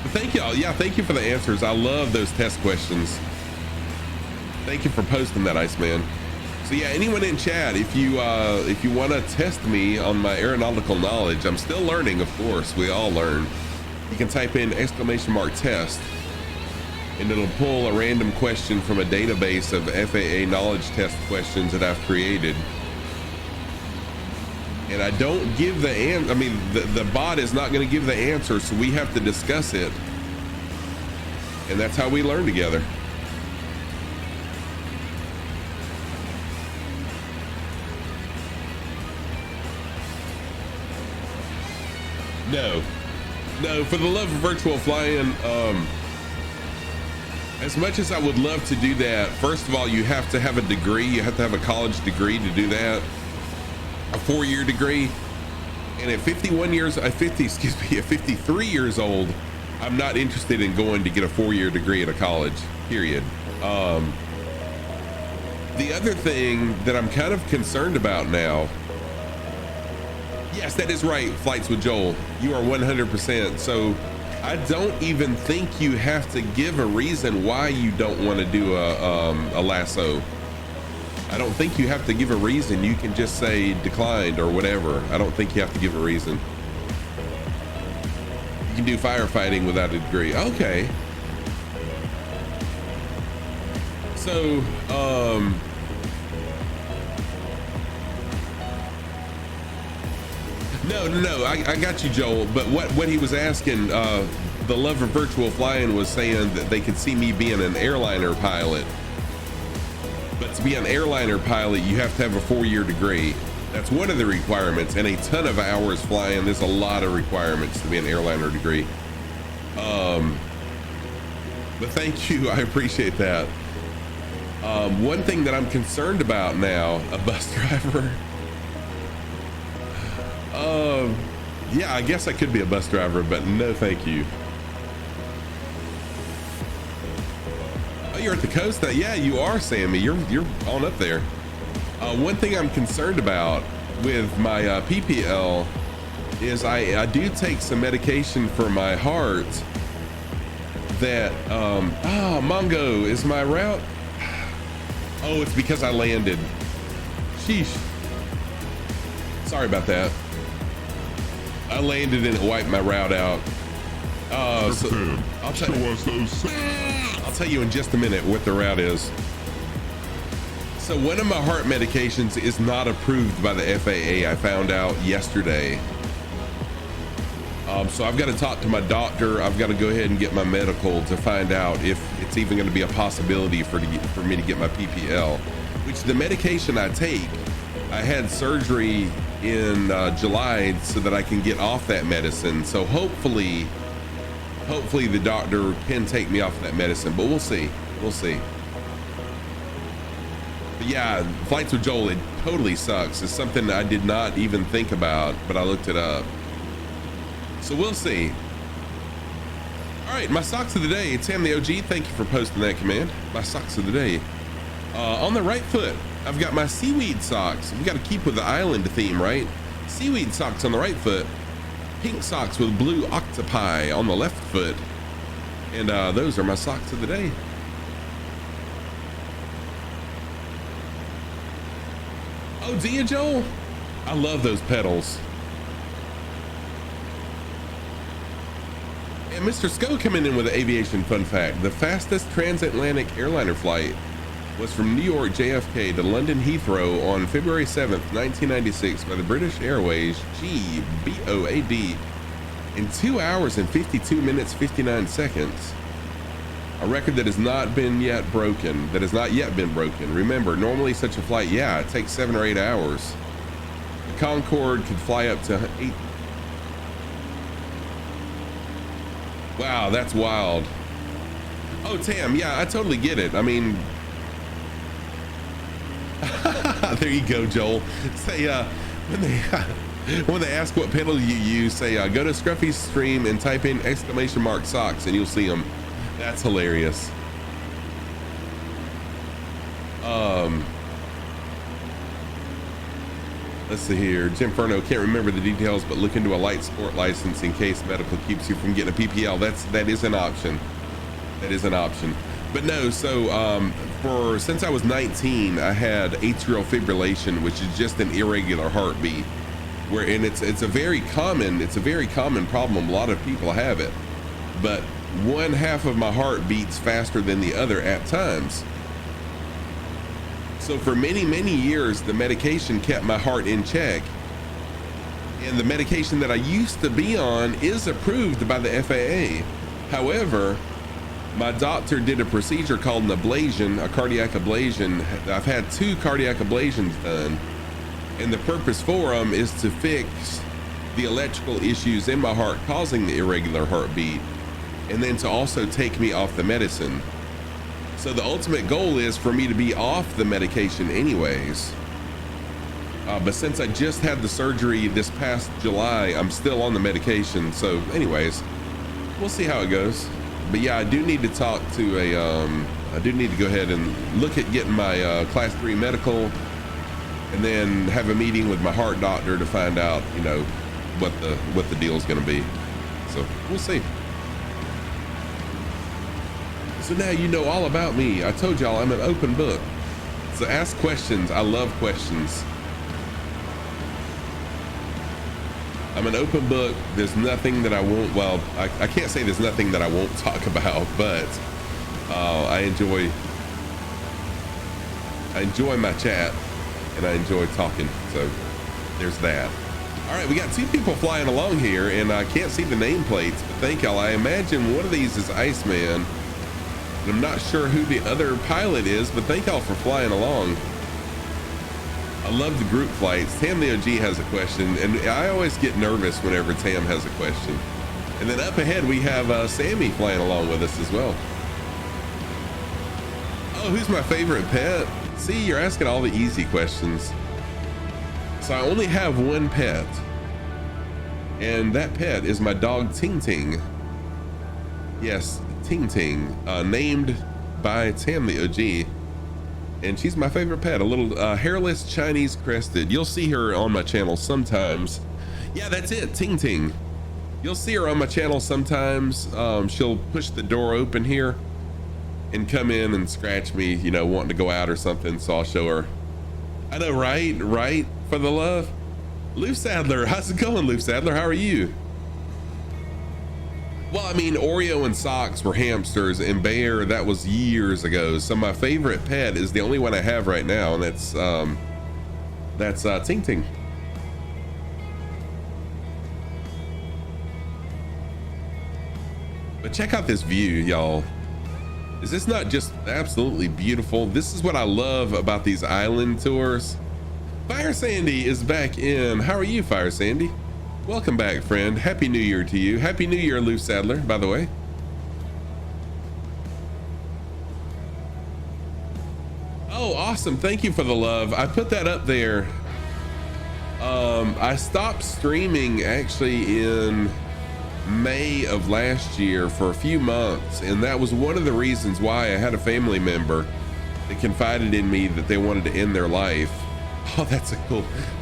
But thank y'all. Yeah, thank you for the answers. I love those test questions. Thank you for posting that, Iceman. So yeah, anyone in chat, if you want to test me on my aeronautical knowledge, I'm still learning, of course. We all learn. You can type in !test, and it'll pull a random question from a database of FAA knowledge test questions that I've created. And I don't give the answer. I mean, the bot is not going to give the answer, so we have to discuss it. And that's how we learn together. No, for the love of virtual flying, as much as I would love to do that, first of all, you have to have a degree. You have to have a college degree to do that, a 4-year degree. And at 53 years old, I'm not interested in going to get a 4-year degree at a college, period. The other thing that I'm kind of concerned about now, yes, that is right, Flights with Joel, you are 100%. So I don't even think you have to give a reason why you don't want to do a lasso. I don't think you have to give a reason. You can just say declined or whatever. I don't think you have to give a reason. You can do firefighting without a degree. Okay. So, No, I got you, Joel. But what he was asking, the love of virtual flying was saying that they could see me being an airliner pilot. But to be an airliner pilot, you have to have a 4-year degree. That's one of the requirements, and a ton of hours flying. There's a lot of requirements to be an airliner degree. But thank you, I appreciate that. One thing that I'm concerned about now, a bus driver. Yeah, I guess I could be a bus driver, but no thank you. Oh, you're at the coast now? Yeah, you are, Sammy. You're on up there. One thing I'm concerned about with my PPL is I do take some medication for my heart that, Mongo, is my route? Oh, it's because I landed. Sheesh. Sorry about that. I landed and it wiped my route out. So I'll tell you in just a minute what the route is. So one of my heart medications is not approved by the FAA. I found out yesterday. So I've got to talk to my doctor. I've got to go ahead and get my medical to find out if it's even going to be a possibility for me to get my PPL, which the medication I take, I had surgery in July so that I can get off that medicine. So hopefully the doctor can take me off that medicine, but we'll see. But yeah, Flights with Joel, it totally sucks. It's something I did not even think about, but I looked it up. So we'll see. All right, my socks of the day. Tam the OG, thank you for posting that command. My socks of the day. On the right foot, I've got my seaweed socks. We got to keep with the island theme, right? Seaweed socks on the right foot, pink socks with blue octopi on the left foot. And those are my socks of the day. Oh, do you, Joel? I love those pedals. And Mr. Sko coming in with an aviation fun fact. The fastest transatlantic airliner flight was from New York JFK to London Heathrow on February 7th, 1996 by the British Airways GBOAD in 2 hours and 52 minutes, 59 seconds. A record that has not yet been broken. Remember, normally such a flight, it takes 7 or 8 hours. The Concorde could fly up to 8. Wow, that's wild. Oh, Tam, yeah, I totally get it. I mean, there you go, Joel. Say, when they ask what pedal you use, say, go to Scruffy's stream and type in !socks and you'll see them. That's hilarious. Let's see here. Jim Furno, can't remember the details, but look into a light sport license in case medical keeps you from getting a PPL. That is an option. That is an option. But no, so since I was 19, I had atrial fibrillation, which is just an irregular heartbeat. And it's a very common problem. A lot of people have it, but one half of my heart beats faster than the other at times. So for many years, the medication kept my heart in check. And the medication that I used to be on is approved by the FAA. However, my doctor did a procedure called an ablation, a cardiac ablation. I've had 2 cardiac ablations done. And the purpose for them is to fix the electrical issues in my heart causing the irregular heartbeat, and then to also take me off the medicine. So the ultimate goal is for me to be off the medication anyways. But since I just had the surgery this past July, I'm still on the medication. So anyways, we'll see how it goes. But yeah, I do need to talk to I do need to go ahead and look at getting my class 3 medical, and then have a meeting with my heart doctor to find out, you know, what the deal is going to be. So we'll see. So now you know all about me. I told y'all I'm an open book. So ask questions. I love questions. I'm an open book. There's nothing that I won't, well, I can't say there's nothing that I won't talk about, but I enjoy my chat, and I enjoy talking. So there's that. All right, we got 2 people flying along here, and I can't see the nameplates, but thank y'all. I imagine one of these is Iceman. And I'm not sure who the other pilot is, but thank y'all for flying along. I love the group flights. Tam the OG has a question, and I always get nervous whenever Tam has a question. And then up ahead, we have Sammy flying along with us as well. Oh, who's my favorite pet? See, you're asking all the easy questions. So I only have one pet, and that pet is my dog Ting Ting. Yes, Ting Ting, named by Tam the OG, and she's my favorite pet. A little hairless Chinese crested. You'll see her on my channel sometimes. Yeah, that's it, Ting Ting. You'll see her on my channel sometimes. She'll push the door open here and come in and scratch me, you know, wanting to go out or something, so I'll show her. I know, right, for the love. Lou Sadler, how's it going, Lou Sadler? How are you? Well, I mean, Oreo and Socks were hamsters, and Bear, that was years ago. So my favorite pet is the only one I have right now, and that's Ting Ting. But check out this view, y'all. Is this not just absolutely beautiful? This is what I love about these island tours. Fire Sandy is back in. How are you, Fire Sandy? Welcome back, friend. Happy New Year to you. Happy New Year, Lou Sadler, by the way. Oh, awesome. Thank you for the love. I put that up there. I stopped streaming actually in May of last year for a few months, and that was one of the reasons why I had a family member that confided in me that they wanted to end their life. Oh,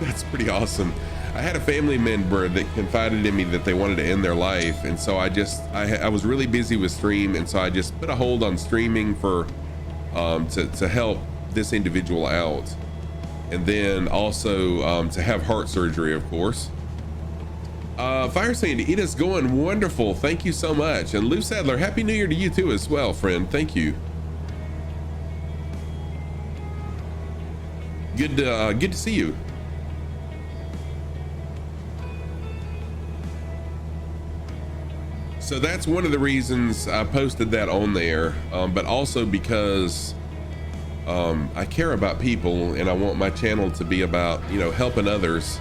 that's pretty awesome. I had a family member that confided in me that they wanted to end their life, and so I was really busy with stream, and so I just put a hold on streaming for to help this individual out, and then also to have heart surgery, of course. Fire Sandy, it is going wonderful. Thank you so much. And Lou Sadler, Happy New Year to you too as well, friend. Thank you. Good to see you. So that's one of the reasons I posted that on there, but also because I care about people and I want my channel to be about, you know, helping others.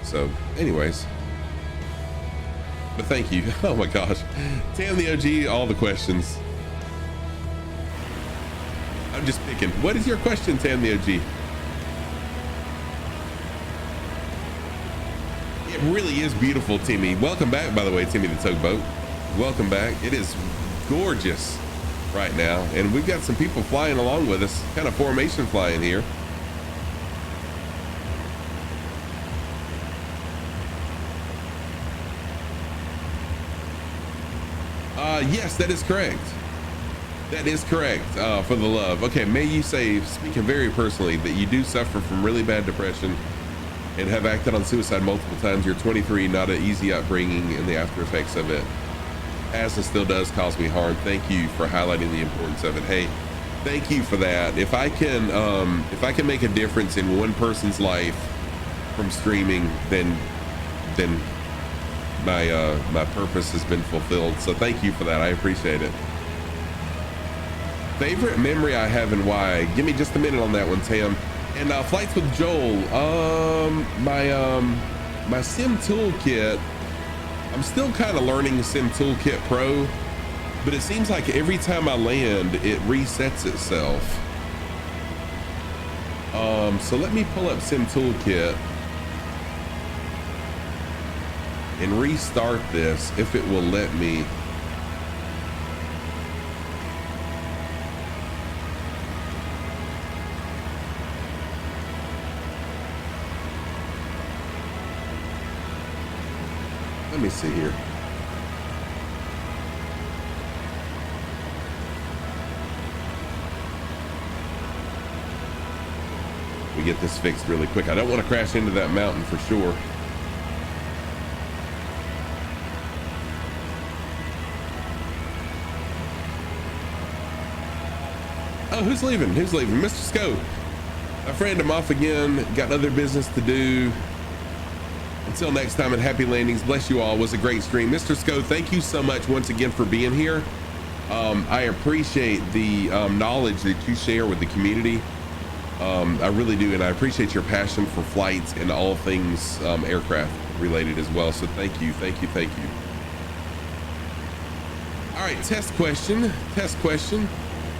So anyways, but thank you. Oh my gosh. Tam the OG, all the questions. I'm just picking. What is your question, Tam the OG? It really is beautiful, Timmy. Welcome back, by the way, Timmy the Tugboat. Welcome back. It is gorgeous right now, and we've got some people flying along with us, kind of formation flying here. Yes, that is correct. That is correct, for the love. Okay, may you say, speaking very personally, that you do suffer from really bad depression and have acted on suicide multiple times. You're 23, not an easy upbringing, and the after effects of it has and still does cause me harm. Thank you for highlighting the importance of it. Hey, thank you for that. If I can make a difference in one person's life from streaming, then my purpose has been fulfilled. So thank you for that. I appreciate it. Favorite memory I have and why? Give me just a minute on that one, Tam. And flights with Joel. My Sim Toolkit. I'm still kind of learning Sim Toolkit Pro, but it seems like every time I land, it resets itself. So let me pull up Sim Toolkit and restart this if it will let me. Let me see here. We get this fixed really quick. I don't want to crash into that mountain for sure. Oh, who's leaving? Who's leaving? Mr. Scope. My friend, I'm off again. Got other business to do. Until next time, and happy landings. Bless you all. Was a great stream. Mr. Sco, thank you so much once again for being here. I appreciate the knowledge that you share with the community. I really do, and I appreciate your passion for flights and all things aircraft related as well. So thank you, thank you, thank you. All right, test question.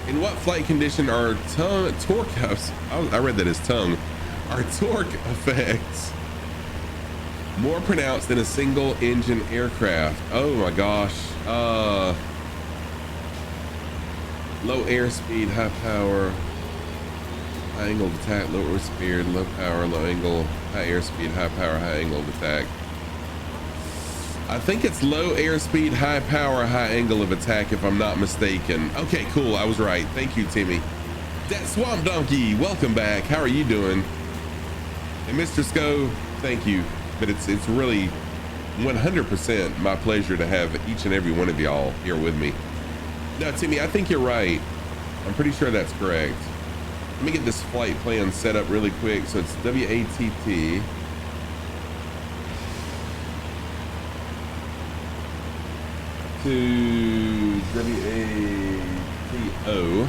In what flight condition are torque? I read that as tongue. Are torque effects more pronounced than a single engine aircraft? Oh my gosh. Low airspeed, high power, high angle of attack, low speed, low power, low angle, high airspeed, high power, high angle of attack. I think it's low airspeed, high power, high angle of attack, if I'm not mistaken. Okay, cool. I was right. Thank you, Timmy. That Swamp Donkey, welcome back. How are you doing? And Mr. Sco, thank you. But it's really 100% my pleasure to have each and every one of y'all here with me. No, Timmy, I think you're right. I'm pretty sure that's correct. Let me get this flight plan set up really quick. So it's WATT. To WATO.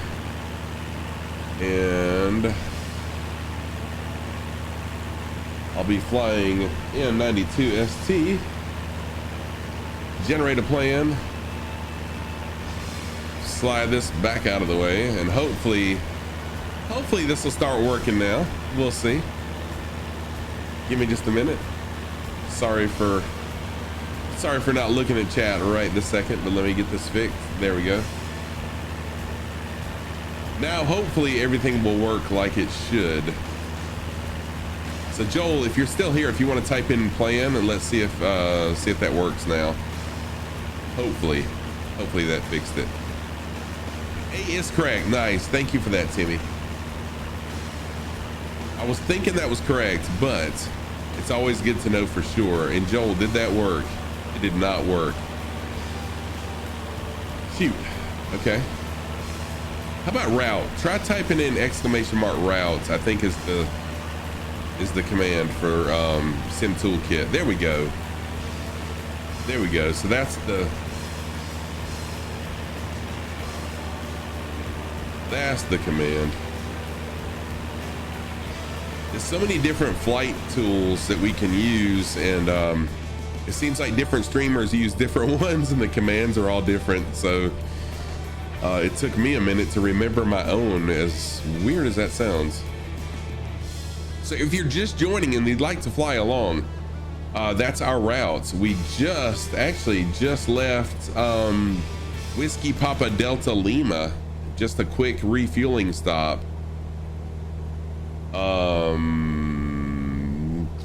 And I'll be flying in 92 ST. Generate a plan. Slide this back out of the way, and hopefully this will start working now. We'll see. Give me just a minute. Sorry for not looking at chat right this second, but let me get this fixed. There we go. Now hopefully everything will work like it should. So Joel, if you're still here, if you want to type in plan, and let's see if that works now. Hopefully that fixed it. A is correct. Nice. Thank you for that, Timmy. I was thinking that was correct, but it's always good to know for sure. And Joel, did that work? It did not work. Shoot. Okay. How about route? Try typing in !routes. I think is the command for Sim Toolkit. There we go. There we go. So that's the command. There's so many different flight tools that we can use, and it seems like different streamers use different ones, and the commands are all different. So it took me a minute to remember my own, as weird as that sounds. So if you're just joining and you'd like to fly along, that's our routes. We just left Whiskey Papa Delta Lima. Just a quick refueling stop.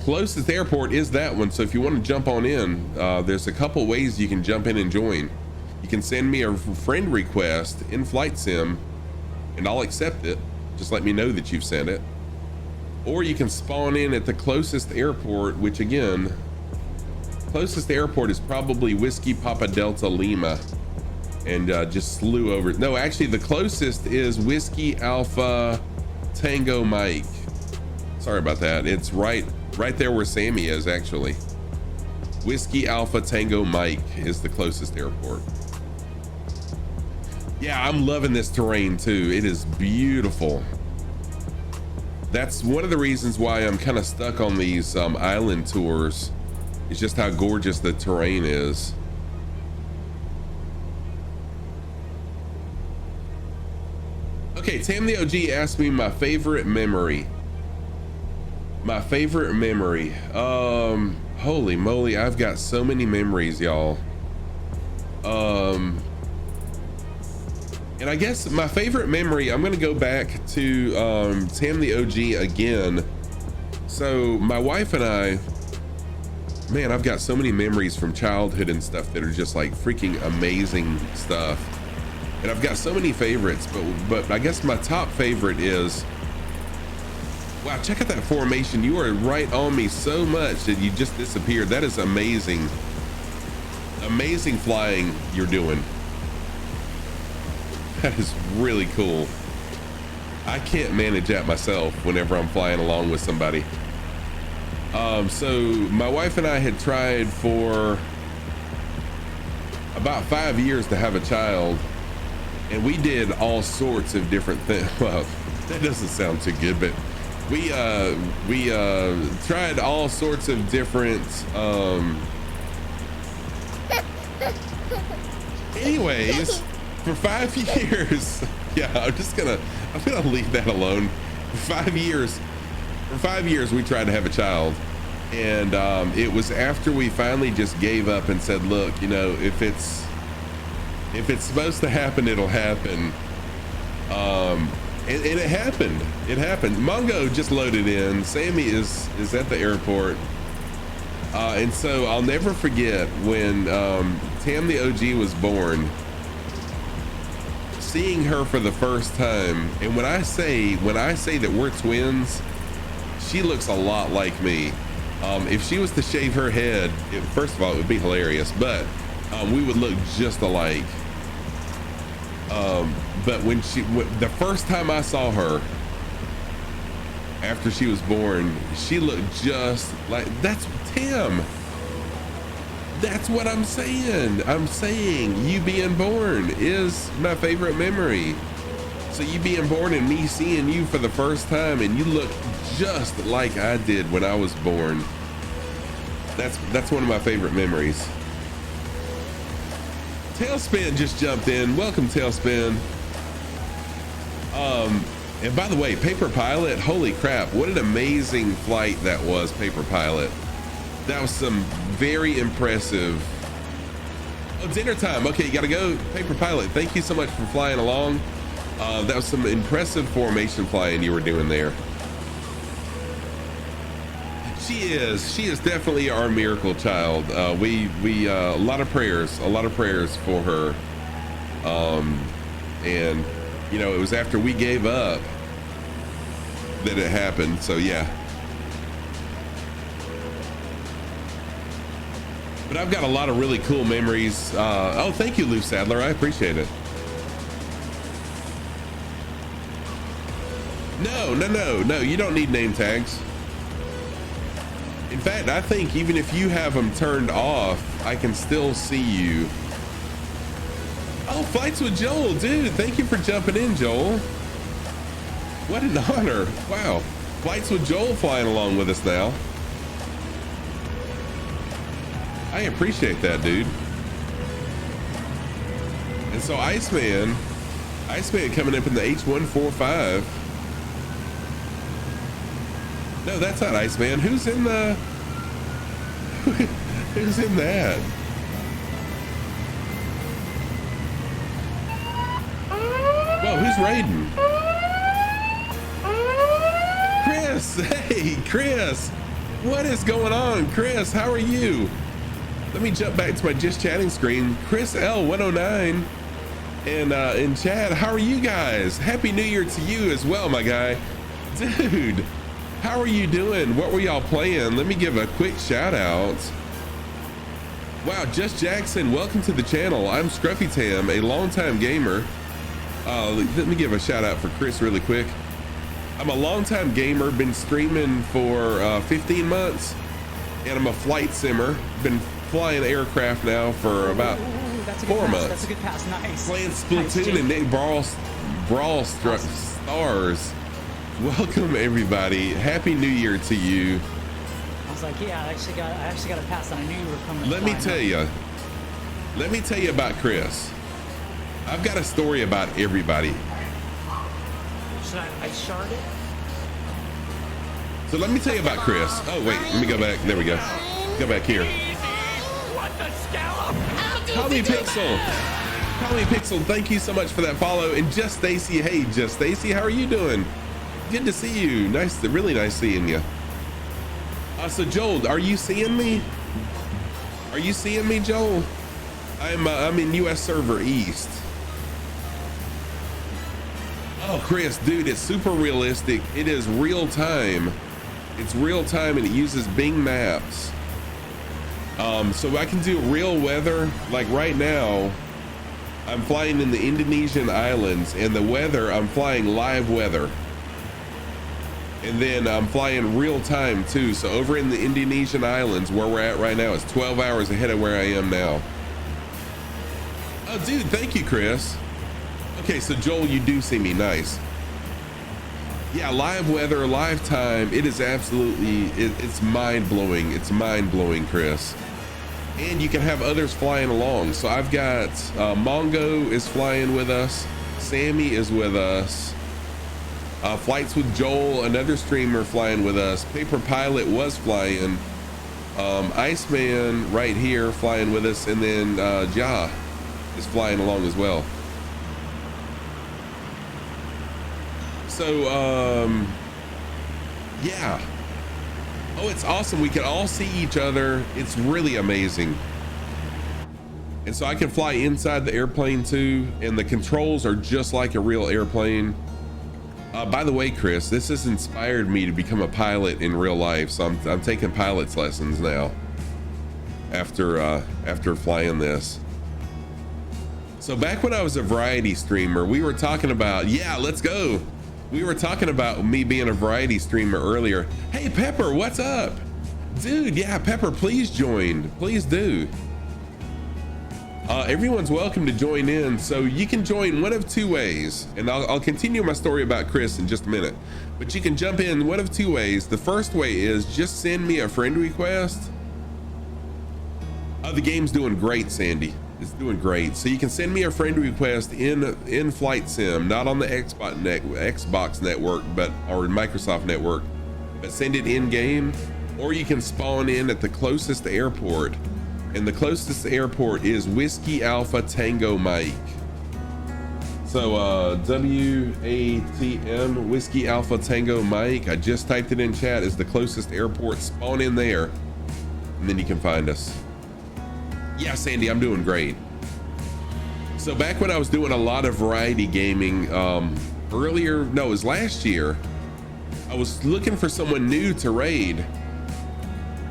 Closest airport is that one, so if you want to jump on in, there's a couple ways you can jump in and join. You can send me a friend request in Flight Sim and I'll accept it. Just let me know that you've sent it. Or you can spawn in at the closest airport, which again, closest airport is probably Whiskey Papa Delta Lima, and just slew over. No, actually the closest is Whiskey Alpha Tango Mike. Sorry about that. It's right there where Sammy is actually. Whiskey Alpha Tango Mike is the closest airport. Yeah, I'm loving this terrain too. It is beautiful. That's one of the reasons why I'm kind of stuck on these island tours. It's just how gorgeous the terrain is. Okay, Tam the OG asked me my favorite memory. My favorite memory. Holy moly, I've got so many memories, y'all. And I guess my favorite memory, I'm gonna go back to Tam the OG again. So my wife and I, man, I've got so many memories from childhood and stuff that are just like freaking amazing stuff. And I've got so many favorites, but I guess my top favorite is, wow, check out that formation. You are right on me so much that you just disappeared. That is amazing. Amazing flying you're doing. That is really cool. I can't manage that myself whenever I'm flying along with somebody. So my wife and I had tried for about 5 years to have a child, and we did all sorts of different things. Well, that doesn't sound too good, but we tried all sorts of different anyways, for 5 years. Yeah, I'm gonna leave that alone. For 5 years we tried to have a child, and it was after we finally just gave up and said, look, you know, if it's supposed to happen, it'll happen. And it happened. It happened. Mongo just loaded in. Sammy is at the airport. And so I'll never forget when Tam the OG was born, seeing her for the first time. And when I say that we're twins, she looks a lot like me. If she was to shave her head, first of all, it would be hilarious, but we would look just alike. But the first time I saw her after she was born, she looked just like, that's Tam. That's what I'm saying. I'm saying you being born is my favorite memory. So you being born and me seeing you for the first time, and you look just like I did when I was born. That's one of my favorite memories. Tailspin just jumped in. Welcome, Tailspin. And by the way, Paper Pilot, holy crap, what an amazing flight that was, Paper Pilot. That was some very impressive. Oh, dinner time. Okay, you gotta go. Paper Pilot, thank you so much for flying along. That was some impressive formation flying you were doing there. She is definitely our miracle child. We a lot of prayers for her. And you know, it was after we gave up that it happened. So yeah. But I've got a lot of really cool memories. Oh, thank you, Lou Sadler. I appreciate it. No, you don't need name tags. In fact, I think even if you have them turned off, I can still see you. Oh, Flights with Joel, dude. Thank you for jumping in, Joel. What an honor. Wow. Flights with Joel flying along with us now. I appreciate that, dude. And so Iceman coming up in the H145. No, that's not Iceman. Who's in the... Who's in that? Who's raiding? Chris, hey, Chris. What is going on? Chris, how are you? Let me jump back to my just chatting screen. Chris L109 and Chad, how are you guys? Happy New Year to you as well, my guy. Dude, how are you doing? What were y'all playing? Let me give a quick shout out. Wow, Just Jackson, welcome to the channel. I'm Scruffy Tam, a longtime gamer. Let me give a shout out for Chris really quick. I'm a longtime gamer, been streaming for 15 months, and I'm a flight simmer. Been flying aircraft now for about 4 months. That's a good pass, nice. Playing Splatoon and Nick Brawl Stars. Welcome everybody. Happy New Year to you. I was like, yeah, I actually got a pass, and I knew you were coming. Let me tell you about Chris. I've got a story about everybody. Should I shard it? So let me tell you about Chris. Oh wait, let me go back. There we go. Go back here. What the scallop? Call me Pixel, thank you so much for that follow. And Just Stacy, hey Just Stacy, how are you doing? Good to see you. Really nice seeing you. So Joel, are you seeing me? Are you seeing me, Joel? I'm in US server East. Oh, Chris, dude, it's super realistic. It is real time. It's real time and it uses Bing Maps. So I can do real weather. Like right now, I'm flying in the Indonesian Islands, and the weather, I'm flying live weather. And then I'm flying real time too. So over in the Indonesian Islands where we're at right now, it's 12 hours ahead of where I am now. Oh, dude, thank you, Chris. Okay, so Joel, you do see me, nice. Yeah, live weather, live time. It is absolutely, it's mind-blowing. It's mind-blowing, Chris. And you can have others flying along. So I've got Mongo is flying with us. Sammy is with us. Flights with Joel, another streamer flying with us. Paper Pilot was flying. Iceman right here flying with us. And then Ja is flying along as well. So, yeah. Oh, it's awesome. We can all see each other. It's really amazing. And so I can fly inside the airplane too. And the controls are just like a real airplane. By the way, Chris, this has inspired me to become a pilot in real life. So I'm taking pilot's lessons now after flying this. So back when I was a variety streamer, we were talking about, yeah, let's go. We were talking about me being a variety streamer earlier. Hey, Pepper, what's up? Dude, yeah, Pepper, please join. Please do. Everyone's welcome to join in. So you can join one of two ways. And I'll continue my story about Chris in just a minute. But you can jump in one of two ways. The first way is just send me a friend request. The game's doing great, Sandy. It's doing great. So you can send me a friend request in Flight Sim, not on the Xbox network, or Microsoft network, but send it in game, or you can spawn in at the closest airport, and the closest airport is Whiskey Alpha Tango Mike. So WATM Whiskey Alpha Tango Mike. I just typed it in chat as the closest airport. Spawn in there, and then you can find us. Yeah, Sandy, I'm doing great. So back when I was doing a lot of variety gaming, it was last year, I was looking for someone new to raid.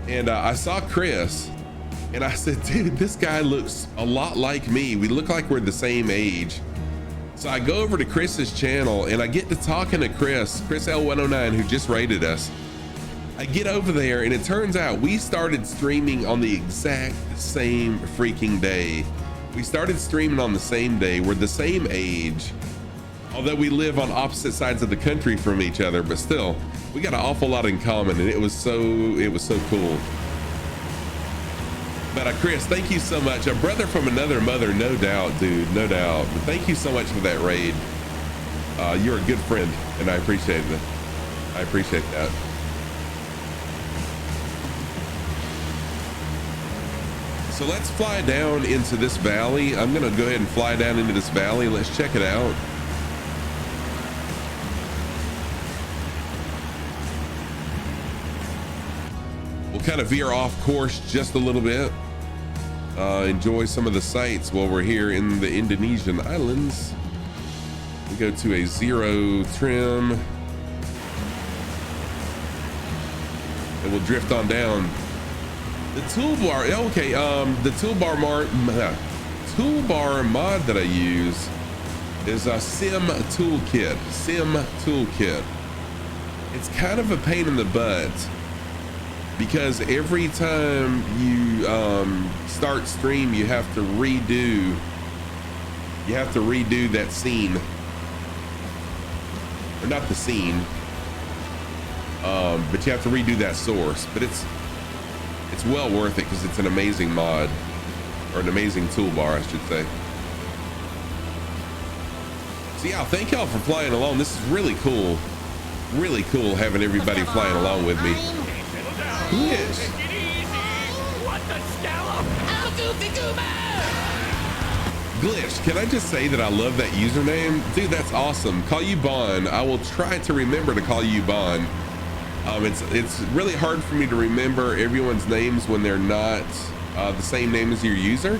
And I saw Chris, and I said, dude, this guy looks a lot like me. We look like we're the same age. So I go over to Chris's channel, and I get to talking to Chris L109, who just raided us. I get over there, and it turns out we started streaming on the exact same freaking day. We started streaming on the same day. We're the same age, although we live on opposite sides of the country from each other, but still, we got an awful lot in common, and it was so cool. But Chris, thank you so much. A brother from another mother, no doubt, dude, no doubt. But thank you so much for that raid. You're a good friend, and I appreciate it. I appreciate that. So let's fly down into this valley. I'm gonna go ahead and fly down into this valley. Let's check it out. We'll kind of veer off course just a little bit. Enjoy some of the sights while we're here in the Indonesian Islands. We go to a 0 trim. And we'll drift on down. The toolbar, okay, the toolbar mod that I use is a Sim Toolkit. It's kind of a pain in the butt because every time you start stream, you have to redo that scene, or not the scene, but you have to redo that source. But it's well worth it because it's an amazing mod, or an amazing toolbar, I should say. So yeah, thank y'all for flying along. This is really cool. Really cool having everybody flying along with me. Yes. What the scallop? I'm a goofy goober! Glitch, can I just say that I love that username? Dude, that's awesome. Call you Bon. I will try to remember to call you Bon. It's really hard for me to remember everyone's names when they're not the same name as your user.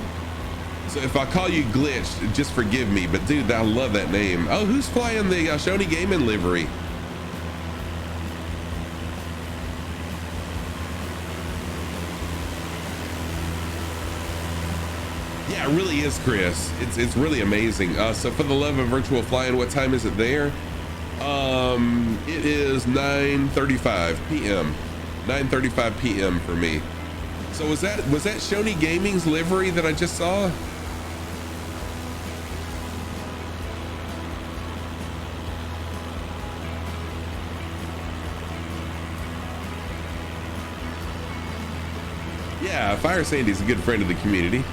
So if I call you Glitch, just forgive me. But dude, I love that name. Oh, who's flying the Shoney Gaming livery? Yeah, it really is, Chris. It's really amazing. So for the love of virtual flying, what time is it there? It is 9:35 p.m. 9:35 p.m. for me. So was that Shoney Gaming's livery that I just saw? Yeah, Fire Sandy's a good friend of the community.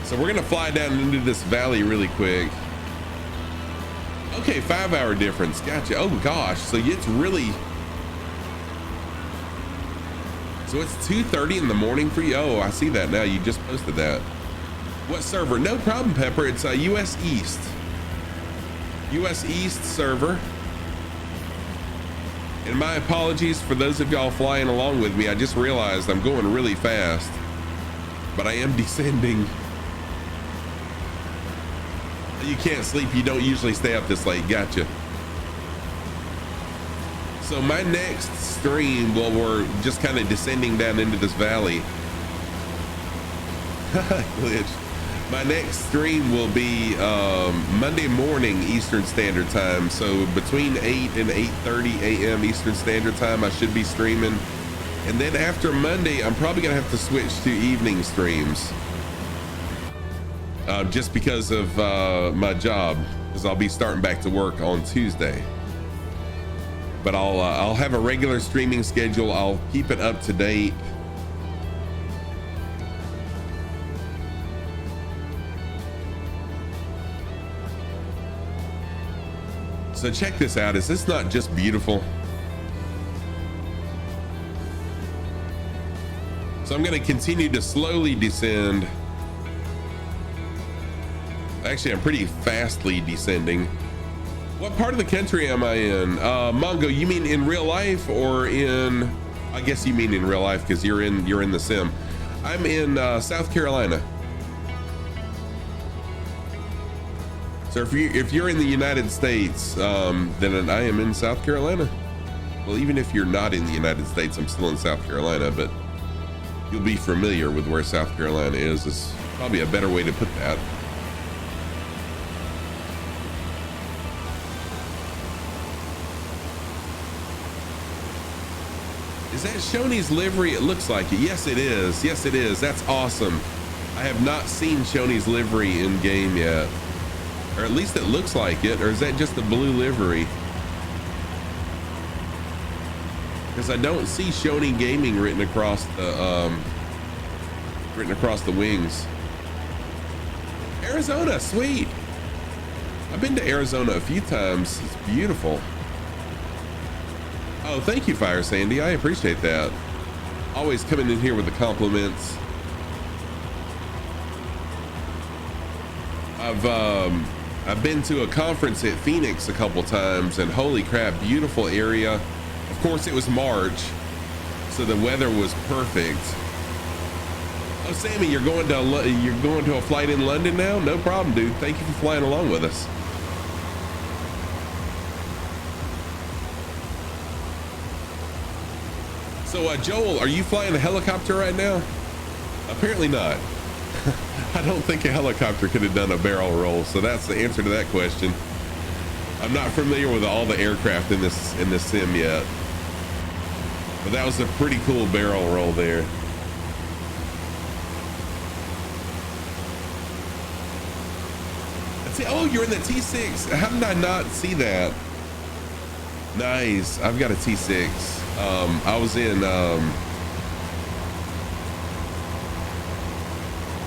So we're gonna fly down into this valley really quick. Okay, 5-hour difference. Gotcha. Oh gosh. So it's really. So it's 2:30 in the morning for you. Oh, I see that now. You just posted that. What server? No problem, Pepper. It's US East. US East server. And my apologies for those of y'all flying along with me. I just realized I'm going really fast, but I am descending. You can't sleep. You don't usually stay up this late. Gotcha. So my next stream, while we're just kind of descending down into this valley, glitch. My next stream will be Monday morning Eastern Standard Time. So between 8 and 8:30 a.m. Eastern Standard Time, I should be streaming. And then after Monday, I'm probably gonna have to switch to evening streams. Just because of my job, because I'll be starting back to work on Tuesday. But I'll have a regular streaming schedule. I'll keep it up to date. So check this out. Is this not just beautiful? So I'm going to continue to slowly descend. Actually, I'm pretty fastly descending. What part of the country am I in? Mongo, you mean in real life or in? I guess you mean in real life because you're in the sim. I'm in South Carolina. So if you're in the United States, then I am in South Carolina. Well, even if you're not in the United States, I'm still in South Carolina, but you'll be familiar with where South Carolina is probably a better way to put that. Is that Shoney's livery? It looks like it. Yes, it is. Yes, it is. That's awesome. I have not seen Shoney's livery in game yet. Or at least it looks like it. Or is that just a blue livery? Because I don't see Shoney Gaming written across the wings. Arizona, sweet. I've been to Arizona a few times. It's beautiful. Oh, thank you, Fire Sandy. I appreciate that. Always coming in here with the compliments. I've been to a conference at Phoenix a couple times, and holy crap, beautiful area. Of course, it was March, so the weather was perfect. Oh, Sammy, you're going to a flight in London now? No problem, dude. Thank you for flying along with us. So, Joel, are you flying a helicopter right now? Apparently not. I don't think a helicopter could have done a barrel roll, so that's the answer to that question. I'm not familiar with all the aircraft in this sim yet, but that was a pretty cool barrel roll there. Let's see. Oh, you're in the T6. How did I not see that? Nice. I've got a T6. I was in.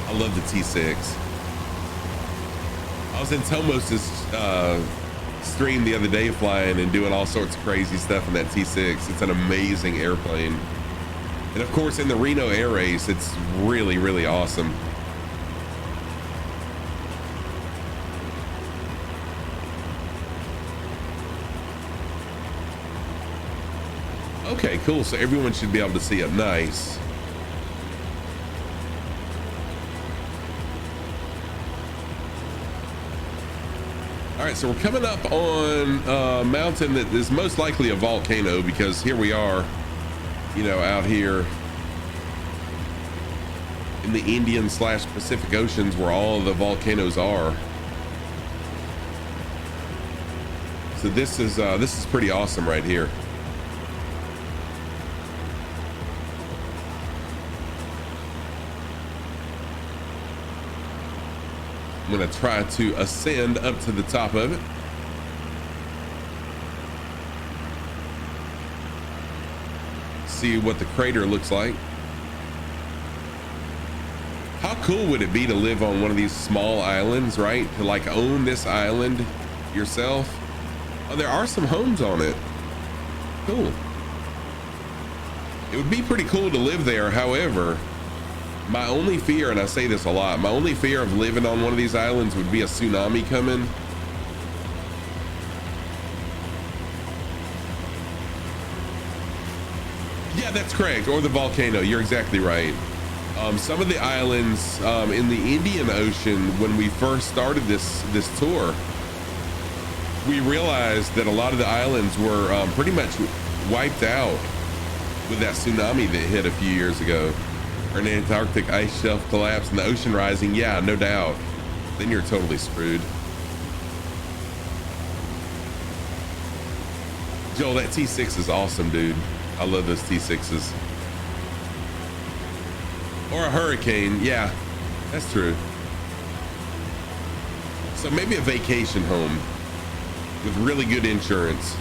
I love the T6. I was in Tomos's stream the other day flying and doing all sorts of crazy stuff in that T6. It's an amazing airplane. And of course, in the Reno Air Race, it's really, really awesome. Okay, cool. So everyone should be able to see it. Nice. All right, so we're coming up on a mountain that is most likely a volcano, because here we are, you know, out here in the Indian/Pacific Oceans where all of the volcanoes are. So this is pretty awesome right here. I'm gonna try to ascend up to the top of it. See what the crater looks like. How cool would it be to live on one of these small islands, right? To like own this island yourself. Oh, there are some homes on it. Cool. It would be pretty cool to live there. However, my only fear, and I say this a lot, my only fear of living on one of these islands would be a tsunami coming. Yeah, that's correct. Or the volcano. You're exactly right. Some of the islands in the Indian Ocean, when we first started this tour, we realized that a lot of the islands were pretty much wiped out with that tsunami that hit a few years ago. Or an Antarctic ice shelf collapse and the ocean rising. Yeah, no doubt. Then you're totally screwed. Joel, that T6 is awesome, dude. I love those T6s. Or a hurricane. Yeah, that's true. So maybe a vacation home with really good insurance.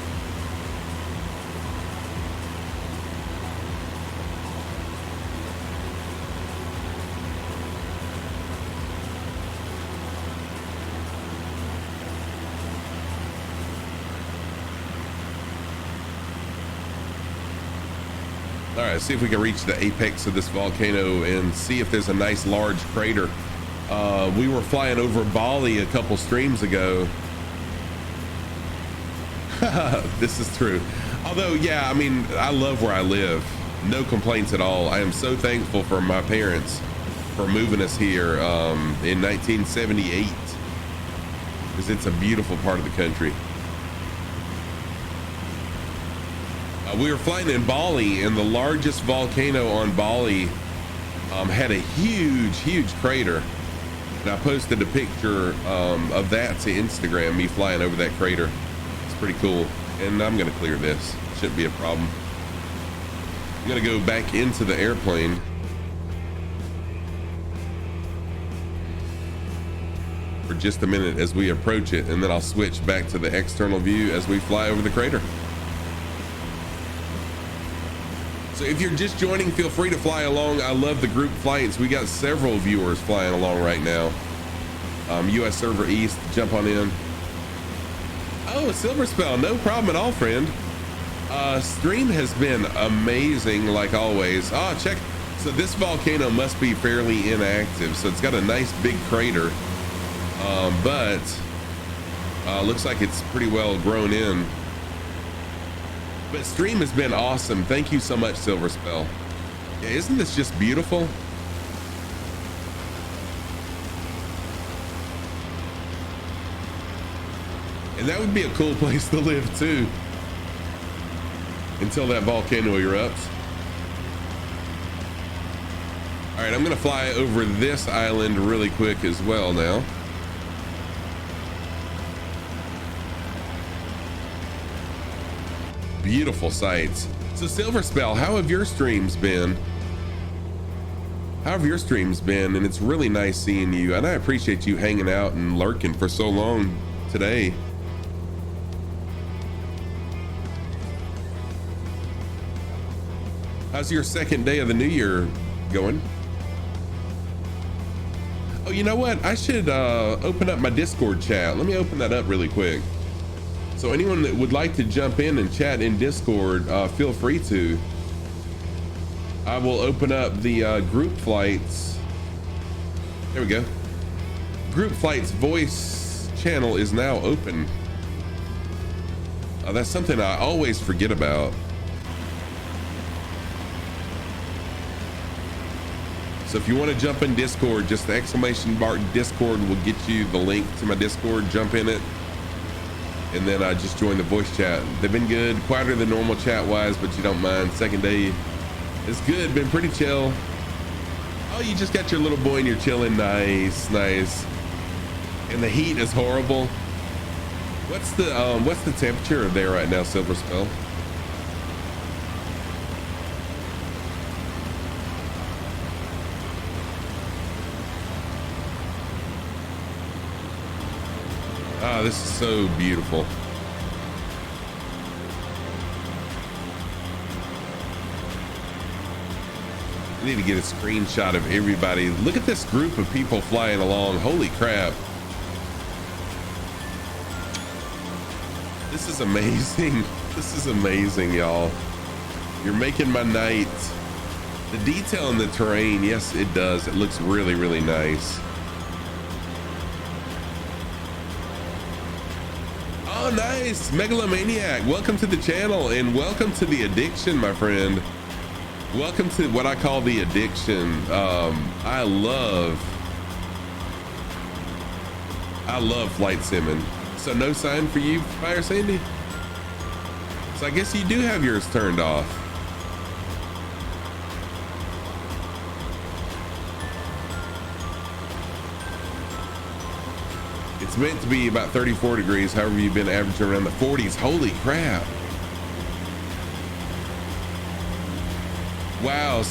All right, see if we can reach the apex of this volcano and see if there's a nice large crater. We were flying over Bali a couple streams ago. This is true. Although, yeah, I mean, I love where I live. No complaints at all. I am so thankful for my parents for moving us here in 1978, because it's a beautiful part of the country. We were flying in Bali, and the largest volcano on Bali had a huge crater. And I posted a picture of that to Instagram, me flying over that crater. It's pretty cool. And I'm gonna clear this. Shouldn't be a problem. I'm gonna go back into the airplane. For just a minute as we approach it, and then I'll switch back to the external view as we fly over the crater. So if you're just joining, feel free to fly along. I love the group flights. We got several viewers flying along right now. US Server East, jump on in. Oh, Silver Spell, no problem at all, friend. Stream has been amazing, like always. Ah, check. So this volcano must be fairly inactive. So it's got a nice big crater, but Looks like it's pretty well grown in. But stream has been awesome. Thank you so much, Silver Spell. Yeah, isn't this just beautiful? And that would be a cool place to live too, until that volcano erupts. All right, I'm gonna fly over this island really quick as well now. Beautiful sights. So Silver Spell, how have your streams been? How have your streams been? And it's really nice seeing you, and I appreciate you hanging out and lurking for so long today. How's your second day of the new year going? Oh, you know what? I should open up my Discord chat. Let me open that up really quick. So anyone that would like to jump in and chat in Discord, feel free to. I will open up the group flights. There we go. Group flights voice channel is now open. That's something I always forget about. So if you want to jump in Discord, just the exclamation mark Discord will get you the link to my Discord. Jump in it, and then I just join the voice chat. They've been good, quieter than normal chat wise, but you don't mind. Second day is good, been pretty chill. Oh, you just got your little boy and you're chilling. Nice, nice. And the heat is horrible. What's the temperature there right now, Silver Spell? Ah, this is so beautiful. I need to get a screenshot of everybody. Look at this group of people flying along. Holy crap. This is amazing. This is amazing, y'all. You're making my night. The detail in the terrain, yes, it does. It looks really, really nice. Oh, nice. Megalomaniac, welcome to the channel and welcome to the addiction, my friend. Welcome to what I call the addiction. I love flight simming. So no sign for you, Fire Sandy? So I guess you do have yours turned off. It's meant to be about 34 degrees. However, you've been averaging around the 40s. Holy crap. Wow,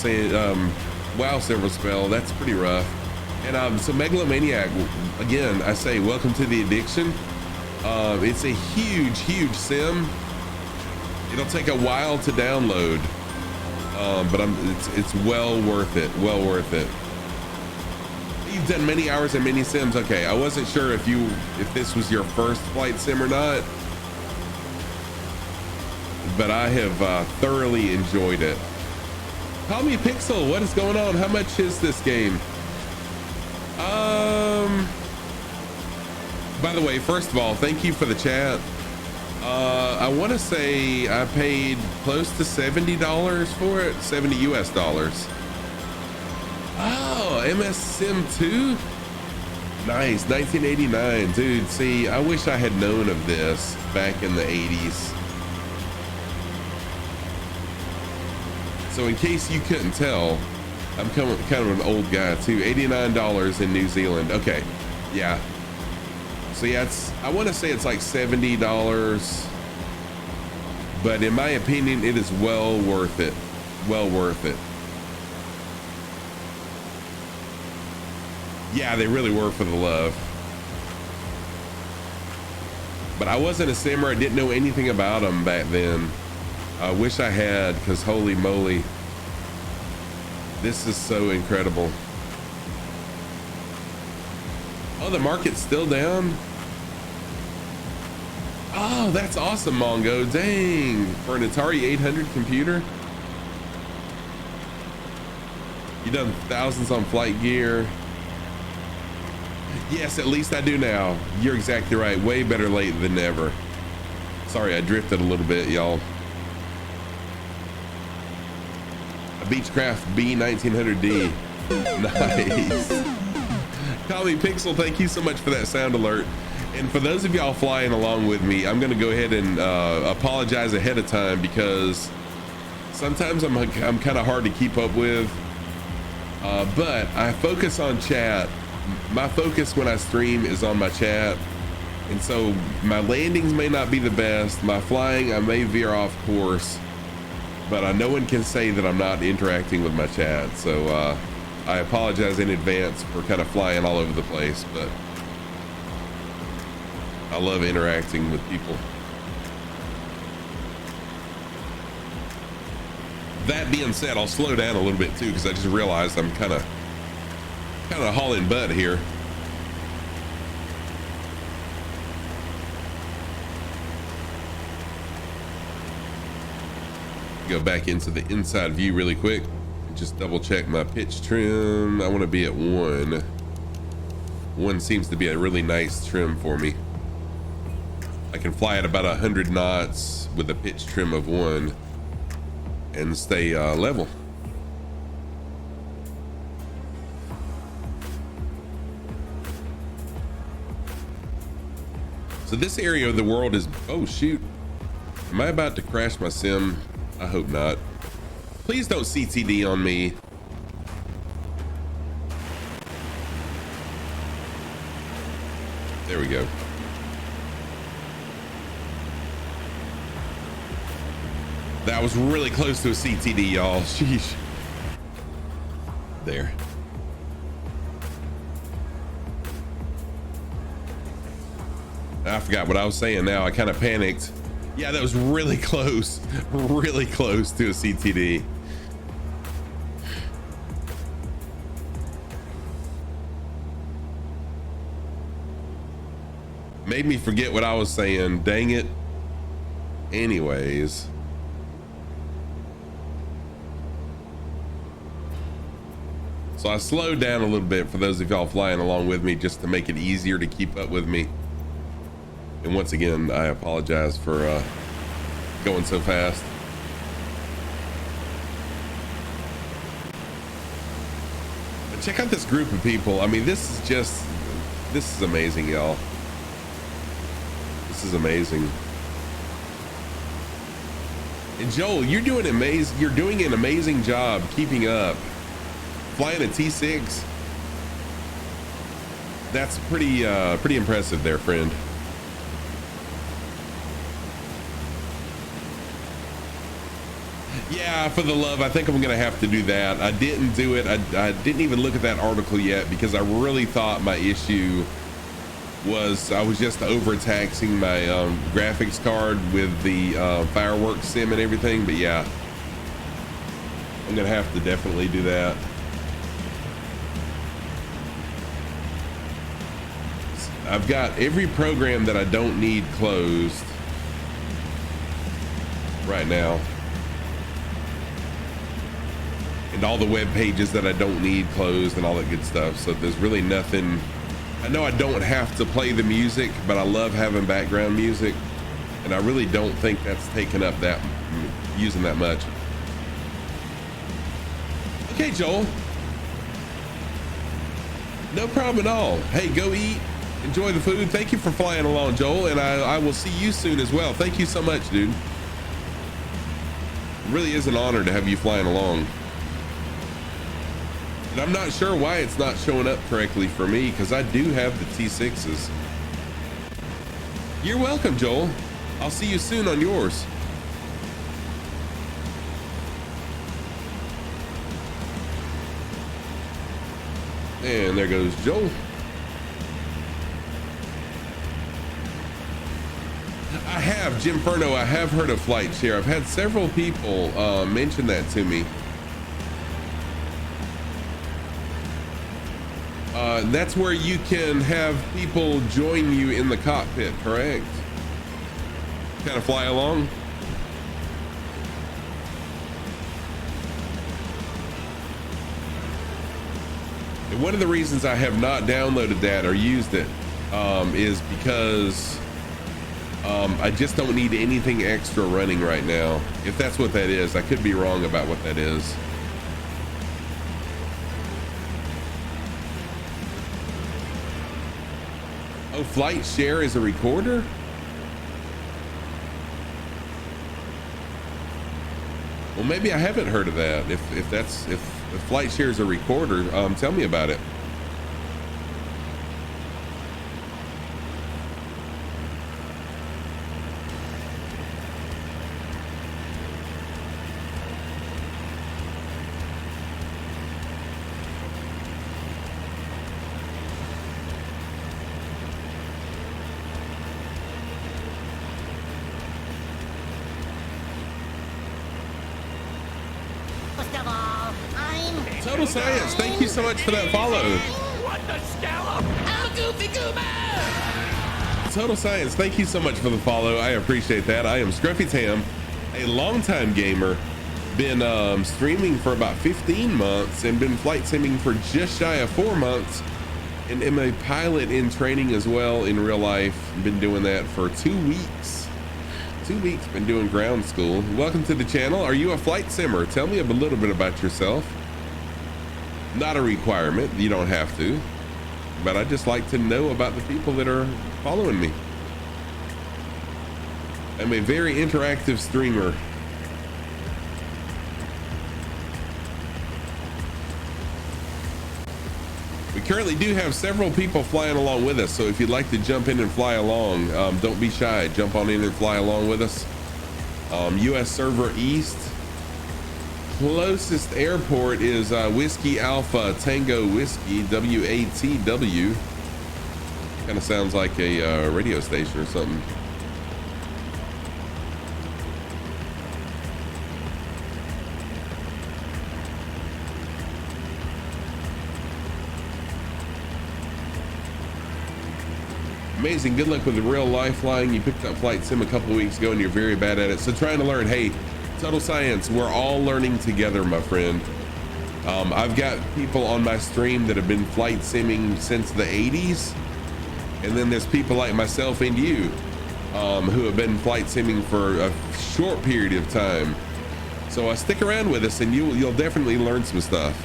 wow, Silver Spell, that's pretty rough. And so Megalomaniac, again, I say welcome to the addiction. It's a huge, huge sim. It'll take a while to download, but it's well worth it. Well worth it. You've done many hours and many sims. Okay, I wasn't sure if this was your first flight sim or not, but I have thoroughly enjoyed it. Call me Pixel. What is going on? How much is this game? By the way, first of all, thank you for the chat. I want to say I paid close to $70 for it, 70 US dollars. Oh, MS Sim 2? Nice, 1989. Dude, see, I wish I had known of this back in the 80s. So in case you couldn't tell, I'm kind of an old guy too. $89 in New Zealand. Okay, yeah. So yeah, I want to say it's like $70, but in my opinion, it is well worth it. Well worth it. Yeah, they really were for the love. But I wasn't a simmer. I didn't know anything about them back then. I wish I had, because holy moly, this is so incredible. Oh, the market's still down? Oh, that's awesome, Mongo. Dang, for an Atari 800 computer? You done thousands on flight gear. Yes, at least I do now. You're exactly right. Way better late than never. Sorry, I drifted a little bit, y'all. A Beechcraft B1900D. Nice. Call me Pixel, thank you so much for that sound alert. And for those of y'all flying along with me, I'm gonna go ahead and apologize ahead of time because sometimes I'm kind of hard to keep up with. But I focus on chat. My focus when I stream is on my chat. And so my landings may not be the best. My flying, I may veer off course. But no one can say that I'm not interacting with my chat. So I apologize in advance for kind of flying all over the place. But I love interacting with people. That being said, I'll slow down a little bit too because I just realized I'm kind of hauling butt here. Go back into the inside view really quick and just double check my pitch trim. I want to be at 1. 1 seems to be a really nice trim for me. I can fly at about 100 knots with a pitch trim of 1 and stay level. So this area of the world is, oh shoot, am I about to crash my sim? I hope not. Please don't CTD on me. There we go. That was really close to a CTD, y'all. Sheesh. There. I forgot what I was saying now. I kind of panicked. Yeah, that was really close to a CTD. Made me forget what I was saying. Dang it. Anyways. So I slowed down a little bit for those of y'all flying along with me just to make it easier to keep up with me. And once again, I apologize for going so fast. But check out this group of people. I mean, this is amazing, y'all. This is amazing. And Joel, you're doing an amazing job keeping up. Flying a T6. That's pretty impressive there, friend. Yeah, for the love, I think I'm gonna have to do that. I didn't do it. I didn't even look at that article yet because I really thought my issue was I was just overtaxing my graphics card with the fireworks sim and everything. But yeah, I'm gonna have to definitely do that. I've got every program that I don't need closed right now. And all the web pages that I don't need closed and all that good stuff. So there's really nothing. I know I don't have to play the music, but I love having background music. And I really don't think that's taken up using that much. Okay, Joel. No problem at all. Hey, go eat. Enjoy the food. Thank you for flying along, Joel. And I will see you soon as well. Thank you so much, dude. It really is an honor to have you flying along. And I'm not sure why it's not showing up correctly for me because I do have the T6s. You're welcome, Joel. I'll see you soon on yours. And there goes Joel. I have, Jim Furto, I have heard of Flight Share. I've had several people mention that to me. That's where you can have people join you in the cockpit, correct? Kind of fly along. And one of the reasons I have not downloaded that or used it is because I just don't need anything extra running right now. If that's what that is, I could be wrong about what that is. Oh, Flight Share is a recorder? Well, maybe I haven't heard of that. If Flight Share is a recorder, tell me about it. Total Science, thank you so much for that follow. What the scallop? I'm a goofy goober! Total Science, thank you so much for the follow. I appreciate that. I am Scruffy Tam, a longtime gamer. Been streaming for about 15 months and been flight simming for just shy of 4 months. And am a pilot in training as well in real life. Been doing that for 2 weeks. 2 weeks, been doing ground school. Welcome to the channel. Are you a flight simmer? Tell me a little bit about yourself. Not a requirement, you don't have to, but I just like to know about the people that are following me. I'm a very interactive streamer. We currently do have several people flying along with us, so if you'd like to jump in and fly along, don't be shy, jump on in and fly along with us. US server East. Closest airport is Whiskey Alpha Tango Whiskey, WATW. Kind of sounds like a radio station or something. Amazing, good luck with the real life flying. You picked up flight sim a couple weeks ago and you're very bad at it. So trying to learn, hey, Total Science, we're all learning together, my friend. I've got people on my stream that have been flight simming since the 80s. And then there's people like myself and you who have been flight simming for a short period of time. So stick around with us and you'll definitely learn some stuff.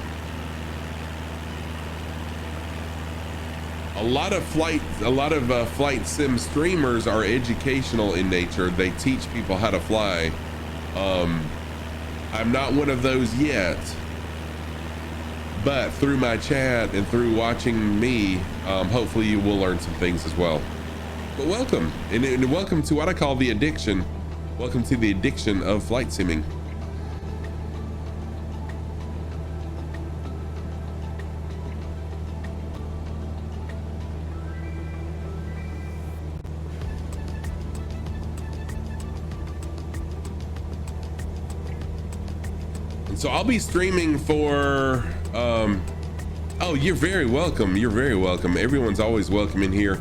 A lot of flight sim streamers are educational in nature. They teach people how to fly. I'm not one of those yet, but through my chat and through watching me, hopefully you will learn some things as well. But welcome, and welcome to what I call the addiction. Welcome to the addiction of flight simming. So I'll be streaming for, oh, you're very welcome. You're very welcome. Everyone's always welcome in here.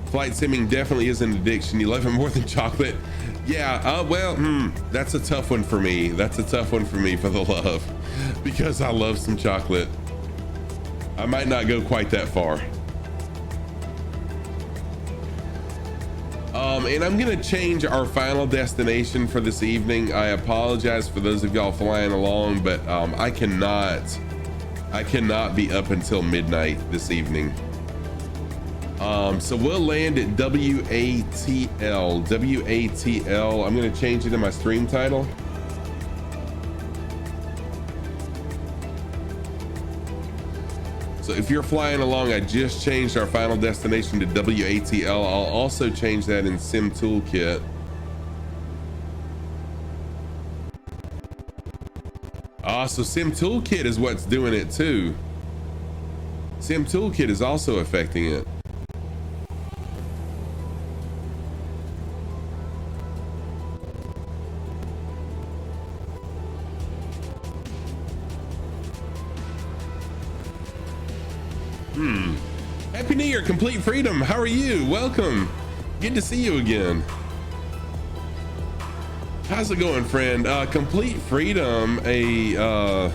Flight simming definitely is an addiction. You love it more than chocolate. Yeah, well, that's a tough one for me. That's a tough one for me for the love, because I love some chocolate. I might not go quite that far. And I'm gonna change our final destination for this evening. I apologize for those of y'all flying along, but I cannot be up until midnight this evening. So we'll land at WATL. I'm gonna change it in my stream title. So if you're flying along, I just changed our final destination to WATL. I'll also change that in Sim Toolkit. So Sim Toolkit is what's doing it too. Sim Toolkit is also affecting it. Happy New Year, Complete Freedom. How are you? Welcome. Good to see you again. How's it going, friend? Complete Freedom, a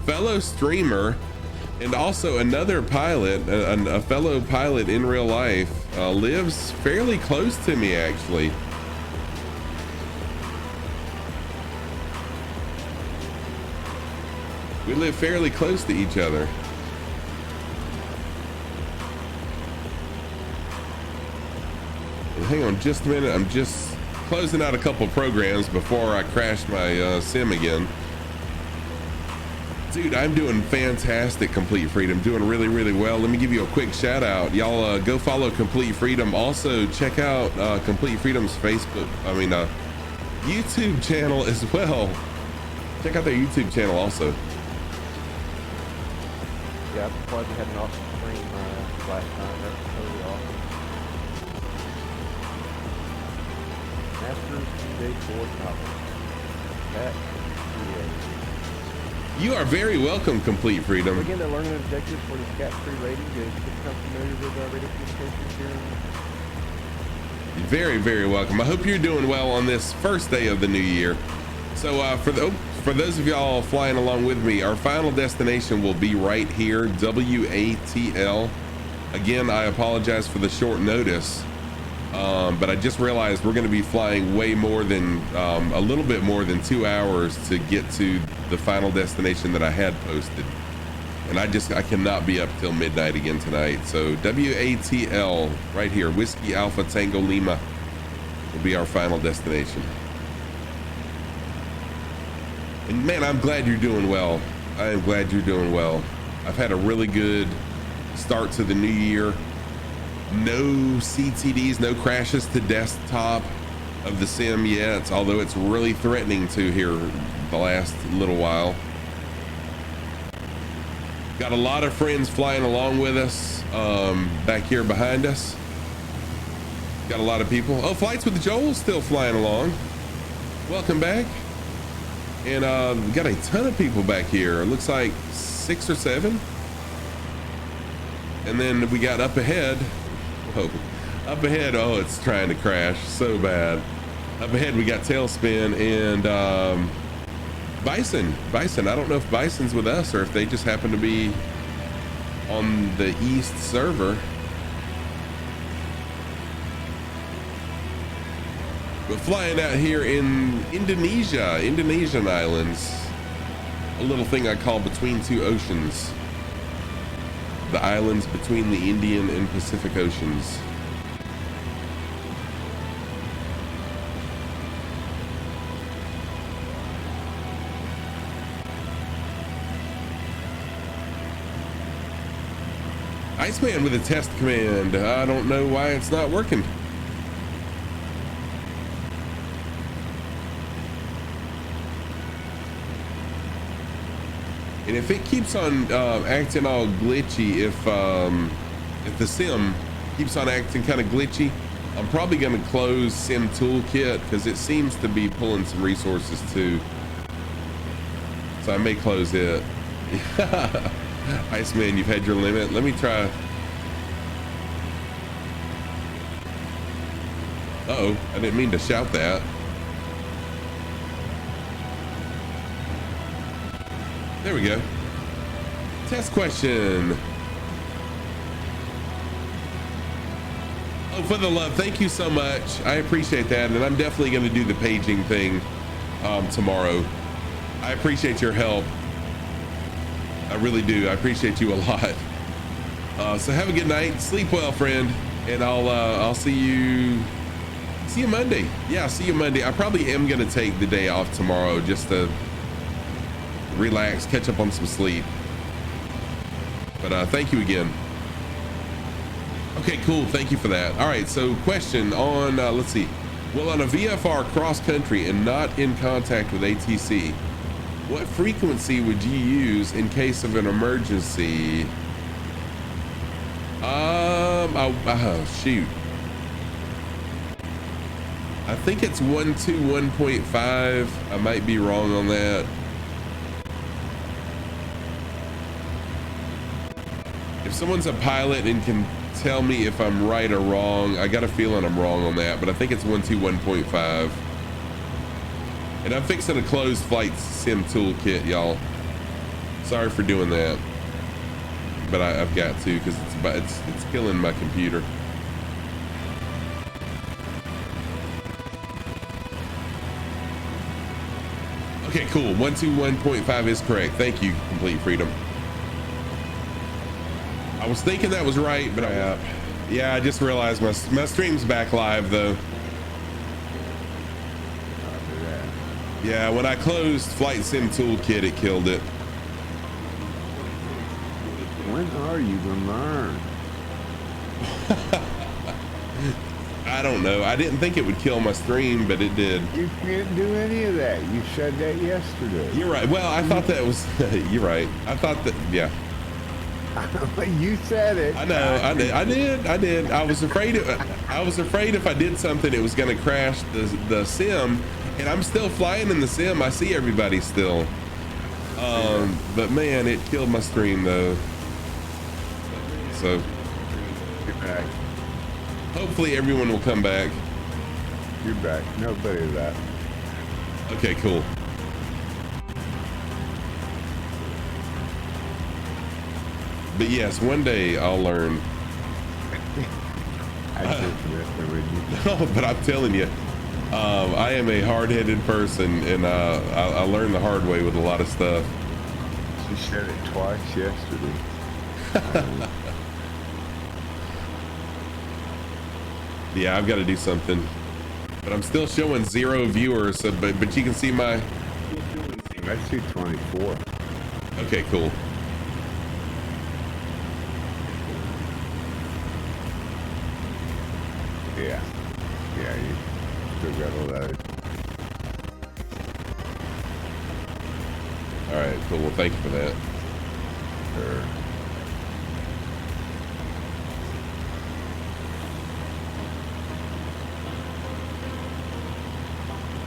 fellow streamer And also another pilot, a fellow pilot in real life, lives fairly close to me actually. We live fairly close to each other. And hang on just a minute, I'm just closing out a couple programs before I crash my sim again. Dude, I'm doing fantastic, Complete Freedom. Doing really, really well. Let me give you a quick shout out. Y'all go follow Complete Freedom. Also, check out Complete Freedom's Facebook, YouTube channel as well. Check out their YouTube channel also. Yeah, I'm glad we had an awesome stream last time. That was totally awesome. Masters 2 day 4 topic. That You are very welcome, Complete Freedom. Again, the learning objective for the scat-free rating is to become familiar with radio communications here. Very, very welcome. I hope you're doing well on this first day of the new year. So for those of y'all flying along with me, our final destination will be right here, WATL. Again, I apologize for the short notice, but I just realized we're going to be flying way more than a little bit more than 2 hours to get to the final destination that I had posted, and I cannot be up till midnight again tonight. So WATL right here, Whiskey Alpha Tango Lima, will be our final destination. And man, I'm glad you're doing well. I am glad you're doing well. I've had a really good start to the new year. No CTDs, no crashes to desktop of the sim yet, although it's really threatening to here the last little while. Got a lot of friends flying along with us back here behind us. Got a lot of people. Oh, Flights with Joel still flying along. Welcome back. And we got a ton of people back here. It looks like 6 or 7. And then we got up ahead. Whoa. Up ahead, oh, it's trying to crash so bad. Up ahead, we got Tailspin and Bison. I don't know if Bison's with us or if they just happen to be on the East server. We're flying out here in Indonesia, Indonesian Islands. A little thing I call between two oceans. The islands between the Indian and Pacific Oceans. Iceman with a test command. I don't know why it's not working. And if it keeps on acting all glitchy, if the sim keeps on acting kind of glitchy, I'm probably going to close Sim Toolkit because it seems to be pulling some resources too. So I may close it. Iceman, you've had your limit. Let me try. Uh-oh, I didn't mean to shout that. There we go. Test question. Oh, for the love, thank you so much. I appreciate that, and I'm definitely going to do the paging thing tomorrow. I appreciate your help. I really do. I appreciate you a lot. So have a good night. Sleep well, friend, and I'll see you Monday. Yeah, see you Monday. I probably am going to take the day off tomorrow just to relax, catch up on some sleep. But thank you again. Okay, cool. Thank you for that. All right, so question on, let's see. Well, on a VFR cross country and not in contact with ATC, what frequency would you use in case of an emergency? Shoot. I think it's 121.5. I might be wrong on that. If someone's a pilot and can tell me if I'm right or wrong, I got a feeling I'm wrong on that, but I think it's 121.5. And I'm fixing a closed flight sim toolkit, y'all. Sorry for doing that. but I've got to because it's killing my computer. Okay, cool. 121.5 is correct. Thank you, Complete Freedom. I was thinking that was right, but yeah, I just realized my stream's back live though. Yeah, when I closed Flight Sim Toolkit, it killed it. When are you gonna learn? I don't know. I didn't think it would kill my stream, but it did. You can't do any of that. You said that yesterday. You're right. Well, I thought that was. You're right. I thought that. Yeah. You said it. I know. I did. I was afraid. If I did something, it was going to crash the sim, and I'm still flying in the sim. I see everybody still. But man, it killed my stream though. So. Get back. Hopefully everyone will come back. You're back. Nobody left. Okay, cool. But yes, one day I'll learn. I just messing with you. No, but I'm telling you, I am a hard-headed person, and I learned the hard way with a lot of stuff. She said it twice yesterday. Yeah, I've got to do something, but I'm still showing 0 viewers. So, but you can see my. I see 24. Okay, cool. Yeah, you still got a load. All right, cool. Well, thank you for that. Sure.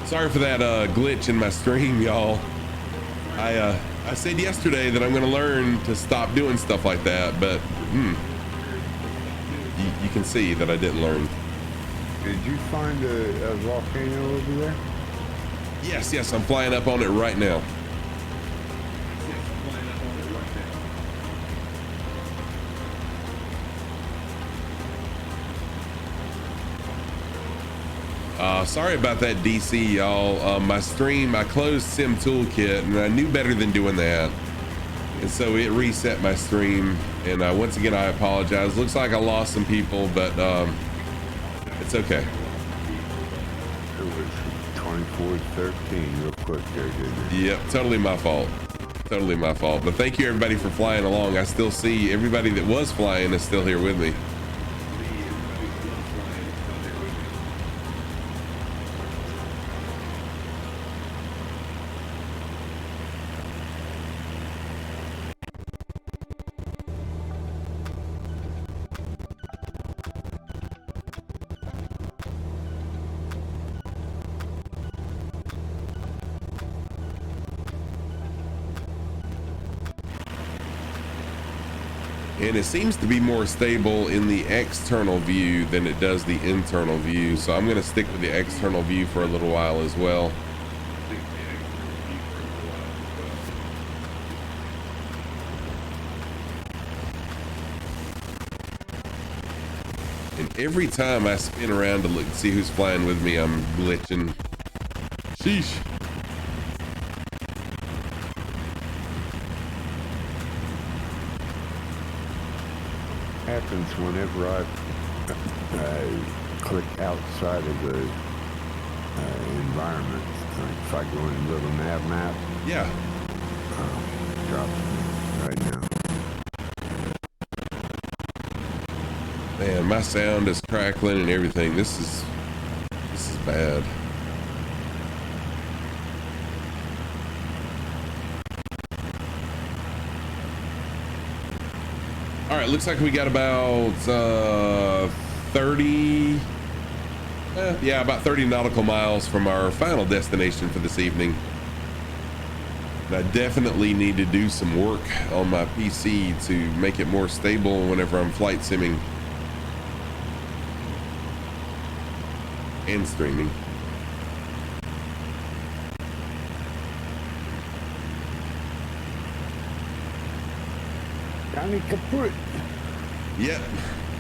Sorry for that glitch in my stream, y'all. I said yesterday that I'm going to learn to stop doing stuff like that, but you can see that I didn't learn. Did you find a volcano over there? Yes, I'm flying up on it right now. Sorry about that, DC, y'all. My stream, I closed Sim Toolkit, and I knew better than doing that. And so it reset my stream. And once again, I apologize. Looks like I lost some people, but it's okay. It was 24-13 real quick there, didn't it? Yep, totally my fault. Totally my fault. But thank you, everybody, for flying along. I still see everybody that was flying is still here with me. And it seems to be more stable in the external view than it does the internal view. So I'm going to stick with the external view for a little while as well. And every time I spin around to look and see who's flying with me, I'm glitching. Sheesh. Happens whenever I click outside of the environment. If I go in a little nav map, yeah, drop right now. Man, my sound is crackling and everything. This is bad. All right, looks like we got about 30, about 30 nautical miles from our final destination for this evening. And I definitely need to do some work on my PC to make it more stable whenever I'm flight simming and streaming. Johnny Kaput. Yep.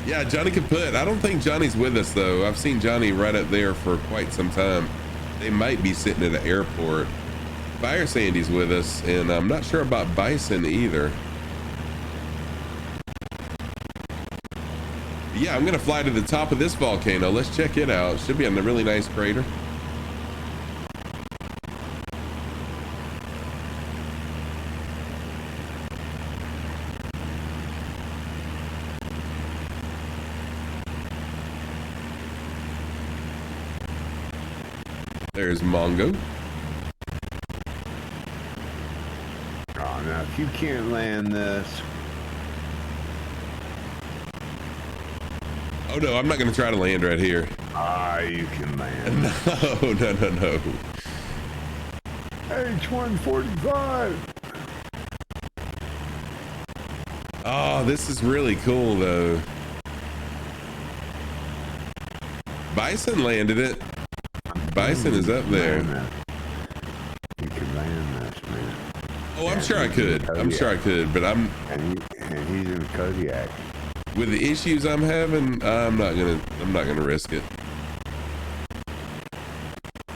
Yeah, Johnny Kaput. I don't think Johnny's with us though. I've seen Johnny right up there for quite some time. They might be sitting at the airport. Fire Sandy's with us, and I'm not sure about Bison either. Yeah, I'm gonna fly to the top of this volcano. Let's check it out. Should be on a really nice crater. There's Mongo. Oh, now if you can't land this. Oh no, I'm not gonna try to land right here. Ah, you can land. No. H-145. Oh, this is really cool though. Bison landed it. Bison is up there. You can land this, man. Oh, I'm sure I could. I'm sure I could, but I'm. And he's in Kodiak. With the issues I'm having, I'm not gonna risk it.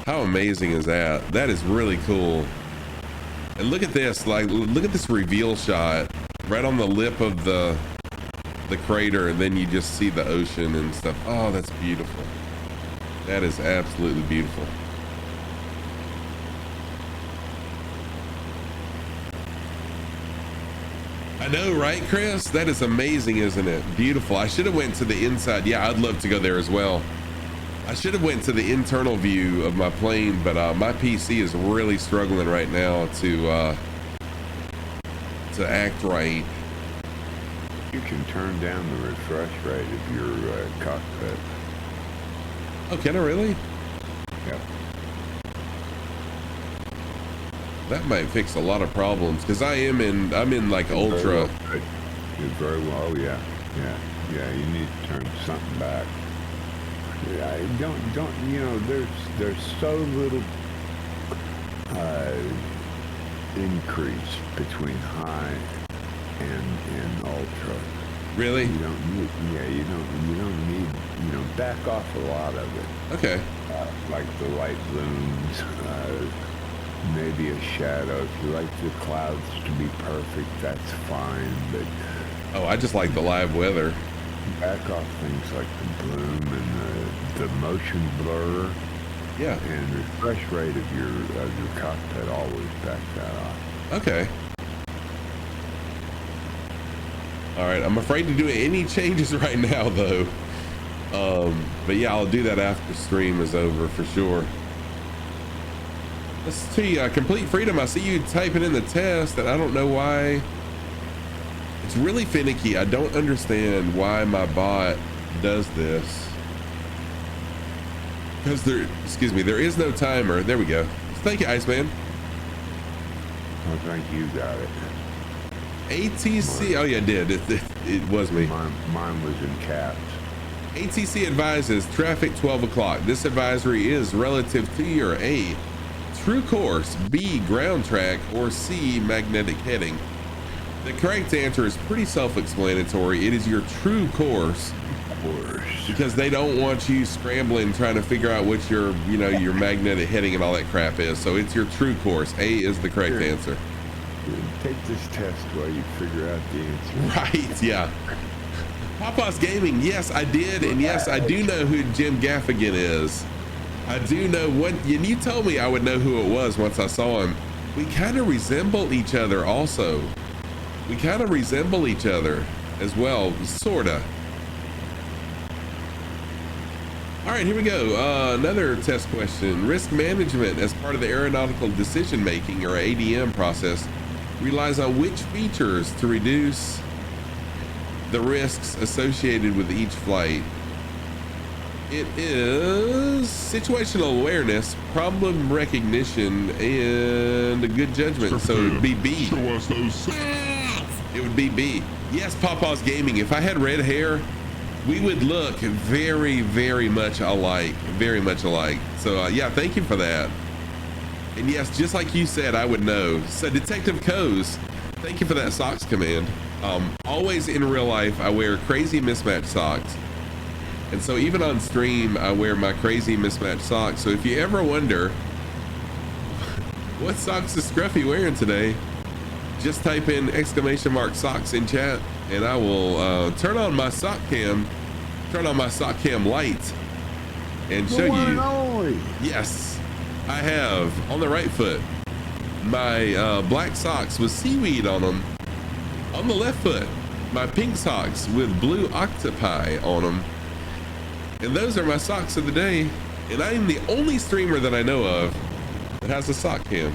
How amazing is that? That is really cool. And look at this, like, look at this reveal shot right on the lip of the crater, and then you just see the ocean and stuff. Oh, that's beautiful. That is absolutely beautiful. I know, right, Chris? That is amazing, isn't it? Beautiful. I should have went to the inside. Yeah, I'd love to go there as well. I should have went to the internal view of my plane, but my PC is really struggling right now to act right. You can turn down the refresh rate of your cockpit. Oh, can I really? Yep. That might fix a lot of problems because I'm in like ultra. Very well. Oh yeah. You need to turn something back. Yeah, don't. You know, there's so little increase between high and ultra. Really? You don't need. Yeah, you don't need. You know, back off a lot of it. Okay. Like the light looms. Maybe a shadow. If you like the clouds to be perfect, that's fine. But oh, I just like the live weather. Back off things like the bloom and the motion blur. Yeah. And refresh rate of your cockpit, always back that off. Okay. All right. I'm afraid to do any changes right now, though. But yeah, I'll do that after stream is over for sure. Let's see, Complete Freedom, I see you typing in the test, and I don't know why. It's really finicky. I don't understand why my bot does this. Because there is no timer. There we go. Thank you, Iceman. I think you got it. ATC, oh yeah, it did. It was me. Mine was in caps. ATC advises traffic 12 o'clock. This advisory is relative to your A, true course, B, ground track, or C, magnetic heading. The correct answer is pretty self-explanatory. It is your true course. Because they don't want you scrambling trying to figure out what your magnetic heading and all that crap is. So it's your true course. A is the correct answer. Take this test while you figure out the answer. Right, yeah. Papa's Gaming, yes, I did. And yes, I do know who Jim Gaffigan is. I do know what, and you told me I would know who it was once I saw him. We kind of resemble each other also. We kind of resemble each other as well, sorta. All right, here we go. Another test question. Risk management as part of the aeronautical decision making, or ADM process, relies on which features to reduce the risks associated with each flight? It is situational awareness, problem recognition, and a good judgment. So it would be B. It would be B. Yes, Papa's Gaming. If I had red hair, we would look very, very much alike. Very much alike. So yeah, thank you for that. And yes, just like you said, I would know. So Detective Coase, Thank you for that socks command. Always in real life, I wear crazy mismatched socks. And so even on stream, I wear my crazy mismatched socks. So if you ever wonder, what socks is Scruffy wearing today? Just type in !socks in chat and I will turn on my sock cam light and show you. Yes, I have on the right foot my black socks with seaweed on them. On the left foot, my pink socks with blue octopi on them. And those are my socks of the day. And I am the only streamer that I know of that has a sock cam.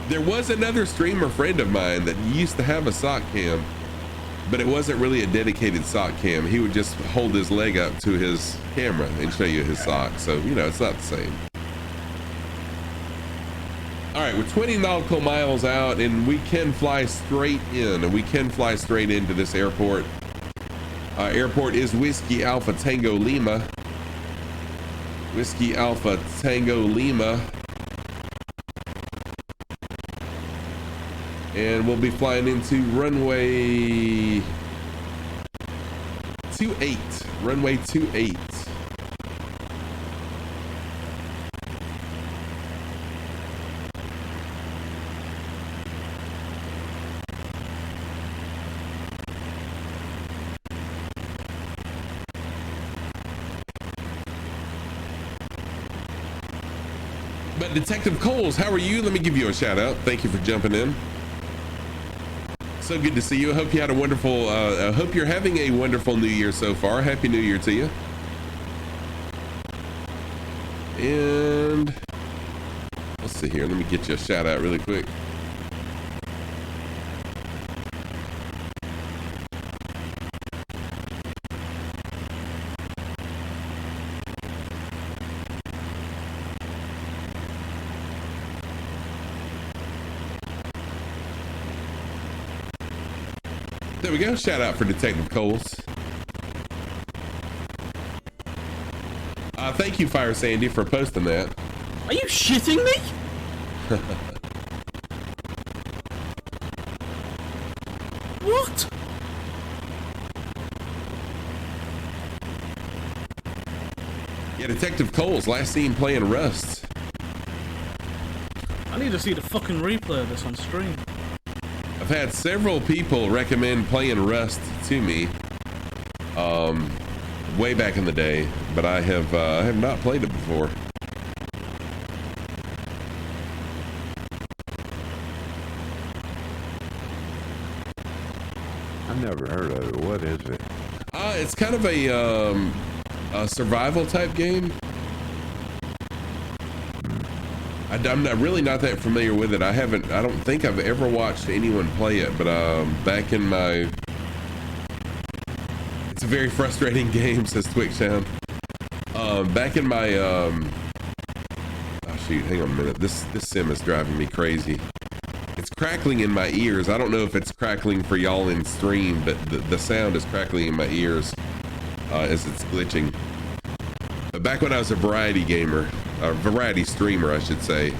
There was another streamer friend of mine that used to have a sock cam, but it wasn't really a dedicated sock cam. He would just hold his leg up to his camera and show you his socks. So, you know, it's not the same. All right, we're 20 nautical miles out and we can fly straight in, and we can fly straight into this airport. Airport is Whiskey Alpha Tango Lima. Whiskey Alpha Tango Lima. And we'll be flying into runway 28. Runway 28. But Detective Coles, how are you? Let me give you a shout out. Thank you for jumping in. So good to see you. I hope you had a wonderful, I hope you're having a wonderful new year so far. Happy New Year to you. And let's see here. Let me get you a shout out really quick. There we go. Shout out for Detective Coles. Thank you, Fire Sandy, for posting that. Are you shitting me? What? Yeah, Detective Coles, last seen playing Rust. I need to see the fucking replay of this on stream. I've had several people recommend playing Rust to me, way back in the day, but I have not played it before. I've never heard of it. What is it? It's kind of a survival type game. I'm really not that familiar with it. I don't think I've ever watched anyone play it, but back in my, it's a very frustrating game, says Twixtown. Back in my, oh shoot, hang on a minute. This sim is driving me crazy. It's crackling in my ears. I don't know if it's crackling for y'all in stream, but the sound is crackling in my ears as it's glitching. But back when I was a variety gamer, a variety streamer, I should say,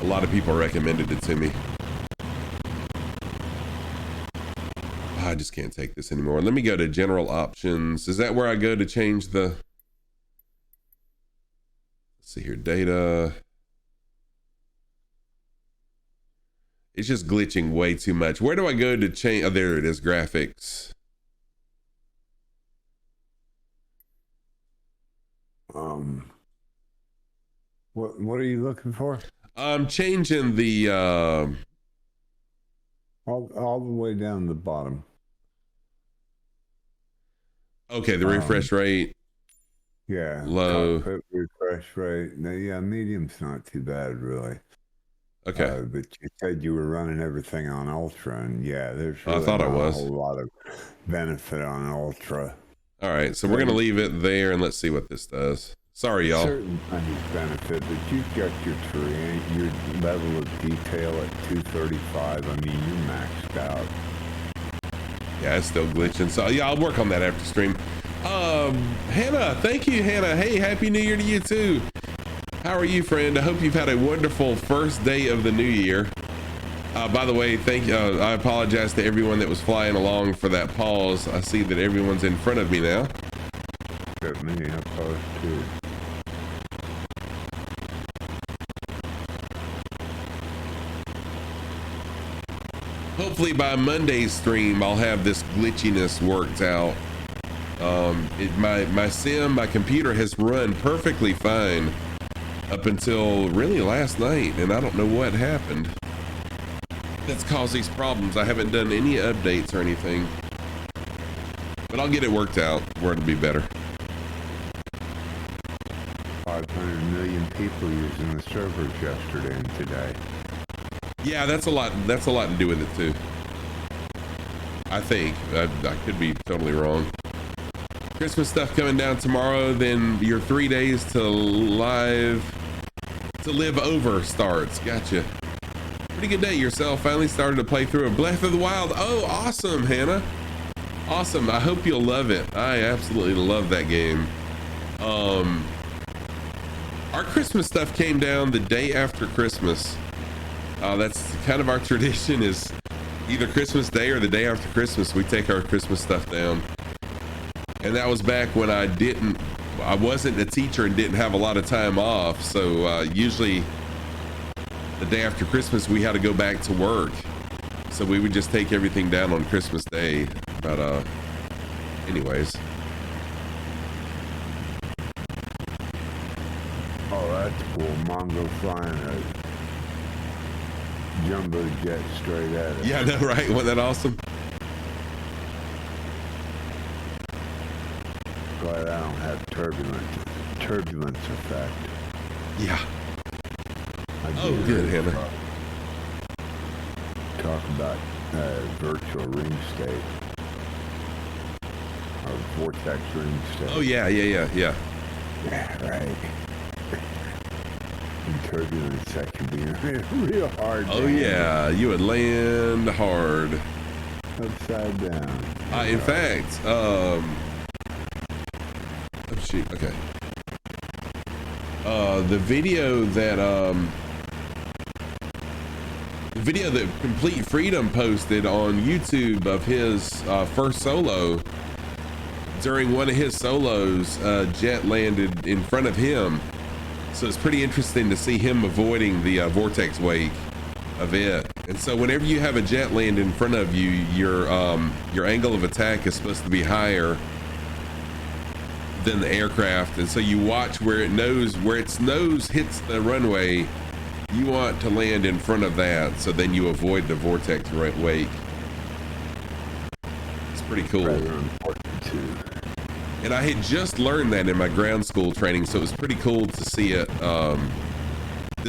a lot of people recommended it to me. I just can't take this anymore. Let me go to general options. Is that where I go to change the, let's see here, data. It's just glitching way too much. Where do I go to change? Oh, there it is, graphics. What are you looking for? I'm changing the all the way down the bottom. Okay, the refresh rate. Yeah. Low. Refresh rate. No, yeah, medium's not too bad, really. Okay. But you said you were running everything on Ultra, and yeah, there's really I thought I was. a whole lot of benefit on Ultra. All right, so we're going to leave it there, and let's see what this does. Sorry, y'all. Certain things benefit, but you've got your terrain, your level of detail at 235. I mean, you're maxed out. Yeah, it's still glitching. So yeah, I'll work on that after stream. Hannah, thank you, Hannah. Hey, Happy New Year to you too. How are you, friend? I hope you've had a wonderful first day of the new year. By the way, thank you. I apologize to everyone that was flying along for that pause. I see that everyone's in front of me now. Got me, I paused too. Hopefully by Monday's stream, I'll have this glitchiness worked out. My computer has run perfectly fine up until really last night, and I don't know what happened that's caused these problems. I haven't done any updates or anything, but I'll get it worked out where it'll be better. 500 million people using the servers yesterday and today. Yeah, that's a lot to do with it too. I think. I could be totally wrong. Christmas stuff coming down tomorrow, then your 3 days to live over starts. Gotcha. Pretty good day yourself. Finally started to play through a Breath of the Wild. Oh, awesome, Hannah. Awesome. I hope you'll love it. I absolutely love that game. Our Christmas stuff came down the day after Christmas. That's kind of our tradition, is either Christmas Day or the day after Christmas, we take our Christmas stuff down. And that was back when I wasn't a teacher and didn't have a lot of time off. So usually the day after Christmas, we had to go back to work. So we would just take everything down on Christmas Day. But anyways. Oh, that's cool. Mongo flying a jumbo jet straight at it. Yeah, I know, right? Wasn't that awesome? Glad I don't have turbulence effect. Yeah. Oh, good, Hannah. Talk about virtual ring state. Or vortex ring state. Oh, yeah. Yeah, right. In turbulence, that can be real hard. Oh, yeah. You would land hard. Upside down. In fact, oh, shoot. Okay. The video that Complete Freedom posted on YouTube of his first solo, during one of his solos, jet landed in front of him. So it's pretty interesting to see him avoiding the vortex wake of it. And so whenever you have a jet land in front of you, your angle of attack is supposed to be higher than the aircraft. And so you watch where its nose hits the runway, you want to land in front of that, so then you avoid the vortex wake. It's pretty cool. And I had just learned that in my ground school training, so it was pretty cool to see it, to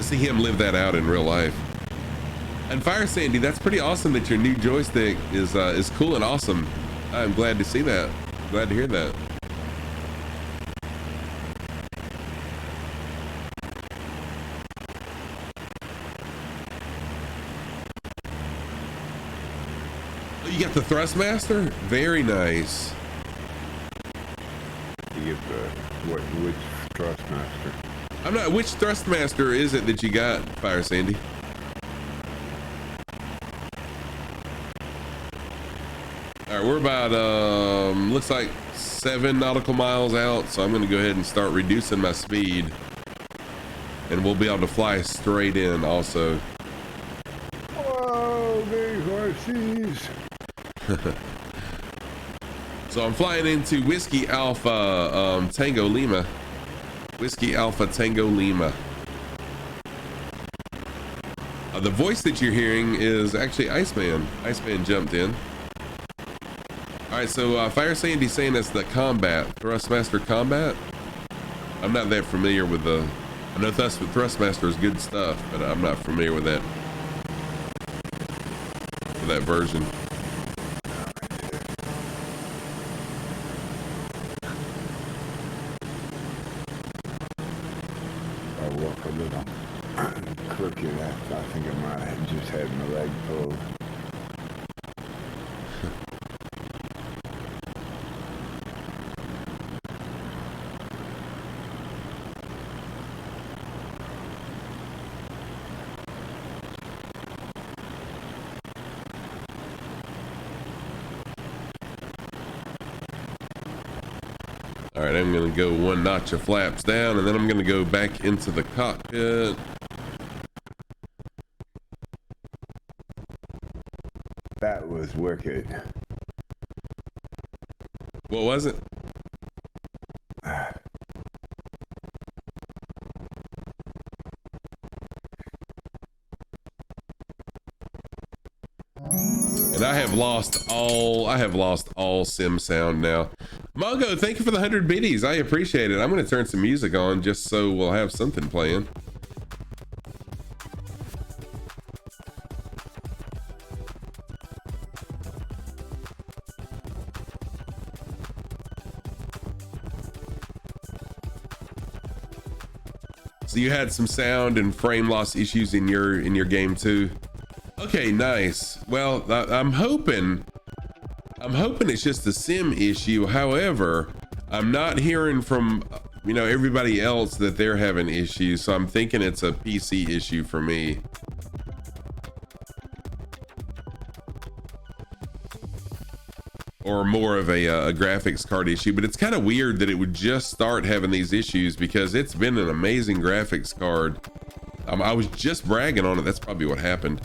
see him live that out in real life. And Fire Sandy, that's pretty awesome that your new joystick is cool and awesome. I'm glad to see that. Glad to hear that. You got the Thrustmaster? Very nice. You get which Thrustmaster? I'm not. Which Thrustmaster is it that you got, Fire Sandy? All right, we're about looks like 7 nautical miles out, so I'm going to go ahead and start reducing my speed, and we'll be able to fly straight in also. Whoa, big horses! So I'm flying into Whiskey Alpha Tango Lima. Whiskey Alpha Tango Lima. The voice that you're hearing is actually Iceman. Iceman jumped in. All right, so Fire Sandy saying that's the combat, Thrustmaster combat. I'm not that familiar with the. I know Thrustmaster is good stuff, but I'm not familiar with that. With that version. Crooked. I think I might have just had my leg pulled. All right, I'm gonna go one notch of flaps down, and then I'm gonna go back into the cockpit. That was wicked. What was it? And I have lost all sim sound now. Mongo, thank you for the 100 biddies. I appreciate it. I'm going to turn some music on just so we'll have something playing. So you had some sound and frame loss issues in your game too. Okay, nice. Well, I'm hoping it's just a sim issue. However, I'm not hearing from, you know, everybody else that they're having issues. So I'm thinking it's a PC issue for me. Or more of a graphics card issue, but it's kind of weird that it would just start having these issues because it's been an amazing graphics card. I was just bragging on it. That's probably what happened.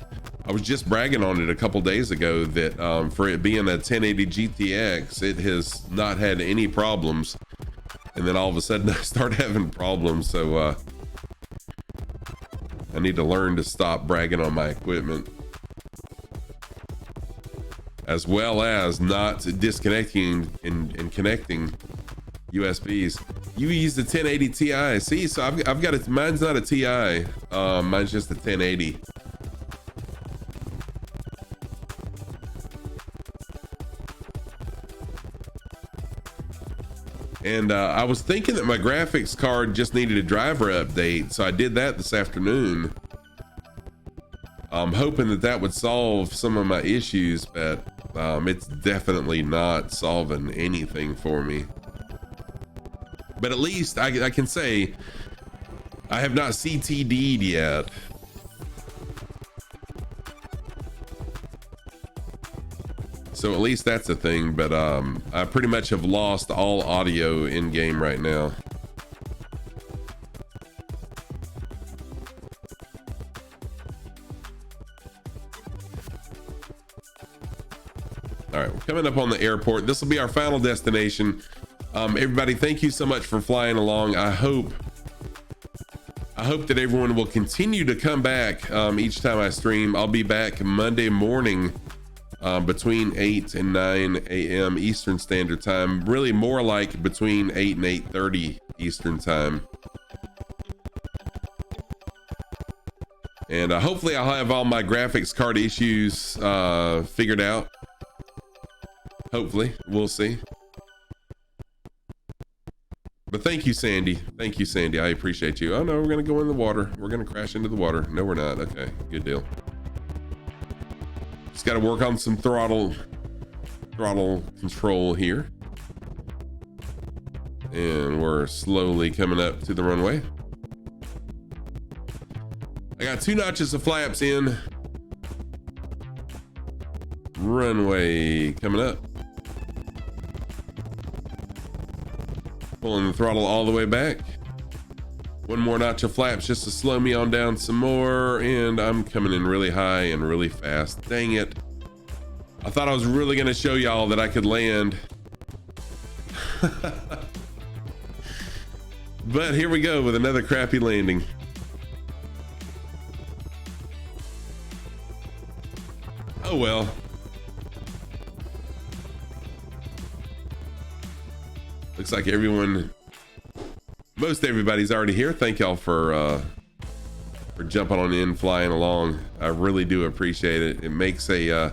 I was just bragging on it a couple days ago that for it being a 1080 GTX, it has not had any problems. And then all of a sudden I start having problems. So I need to learn to stop bragging on my equipment. As well as not disconnecting and connecting USBs. You use the 1080 Ti. See, so I've got it. Mine's not a Ti. Mine's just a 1080. And I was thinking that my graphics card just needed a driver update, so I did that this afternoon. I'm hoping that that would solve some of my issues, but it's definitely not solving anything for me. But at least I can say I have not CTD'd yet. So at least that's a thing, but I pretty much have lost all audio in game right now. All right, we're coming up on the airport. This will be our final destination. Everybody, thank you so much for flying along. I hope that everyone will continue to come back each time I stream. I'll be back Monday morning between 8 and 9 a.m. Eastern Standard Time. Really more like between 8 and 8:30 Eastern Time. And hopefully I'll have all my graphics card issues figured out. Hopefully, we'll see. But thank you, Sandy. Thank you, Sandy. I appreciate you. Oh no, we're gonna go in the water. We're gonna crash into the water. No, we're not. Okay, good deal. Just gotta work on some throttle control here. And we're slowly coming up to the runway. I got 2 notches of flaps in. Runway coming up. Pulling the throttle all the way back. 1 more notch of flaps just to slow me on down some more. And I'm coming in really high and really fast. Dang it. I thought I was really going to show y'all that I could land. But here we go with another crappy landing. Oh well. Looks like most everybody's already here. Thank y'all for jumping on in, flying along. I really do appreciate it. It makes a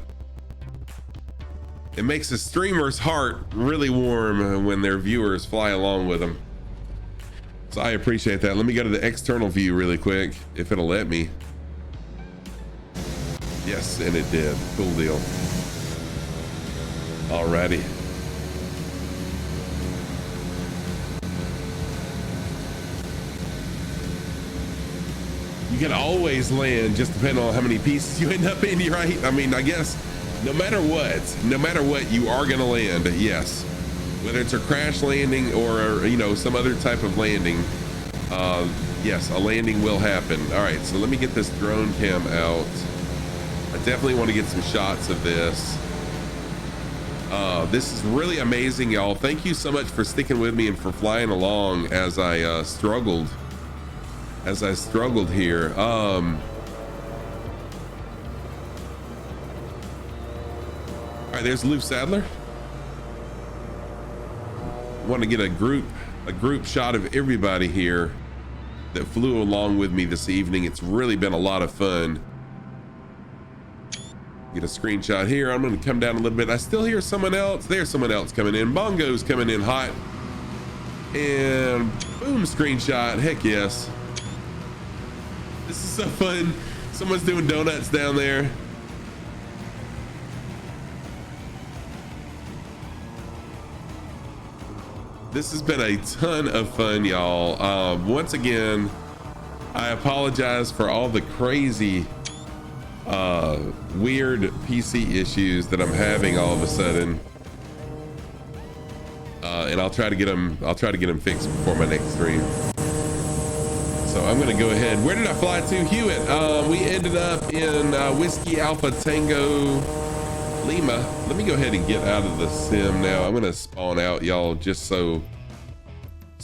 streamer's heart really warm when their viewers fly along with them. So I appreciate that. Let me go to the external view really quick, if it'll let me. Yes, and it did. Cool deal. Alrighty. You can always land, just depending on how many pieces you end up in, right? I mean, I guess no matter what, you are gonna land, yes. whether it's a crash landing or, you know, some other type of landing, yes, a landing will happen. All right, so let me get this drone cam out. I definitely want to get some shots of this. This is really amazing, y'all. Thank you so much for sticking with me and for flying along as I struggled here. All right, there's Lou Sadler. Want to get a group shot of everybody here that flew along with me this evening. It's really been a lot of fun. Get a screenshot here. I'm going to come down a little bit. I still hear someone else. There's someone else coming in. Bongo's coming in hot. And boom, screenshot. Heck yes. This is so fun. Someone's doing donuts down there. This has been a ton of fun, y'all. Once again, I apologize for all the crazy weird PC issues that I'm having all of a sudden, and I'll try to get them fixed before my next stream. So I'm gonna go ahead. Where did I fly to? Hewitt. We ended up in Whiskey Alpha Tango Lima. Let me go ahead and get out of the sim now. I'm gonna spawn out, y'all, just so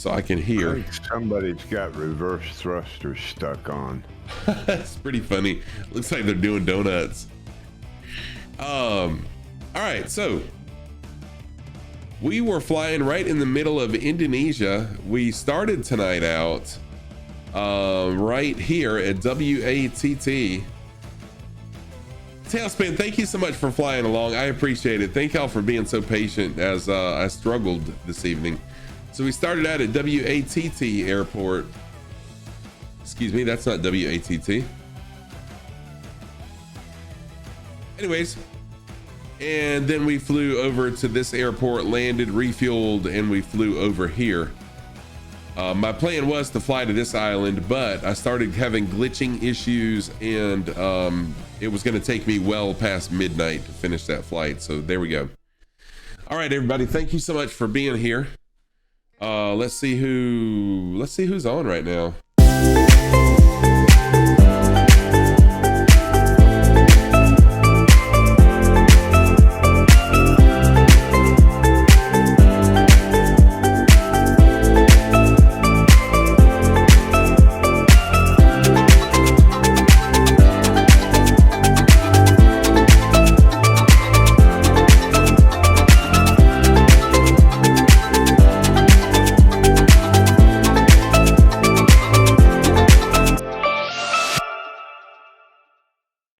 I can hear. I think somebody's got reverse thrusters stuck on. That's pretty funny. Looks like they're doing donuts. All right, so we were flying right in the middle of Indonesia. We started tonight out right here at WATL. Tailspin, thank you so much for flying along. I appreciate it. Thank y'all for being so patient as I struggled this evening. So we started out at WATL Airport. Excuse me, that's not WATL. Anyways, and then we flew over to this airport, landed, refueled, and we flew over here. My plan was to fly to this island, but I started having glitching issues, and it was going to take me well past midnight to finish that flight. So there we go. All right, everybody, thank you so much for being here. Let's see who's on right now.